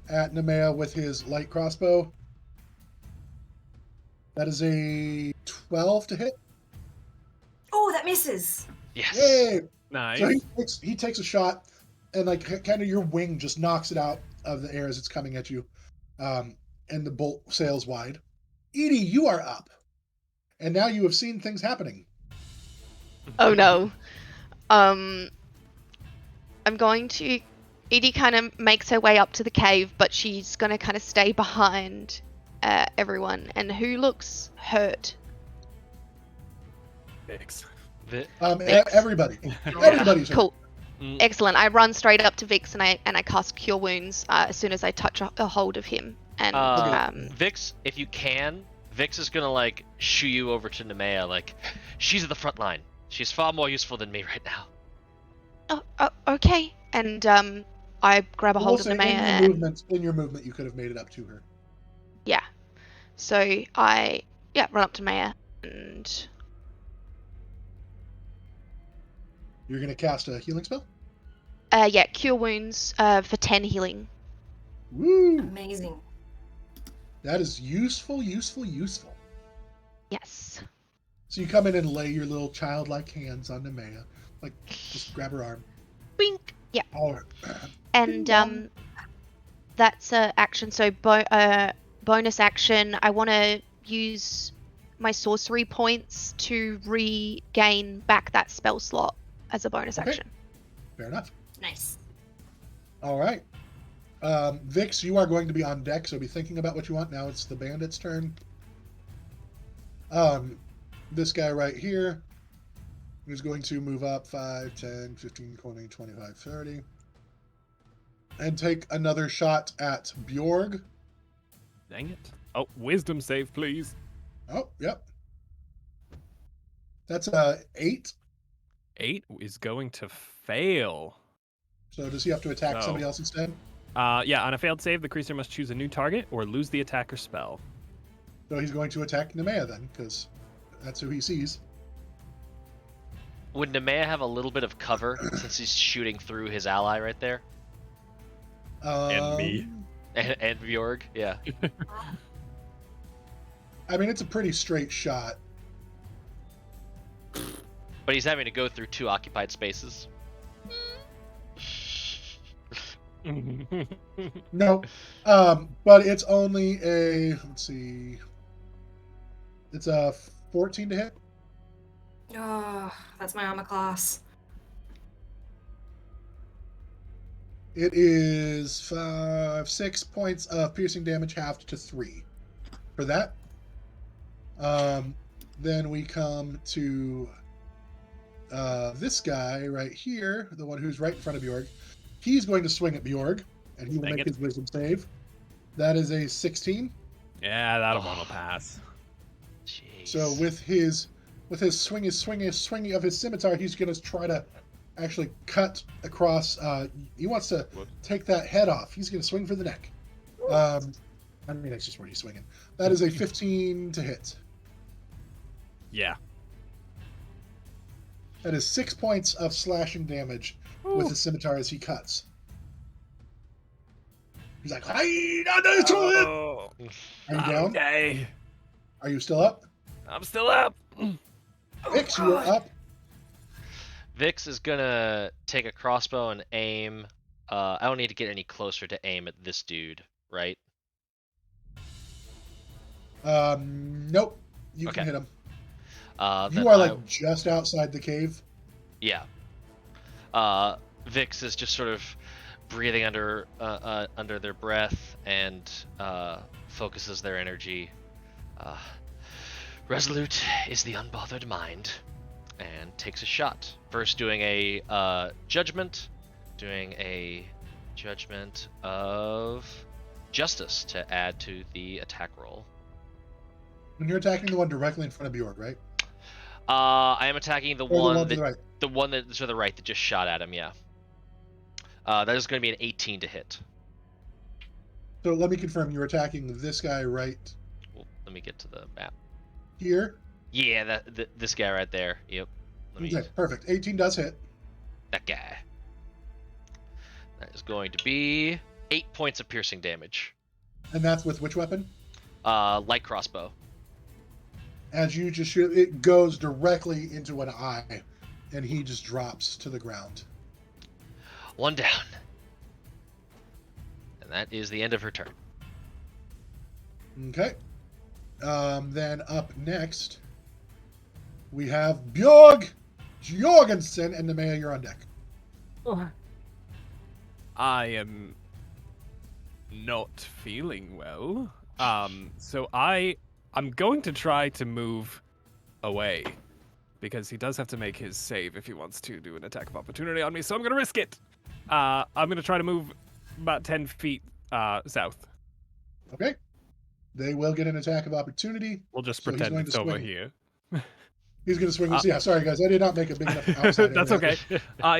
at Nemea with his light crossbow. That is a 12 to hit. Oh, that misses. Yes. Yay! Nice. So he takes a shot, and like kind of your wing just knocks it out of the air as it's coming at you, and the bolt sails wide. Edie, you are up, and now you have seen things happening. Oh no. I'm going to. Edie kind of makes her way up to the cave, but she's going to kind of stay behind everyone. And who looks hurt? Vix. Everybody. Everybody's hurt. Cool. Mm. Excellent. I run straight up to Vix and I cast Cure Wounds as soon as I touch a hold of him. And Vix, if you can, Vix is gonna like shoo you over to Nemea. Like, she's at the front line. She's far more useful than me right now. Oh, okay. And I grab a hold of Nemea. In your movement, you could have made it up to her. Yeah. So I run up to Nemea and You're going to cast a healing spell? Cure Wounds for 10 healing. Woo! Amazing. That is useful. Yes. So you come in and lay your little childlike hands on Nemea. Like, just grab her arm. Wink. Yeah. Oh, And that's an action. So bonus action, I want to use my sorcery points to regain back that spell slot as a bonus action. fair enough. Nice. All right. Vix, you are going to be on deck, so be thinking about what you want. Now it's the bandit's turn. This guy right here is going to move up 5, 10, 15, 20, 25, 30. And take another shot at Bjorg. Dang it. Oh, wisdom save, please. Oh, yep. That's 8. 8 is going to fail. So does he have to attack No. somebody else instead? Yeah, on a failed save, the creature must choose a new target or lose the attacker spell. So he's going to attack Nemea then, because that's who he sees. Would Nemea have a little bit of cover since he's shooting through his ally right there? And me. And Bjorg, yeah. I mean, it's a pretty straight shot. But he's having to go through 2 occupied spaces. No, but it's only a, let's see, it's a 14 to hit. Oh, that's my armor class. It is 6 points of piercing damage, halved to 3 for that. Then we come to this guy right here, the one who's right in front of Bjorg. He's going to swing at Bjorg, and he will Dang make it. his wisdom save. That is a 16. Yeah, that'll pass. Jeez. So with his swinging of his scimitar, he's going to try to actually cut across. He wants to take that head off. He's going to swing for the neck. I mean, that's just where he's swinging. That is a 15 to hit. Yeah. That is 6 points of slashing damage with the scimitar as he cuts. He's like, "Hey, Oh, Are you down? okay. Are you still up? I'm still up. Vix, you are up. Vix is gonna take a crossbow and aim. I don't need to get any closer to aim at this dude, right? Nope. You Okay. can hit him. Then You are like just outside the cave. Yeah. Vix is just sort of breathing under their breath and focuses their energy. Resolute is the unbothered mind, and takes a shot. First, doing a judgment of justice to add to the attack roll. When you're attacking the one directly in front of Bjorg, right? I am attacking the Or one to that the right. the one that's to the right that just shot at him. Yeah. That is going to be an 18 to hit. So let me confirm, you're attacking this guy right Well, let me get to the map. here. Yeah, this guy right there. Yep. Okay, perfect. 18 does hit. That guy. That is going to be 8 points of piercing damage. And that's with which weapon? Light crossbow. As you just shoot, it goes directly into an eye, and he just drops to the ground. 1 down. And that is the end of her turn. Okay. Then up next, we have Bjorg Jorgensen, and Nemea, you're on deck. I am not feeling well. So I'm going to try to move away because he does have to make his save if he wants to do an attack of opportunity on me. So I'm going to risk it. I'm going to try to move about 10 feet south. Okay. They will get an attack of opportunity. We'll just So he's pretend going it's to over swing. here. He's going to swing. Yeah, sorry, guys. I did not make a big enough outside. That's okay.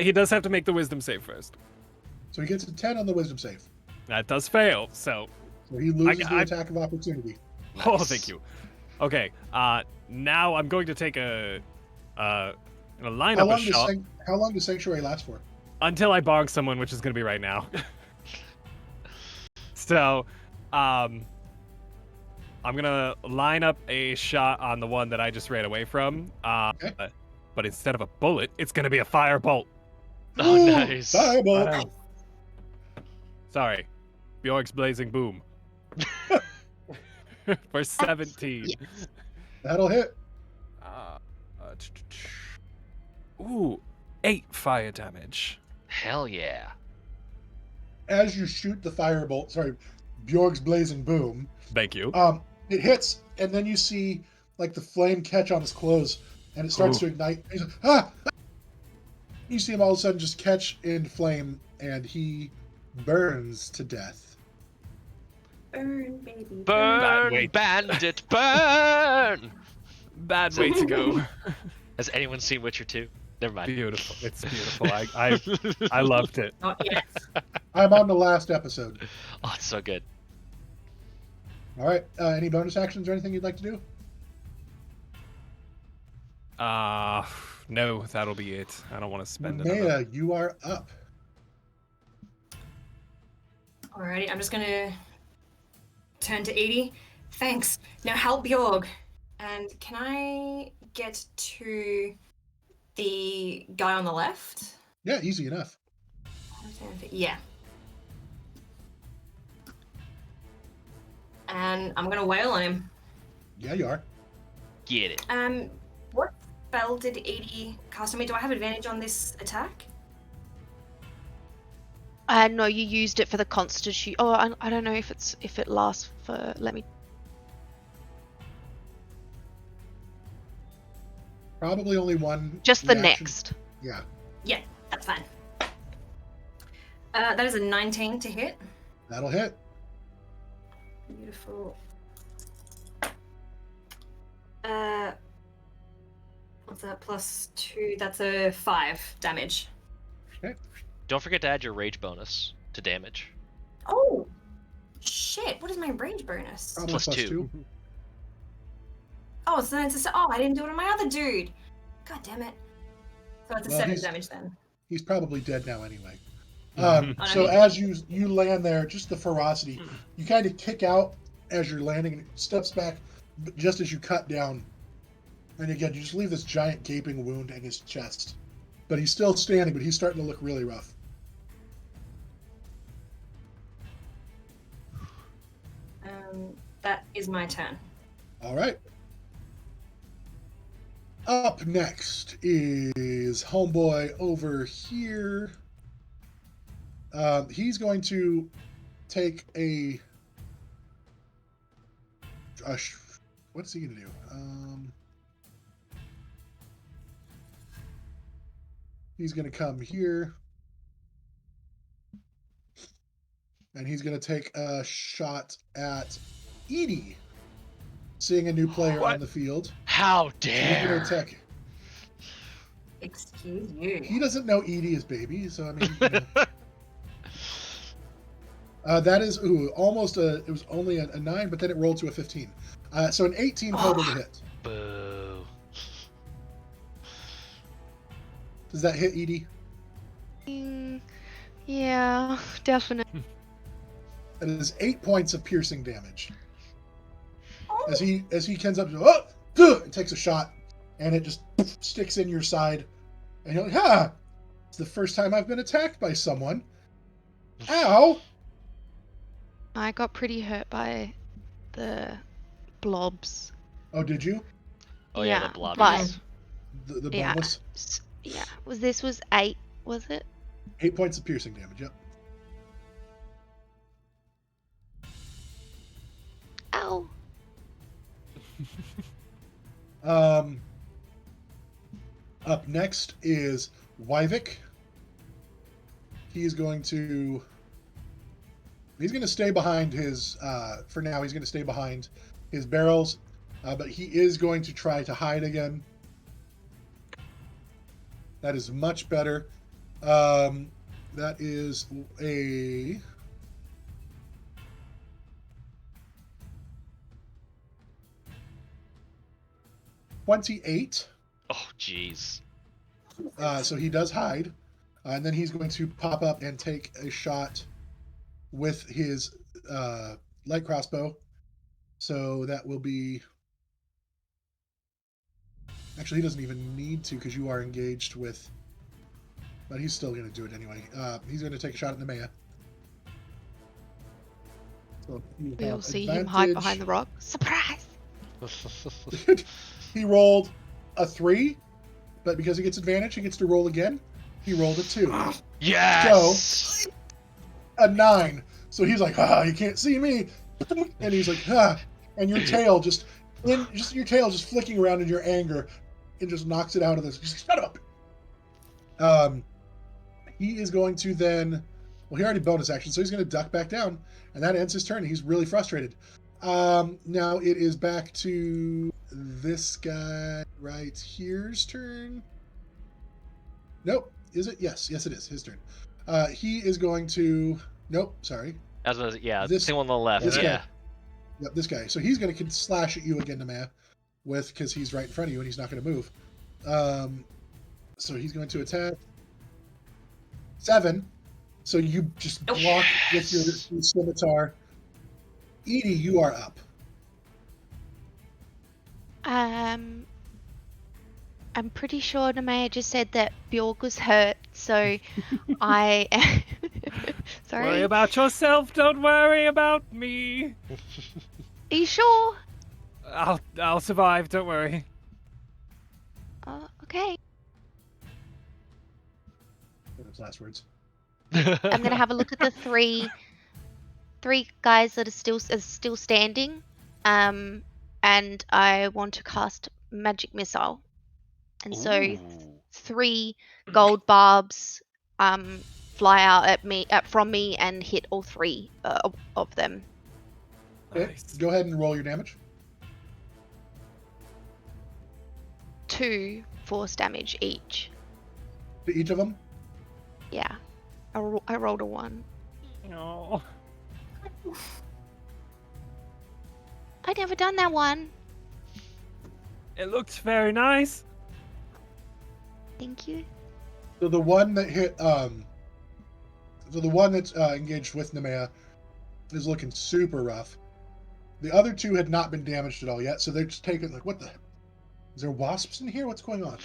He does have to make the wisdom save first. So he gets a 10 on the wisdom save. That does fail, so... So he loses the attack of opportunity. Oh, Nice. thank you. Okay, now I'm going to take a line up a shot How long does Sanctuary last for? until I bonk someone, which is going to be right now. So, I'm going to line up a shot on the one that I just ran away from. Okay. But instead of a bullet, it's going to be a firebolt. Oh, nice. Firebolt. Sorry. Bjork's Blazing Boom. For 17. Yes. That'll hit. Ooh, 8 fire damage. Hell yeah. As you shoot the firebolt, Bjorg's blazing boom, Thank you. it hits, and then you see like the flame catch on his clothes, and it starts to ignite. He's like, ah! You see him all of a sudden just catch in flame, and he burns to death. Burn, baby. Burn, Wait. bandit, burn! Bad way to go. Has anyone seen Witcher 2? Never mind. Beautiful. It's beautiful. I loved it. Not yet. I'm on the last episode. Oh, it's so good. All right. Any bonus actions or anything you'd like to do? No, that'll be it. I don't want to spend it. Maya, you are up. Alrighty, I'm just gonna turn to 80. Thanks. Now help Bjorg. And can I get to the guy on the left? Yeah, easy enough. Yeah. And I'm gonna wail on him. Yeah, you are. Get it. What spell did 80 cast on me? Do I have advantage on this attack? No, you used it for the constitution. Oh, I don't know if it lasts for. Let me. Probably only one. Just the reaction. next. Yeah. Yeah, that's fine. That is a 19 to hit. That'll hit. Beautiful. What's that? +2. That's a 5 damage. Don't forget to add your rage bonus to damage. Oh! Shit, what is my range bonus? Probably Plus plus two. two. Oh, so it's a... Oh, I didn't do it on my other dude! God damn it. So it's a Well, 7 he's- damage then. He's probably dead now anyway. Oh, So no, as you land there, just the ferocity, you kind of kick out as you're landing, and it steps back just as you cut down. And again, you just leave this giant gaping wound in his chest. But he's still standing, but he's starting to look really rough. That is my turn. All right. Up next is Homeboy over here. He's going to take a what's he going to do? He's going to come here. And he's going to take a shot at Edie, seeing a new player What? on the field. How He's going to dare! attack. Excuse you. He doesn't know Edie is baby, so I mean. You That is almost a. It was only a 9, but then it rolled to a 15. So an 18 total to hit. Boo. Does that hit, Edie? Yeah, definitely. That is 8 points of piercing damage. As he comes up, and takes a shot, and it just sticks in your side, and you're like, "Ha! It's the first time I've been attacked by someone." Ow! I got pretty hurt by the blobs. Oh, did you? Oh yeah, Yeah, the blob. but- The Yeah. bonus? Yeah, this was 8, was it? 8 points of piercing damage. Yep. Ow. Up next is Wyvic. He's going to stay behind his. For now, he's going to stay behind his barrels, but he is going to try to hide again. That is much better. That is a 28. Oh jeez. So he does hide, and then he's going to pop up and take a shot with his light crossbow. So that will be. Actually, he doesn't even need to because you are engaged with. But he's still going to do it anyway. He's going to take a shot at Nemea. So We'll see him hide behind the rock. Surprise! He rolled a 3, but because he gets advantage, he gets to roll again. He rolled a 2. Yes. So, a 9. So he's like, you can't see me. And he's like, and your tail just flicking around in your anger, it just knocks it out of this. Just shut up. He is going to then. Well, he already bonus action, so he's going to duck back down, and that ends his turn. He's really frustrated. Now it is back to this guy right here's turn. Nope. Is it? Yes, it is his turn. He is going to. Nope. Sorry. This thing on the left. This Yeah. guy. Yep, this guy. So he's going to slash at you again, Nemea, because he's right in front of you and he's not going to move. So he's going to attack. 7. So you just block with your scimitar. Edie, you are up. I'm pretty sure Nemea just said that Bjorg was hurt, so I. Sorry. Worry about yourself. Don't worry about me. Are you sure? I'll survive. Don't worry. Okay. Those last words. I'm gonna have a look at the three guys that are still standing, and I want to cast magic missile, and so Ooh. 3 gold barbs fly out from me and hit all 3 of them. Okay, Nice. go ahead and roll your damage. 2 force damage each. To each of them. Yeah, I rolled a 1. No. I'd never done that one. It looks very nice. Thank you. So the one that hit, so the one that's engaged with Nemea is looking super rough. The other 2 had not been damaged at all yet, so they're just taking like, what the? Is there wasps in here? What's going on?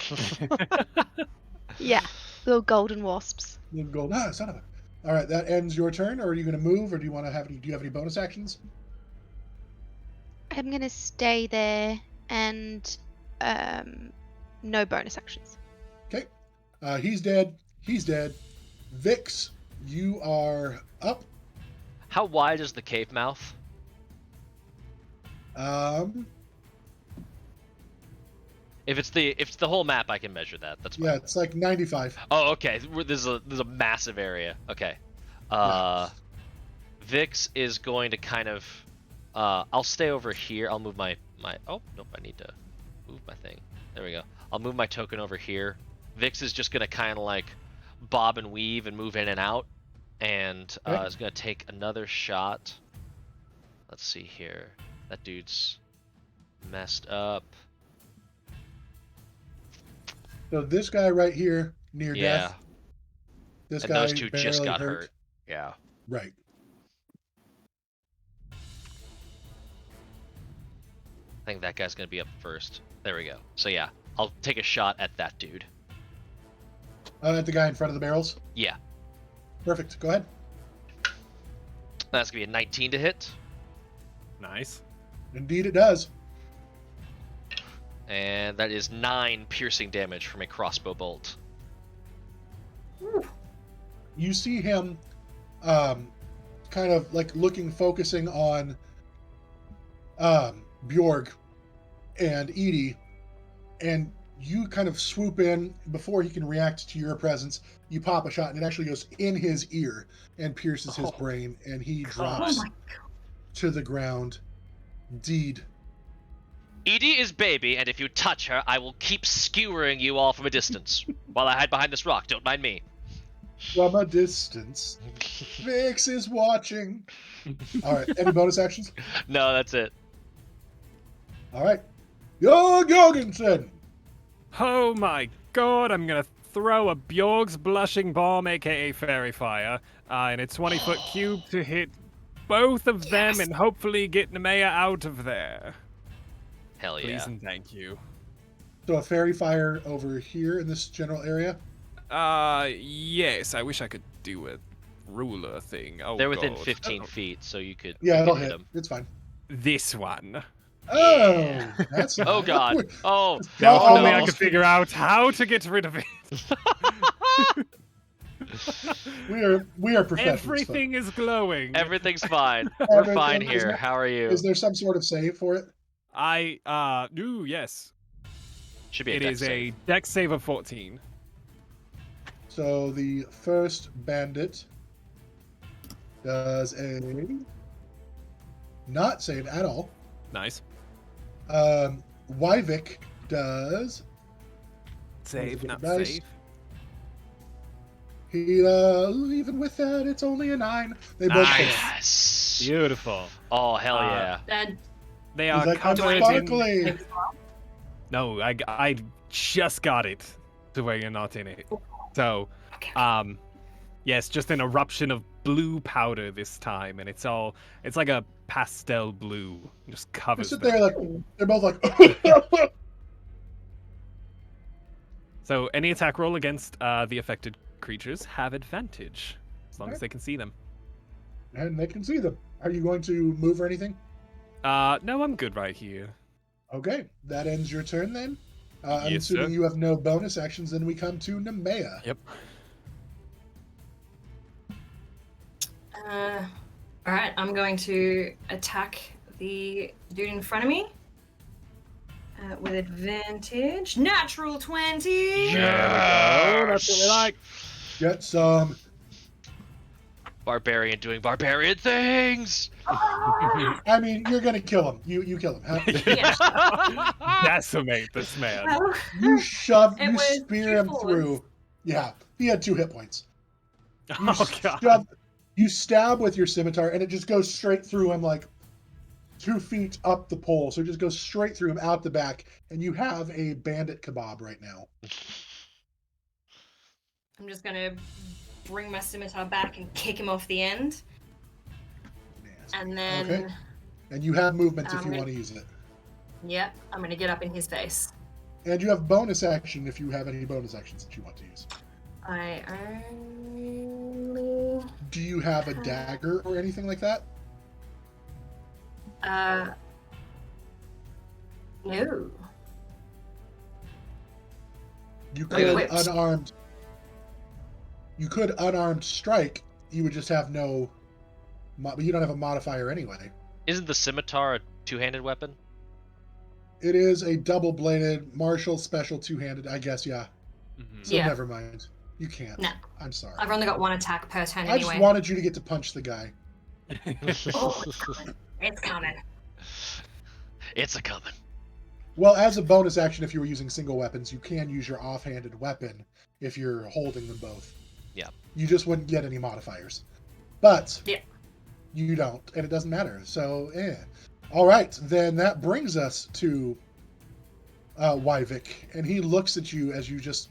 Yeah, little golden wasps. You go, son of a. All right, that ends your turn. Or are you going to move, or do you want to have any? Do you have any bonus actions? I'm gonna stay there and no bonus actions. Okay. He's dead. He's dead. Vix, you are up. How wide is the cave mouth? If it's the whole map, I can measure that. That's fine. Yeah, it's like 95. Oh, okay. There's a massive area. Okay. Vix is going to kind of. I'll stay over here. I'll move my. Oh nope, I need to move my thing. There we go. I'll move my token over here. Vix is just gonna kind of like bob and weave and move in and out, and Okay. is going to take another shot. Let's see here. That dude's messed up. So this guy right here, near Yeah. death. This And guy those two barely just got hurt. Yeah. Right. I think that guy's going to be up first. There we go. So yeah, I'll take a shot at that dude. At the guy in front of the barrels. Yeah. Perfect. Go ahead. That's going to be a 19 to hit. Nice. Indeed, it does. And that is 9 piercing damage from a crossbow bolt. You see him kind of like focusing on Bjorg and Edie, and you kind of swoop in before he can react to your presence. You pop a shot, and it actually goes in his ear and pierces his brain, and he drops to the ground. Deed. Edie is baby, and if you touch her, I will keep skewering you all from a distance. While I hide behind this rock, don't mind me. From a distance. Vix is watching. All right. Any bonus actions? No, that's it. All right. Jorgensen. Oh my god, I'm gonna throw a Bjorg's Blushing Bomb, aka Fairy Fire, in a 20-foot cube to hit both of them and hopefully get Nemea out of there. Hell yeah. Please and thank you. So a fairy fire over here in this general area. Yes, I wish I could do a ruler thing. Oh, They're within God. 15 feet, so you could, Yeah, you it'll could hit. them. It's fine. This one. Oh, that's Oh god. Oh, Now, if Oh, only no. I could figure out how to get rid of it. We are professionals. Everything is glowing. everything's fine. We're Everything fine is here. not- How are you? Is there some sort of save for it? Yes. Should be a It dex is save. a dex save of 14. So the first bandit does a not save at all. Nice. Wyvic does. Save, not Nice. save. He even with that, it's only a 9. They both fail. Yes. Beautiful. Oh hell yeah. That They He's are like, I'm covered in... sparkling. No, I just got it to where you're not in it. So, okay. yes, just an eruption of blue powder this time, and it's like a pastel blue, just They covers sit them. there like they're both like. So any attack roll against the affected creatures have advantage, as long as they can see them. And they can see them. Are you going to move or anything? No, I'm good right here. Okay, that ends your turn then. I'm Yes, assuming sir. you have no bonus actions. Then we come to Nemea. Yep. All right, I'm going to attack the dude in front of me with advantage. Natural 20. Oh, that's what we like. Get some. Barbarian doing barbarian things. I mean, you're gonna kill him. You kill him. Yeah. Decimate this man. Well, You shove. It You was spear him 2 through. forwards. Yeah, he had 2 hit points. You Oh god. you stab with your scimitar, and it just goes straight through him, like 2 feet up the pole. So it just goes straight through him out the back, and you have a bandit kebab right now. I'm just gonna bring my scimitar back and kick him off the end, Nasty. and then Okay. And you have movement if you Okay. want to use it. yep, I'm gonna get up in his face. And you have bonus action if you have any bonus actions that you want to use. I only Do you have a dagger or anything like that? no. You could Whips. unarmed. You could unarmed strike. You would just have no. But you don't have a modifier anyway. Isn't the scimitar a two-handed weapon? It is a double-bladed martial special two-handed. I guess, yeah. Mhm. So Yeah. never mind. You can't. No. I'm sorry. I've only got 1 attack per turn I anyway. just wanted you to get to punch the guy. Oh, it's coming. It's a coming. Well, as a bonus action, if you were using single weapons, you can use your offhanded weapon if you're holding them both. Yeah. You just wouldn't get any modifiers. But Yeah. you don't, and it doesn't matter. So, all right, then that brings us to Wyvic, and he looks at you as you just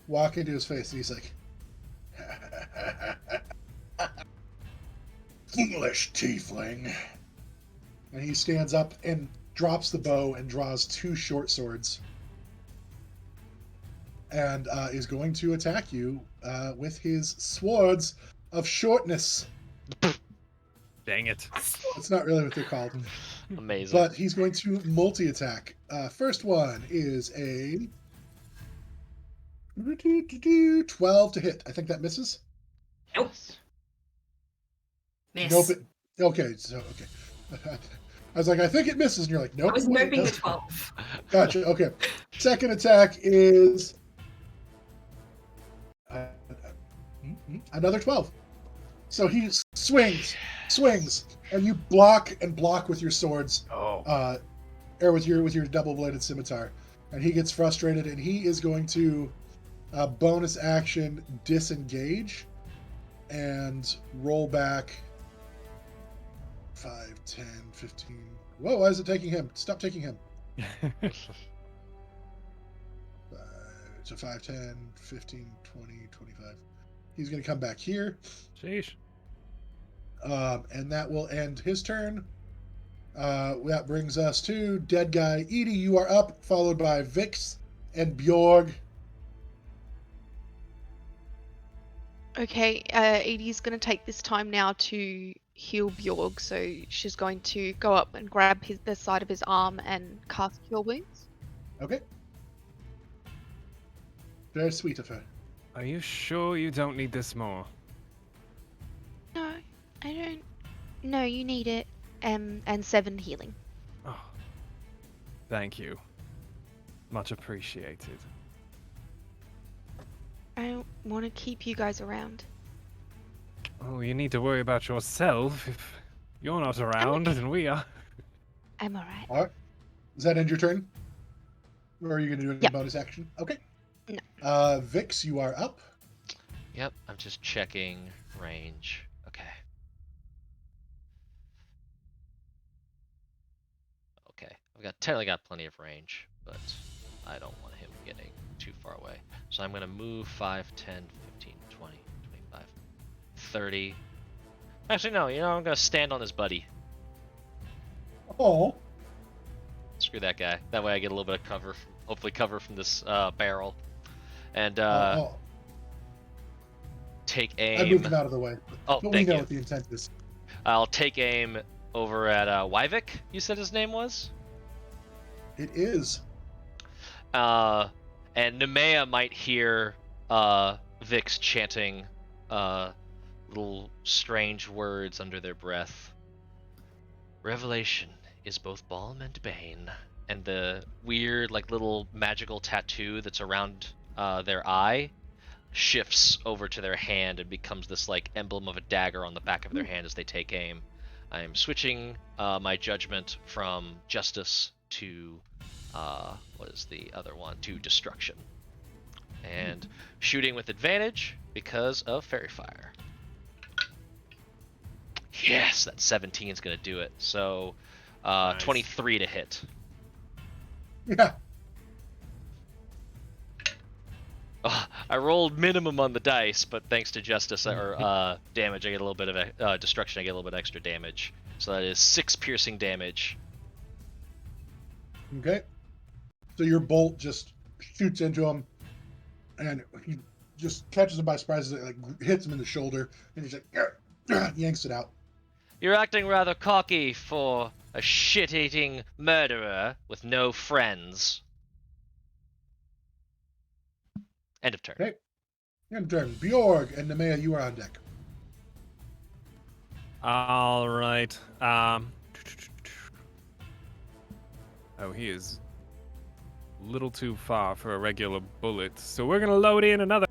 walk into his face, and he's like, "Foolish tiefling." And he stands up and drops the bow and draws 2 short swords, and is going to attack you with his swords of shortness. Dang it. That's not really what they're called. Amazing. But he's going to multi-attack. First one is a 12 to hit. I think that misses. Nope. Miss. Nope. Okay. I was like, I think it misses, and you're like, nope. I was it noping the doesn't. 12. Gotcha. Okay. Second attack is another 12. So he swings, and you block with your swords, Oh. or with your double-bladed scimitar, and he gets frustrated, and he is going to bonus action disengage and roll back 5, 10, 15. Whoa, why is it taking him? Stop taking him. So 5, 10, 15, 20, 25. He's going to come back here. Sheesh. And that will end his turn. That brings us to dead guy Edie. You are up, followed by Vix and Bjorg. Okay, Edie's going to take this time now to heal Bjorg, so she's going to go up and grab the side of his arm and cast Cure Wounds. Okay. Very sweet of her. Are you sure you don't need this more? No, I don't. No, you need it. And 7 healing. Oh. Thank you. Much appreciated. I don't want to keep you guys around. Oh, you need to worry about yourself. If you're not around, then we are. I'm alright. All right. Does that end your turn? Or are you going to do any Yep. bonus action? Okay. No. Vix, you are up. Yep, I'm just checking range. Okay. Okay, I've technically got plenty of range, but I don't want him getting too far away. So I'm gonna move 5, 10, 15, 20, 25, 30. Actually, no, I'm gonna stand on this buddy. Oh. Screw that guy. That way I get a little bit of cover, hopefully cover from this barrel. And take aim. I moved him out of the way. Oh, But we thank know you. what the intent is. I'll take aim over at Wyvic, you said his name was? It is. And Nemea might hear Vix chanting little strange words under their breath. Revelation is both balm and bane. And the weird, little magical tattoo that's around their eye shifts over to their hand and becomes this, emblem of a dagger on the back of their hand as they take aim. I am switching my judgment from justice to, what is the other one? To destruction. And shooting with advantage because of Fairy Fire. Yes, that 17 is going to do it. So, Nice. 23 to hit. Yeah. Oh, I rolled minimum on the dice, but thanks to justice or damage, I get a little bit of destruction. I get a little bit extra damage. So that is 6 piercing damage. Okay. So your bolt just shoots into him, and he just catches him by surprise. It hits him in the shoulder, and he's like, yanks it out. You're acting rather cocky for a shit-eating murderer with no friends. End of turn. Okay. End turn. Bjorg and Nemea, you are on deck. All right. Oh, he is a little too far for a regular bullet, so we're gonna load in another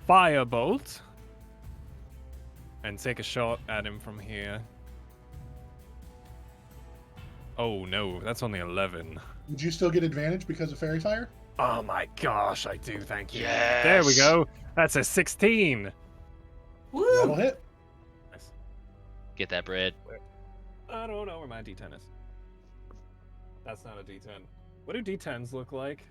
firebolt and take a shot at him from here. Oh no, that's only 11. Would you still get advantage because of Fairy Fire? Oh my gosh, I do, thank you. Yes. There we go. That's a 16. Woo! That'll hit. Nice. Get that bread. I don't know where my D10 is. That's not a D10. What do D10s look like?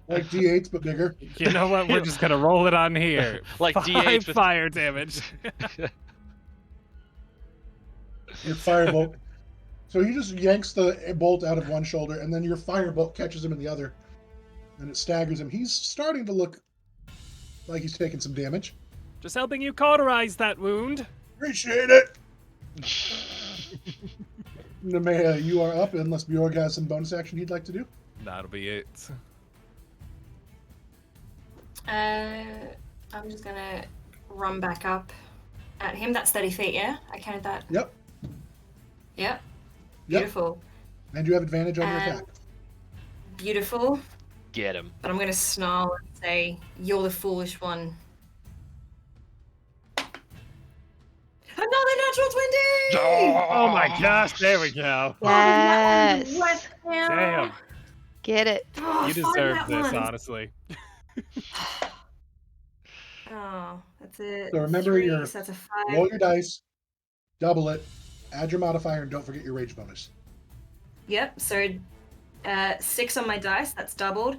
Like D8s, but bigger. You know what? We're just gonna roll it on here. Like 5 D8s with- fire damage. Your firebolt. So he just yanks the bolt out of one shoulder, and then your firebolt catches him in the other, and it staggers him. He's starting to look like he's taking some damage. Just helping you cauterize that wound. Appreciate it. Nemea, you are up, unless Bjorg has some bonus action he'd like to do. That'll be it. I'm just gonna run back up at him. That's 30 feet, yeah? I counted that. Yep. Yep. Yep. Beautiful. And you have advantage on your attack. Beautiful. Get him. But I'm gonna snarl and say, "You're the foolish one." Another natural 20! Oh my gosh, there we go. Yes. Damn. Get it. Oh, You find deserve that this, one. honestly. Oh, that's it. So remember 3, your- so that's a 5. Roll your dice, double it, add your modifier, and don't forget your rage bonus. Yep, so 6 on my dice, that's doubled.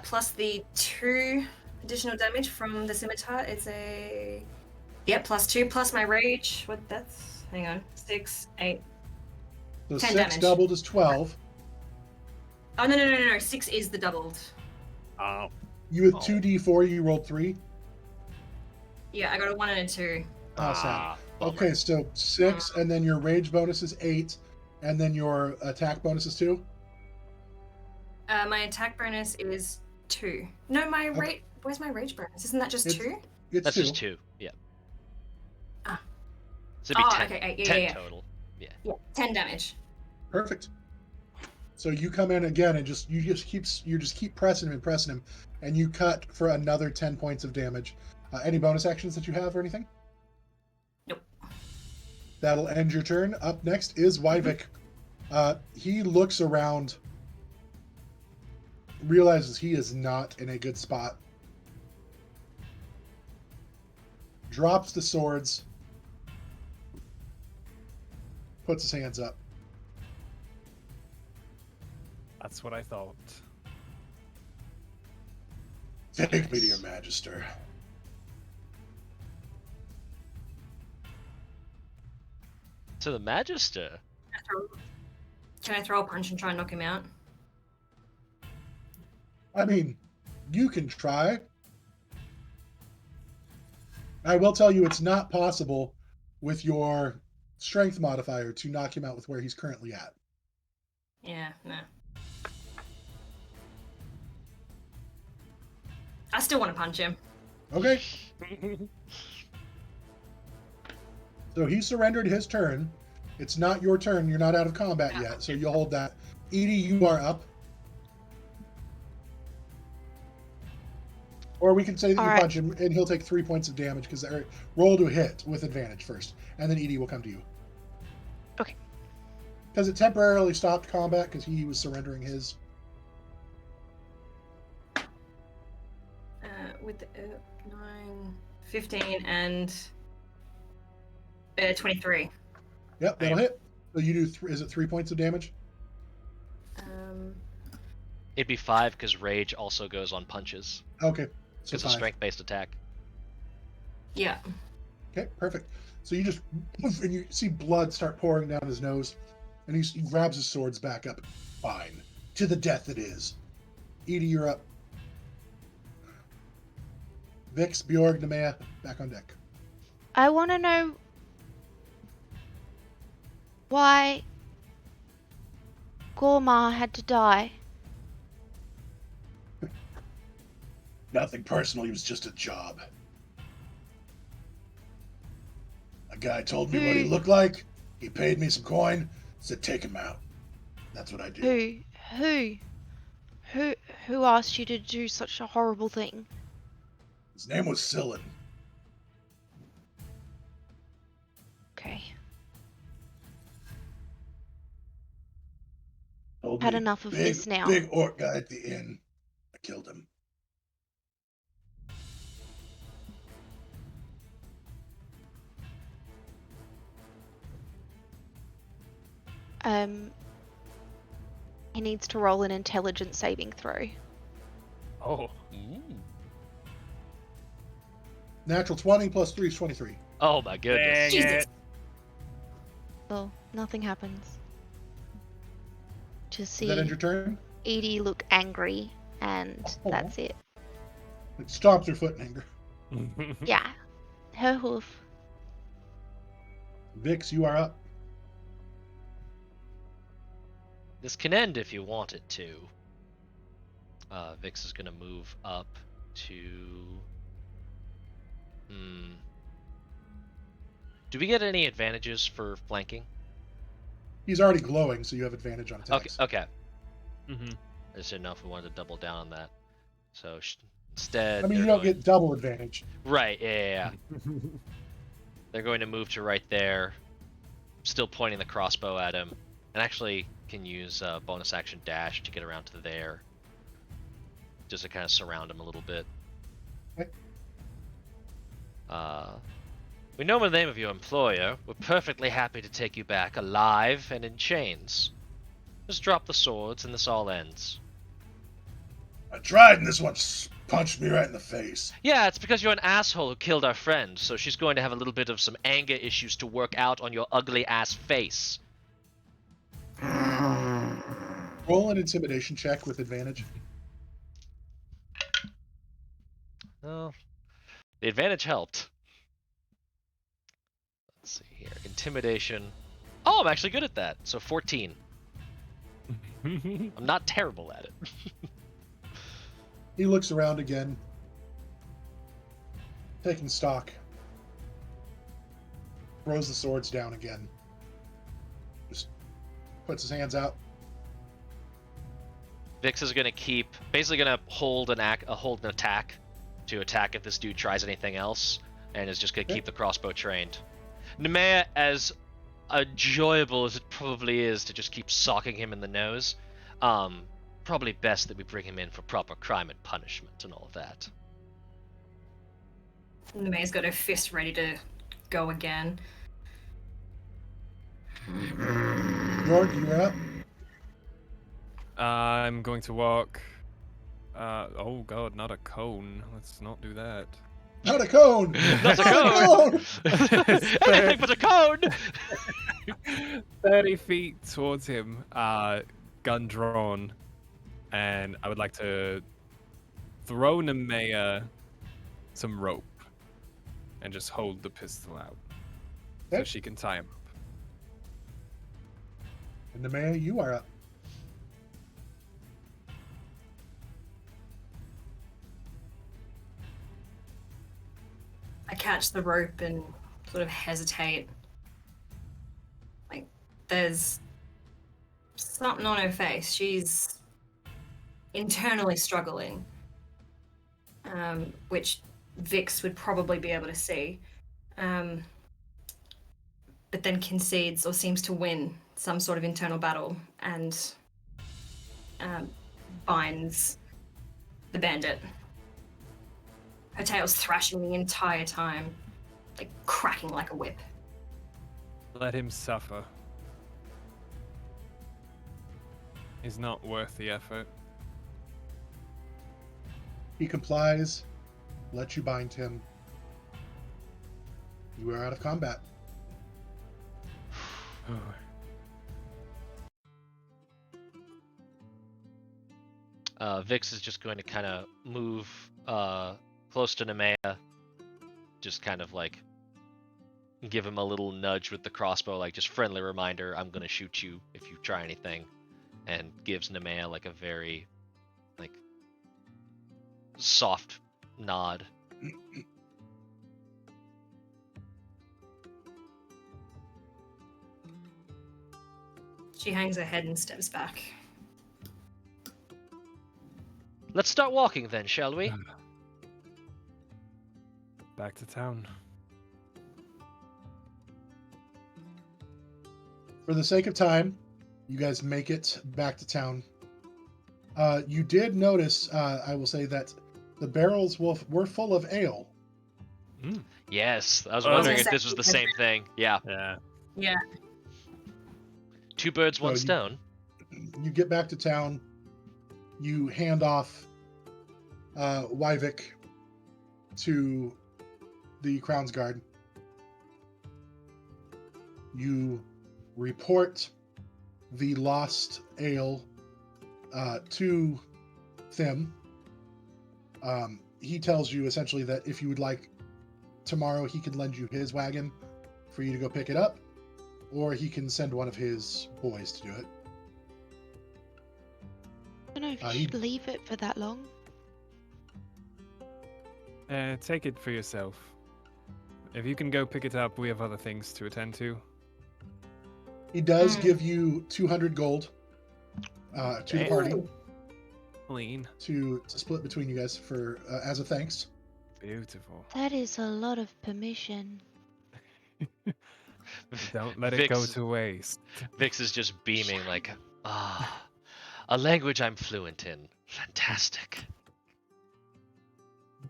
Plus the 2 additional damage from the scimitar. It's a... Yep, +2, plus my rage. What, that's... Hang on. 6, 8. So 10 6 damage. doubled is 12. Oh, no. 6 is the doubled. Oh. You with 2d4, you rolled 3. Yeah, I got a 1 and a 2. Oh, sad. Ah, bummer. Okay, so 6, and then your rage bonus is 8, and then your attack bonus is 2. My attack bonus is 2. No, my Okay. rage... Where's my rage bonus? Isn't that just It's- 2? It's That's 2. just 2. Yeah. Ah. So it'd be Oh, 10, okay, yeah, 10 yeah. total. Yeah, 10 damage. Perfect. So you come in again and you just keep pressing him, and you cut for another 10 points of damage. Any bonus actions that you have or anything? Nope. That'll end your turn. Up next is Wyvic. He looks around, realizes he is not in a good spot, drops the swords, puts his hands up. That's what I thought. Take me to your magister. To the Magister. Can I throw a punch and try and knock him out? I mean, you can try. I will tell you it's not possible with your strength modifier to knock him out with where he's currently at. Yeah, no. I still want to punch him. Okay. So he surrendered his turn. It's not your turn. You're not out of combat yet, so you'll hold that. Edie, you are up. Or we can say that All you right. punch him, and he'll take 3 points of damage because roll to hit with advantage first, and then Edie will come to you. Okay. Because it temporarily stopped combat because he was surrendering his. With the 9, 15, and 23. Yep, that'll hit. So you do. Is it 3 points of damage? It'd be 5 because rage also goes on punches. Okay. So It's a 5. strength-based attack. Yeah. Okay, perfect. So you just and you see blood start pouring down his nose, and he grabs his swords back up. Fine, to the death it is. Edie, you're up. Vix, Bjorg, Nemea, back on deck. I want to know why Goremarr had to die. Nothing personal. He was just a job. A guy told me what he looked like. He paid me some coin. Said take him out. That's what I did. Who asked you to do such a horrible thing? His name was Sillin. Okay. Told Had me, enough of big, this now. Big orc guy at the inn. I killed him. He needs to roll an intelligence saving throw. Oh. Natural 20 plus 3 is 23. Oh my goodness. Dang Jesus. it. Well, nothing happens. Just Does that end see your turn? Edie look angry, and Oh. that's it. It stomps her foot in anger. Yeah. Her hoof. Vix, you are up. This can end if you want it to. Vix is gonna move up to... Do we get any advantages for flanking? He's already glowing, so you have advantage on attacks. Okay. Mm-hmm. I just didn't know if we wanted to double down on that. So instead, I mean, you they're don't going... get double advantage. Right, yeah. They're going to move to right there, still pointing the crossbow at him, and actually can use bonus action dash to get around to there, just to kind of surround him a little bit. Okay. We know the name of your employer. We're perfectly happy to take you back alive and in chains. Just drop the swords and this all ends. I tried, and this one punched me right in the face. Yeah, it's because you're an asshole who killed our friend, so she's going to have a little bit of some anger issues to work out on your ugly ass face. Roll an intimidation check with advantage. Well, the advantage helped. Let's see here. Intimidation. Oh, I'm actually good at that. So 14. I'm not terrible at it. He looks around again, taking stock. Throws the swords down again. Just puts his hands out. Vix is gonna keep, basically gonna hold an attack to attack if this dude tries anything else, and is just gonna keep the crossbow trained. Nemea, as enjoyable as it probably is to just keep socking him in the nose, probably best that we bring him in for proper crime and punishment and all of that. Nemea's got her fist ready to go again. York, you're up. I'm going to walk. Oh god, not a cone. Let's not do that. Not a cone! Not a cone! Anything but a cone! 30 feet towards him, gun drawn, and I would like to throw Nemea some rope and just hold the pistol out so Okay. she can tie him up. And Nemea, you are up. I catch the rope and sort of hesitate. Like, there's something on her face. She's internally struggling, which Vix would probably be able to see. But then concedes or seems to win some sort of internal battle and binds the bandit. Her tail's thrashing the entire time, like cracking like a whip. Let him suffer. He's not worth the effort. He complies, lets you bind him. You are out of combat. Vix is just going to kind of move close to Nemea, just kind of like give him a little nudge with the crossbow, like just friendly reminder, I'm going to shoot you if you try anything, and gives Nemea like a very like soft nod. She hangs her head and steps back. Let's start walking then, shall we? Back to town. For the sake of time, you guys make it back to town. You did notice, I will say, that the barrels were full of ale. Yes, I was Oh. wondering if this was the same thing. Yeah. Yeah. Yeah. Two birds, one So stone. You get back to town. You hand off Wyvic to the Crown's Guard. You report the lost ale to Thim. He tells you essentially that if you would like, tomorrow he can lend you his wagon for you to go pick it up, or he can send one of his boys to do it. I don't know if you should leave it for that long. Take it for yourself. If you can go pick it up, we have other things to attend to. He does give you 200 gold to the party Clean. to split between you guys for as a thanks. Beautiful. That is a lot of permission. Don't let it go to waste. Vix is just beaming like, a language I'm fluent in. Fantastic.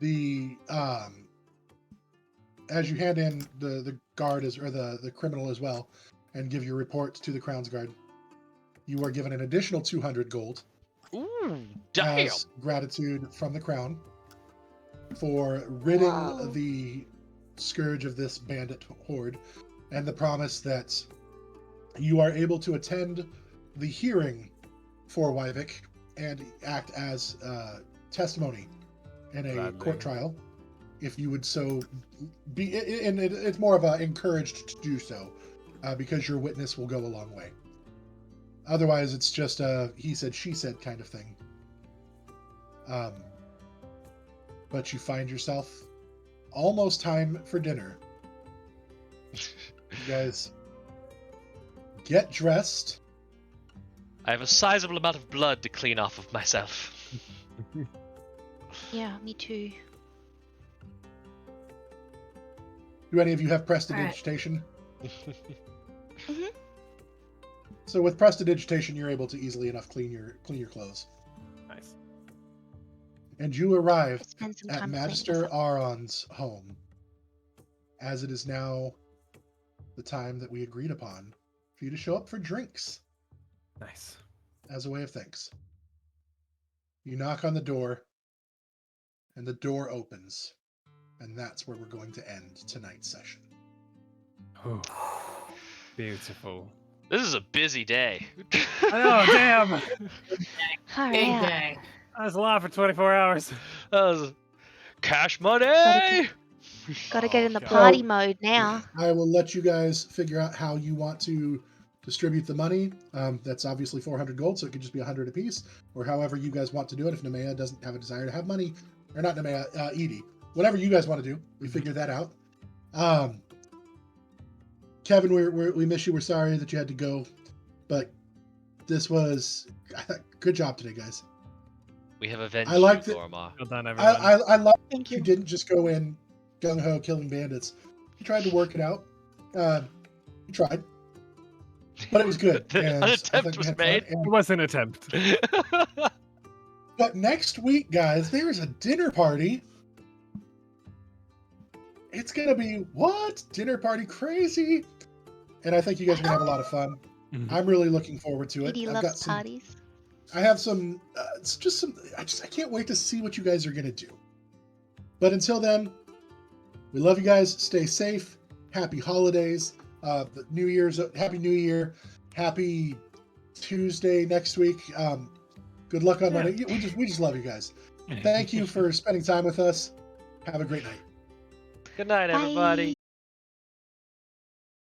The as you hand in the guard or the criminal as well, and give your report to the Crown's Guard, you are given an additional 200 gold. Ooh, damn. As gratitude from the Crown for ridding the scourge of this bandit horde, and the promise that you are able to attend the hearing for Wyvic and act as testimony in a court trial, if you would so be. And it's more of a encouraged to do so, because your witness will go a long way. Otherwise, it's just a he said, she said kind of thing. But you find yourself almost time for dinner. You guys get dressed. I have a sizable amount of blood to clean off of myself. Yeah, me too. Do any of you have prestidigitation? So with prestidigitation, you're able to easily enough clean your clothes. Nice. And you arrive Spend some at time Magister Aron's home, as it is now the time that we agreed upon for you to show up for drinks Nice. as a way of thanks. You knock on the door, and the door opens, and that's where we're going to end tonight's session. Oh, beautiful. This is a busy day. Oh, damn! All Big right. day. That's a lot for 24 hours. Cash money! Gotta get in the God. party mode now. I will let you guys figure out how you want to distribute the money. That's obviously 400 gold, so it could just be 100 apiece, or however you guys want to do it. If Nemea doesn't have a desire to have money, or not Nemea, Edie, whatever you guys want to do, we figure that out. Kevin, we miss you. We're sorry that you had to go, but this was good job today, guys. We have avenged I like you, that- Goremarr. Well done, everyone. I love Thank you you. didn't just go in gung ho killing bandits. You tried to work it out. You tried, but it was good. An and I attempt think we was had fun. made. And- It was an attempt. But next week, guys, there's a dinner party. It's gonna be dinner party crazy, and I think you guys are gonna have a lot of fun. Mhm. I'm really looking forward to it. Edie I've got loves some. parties. I have some. It's just some. I can't wait to see what you guys are gonna do. But until then, we love you guys. Stay safe. Happy holidays. The New Year's. Happy New Year. Happy Tuesday next week. Good luck on Monday. We just love you guys. Thank you for spending time with us. Have a great night. Good night, everybody.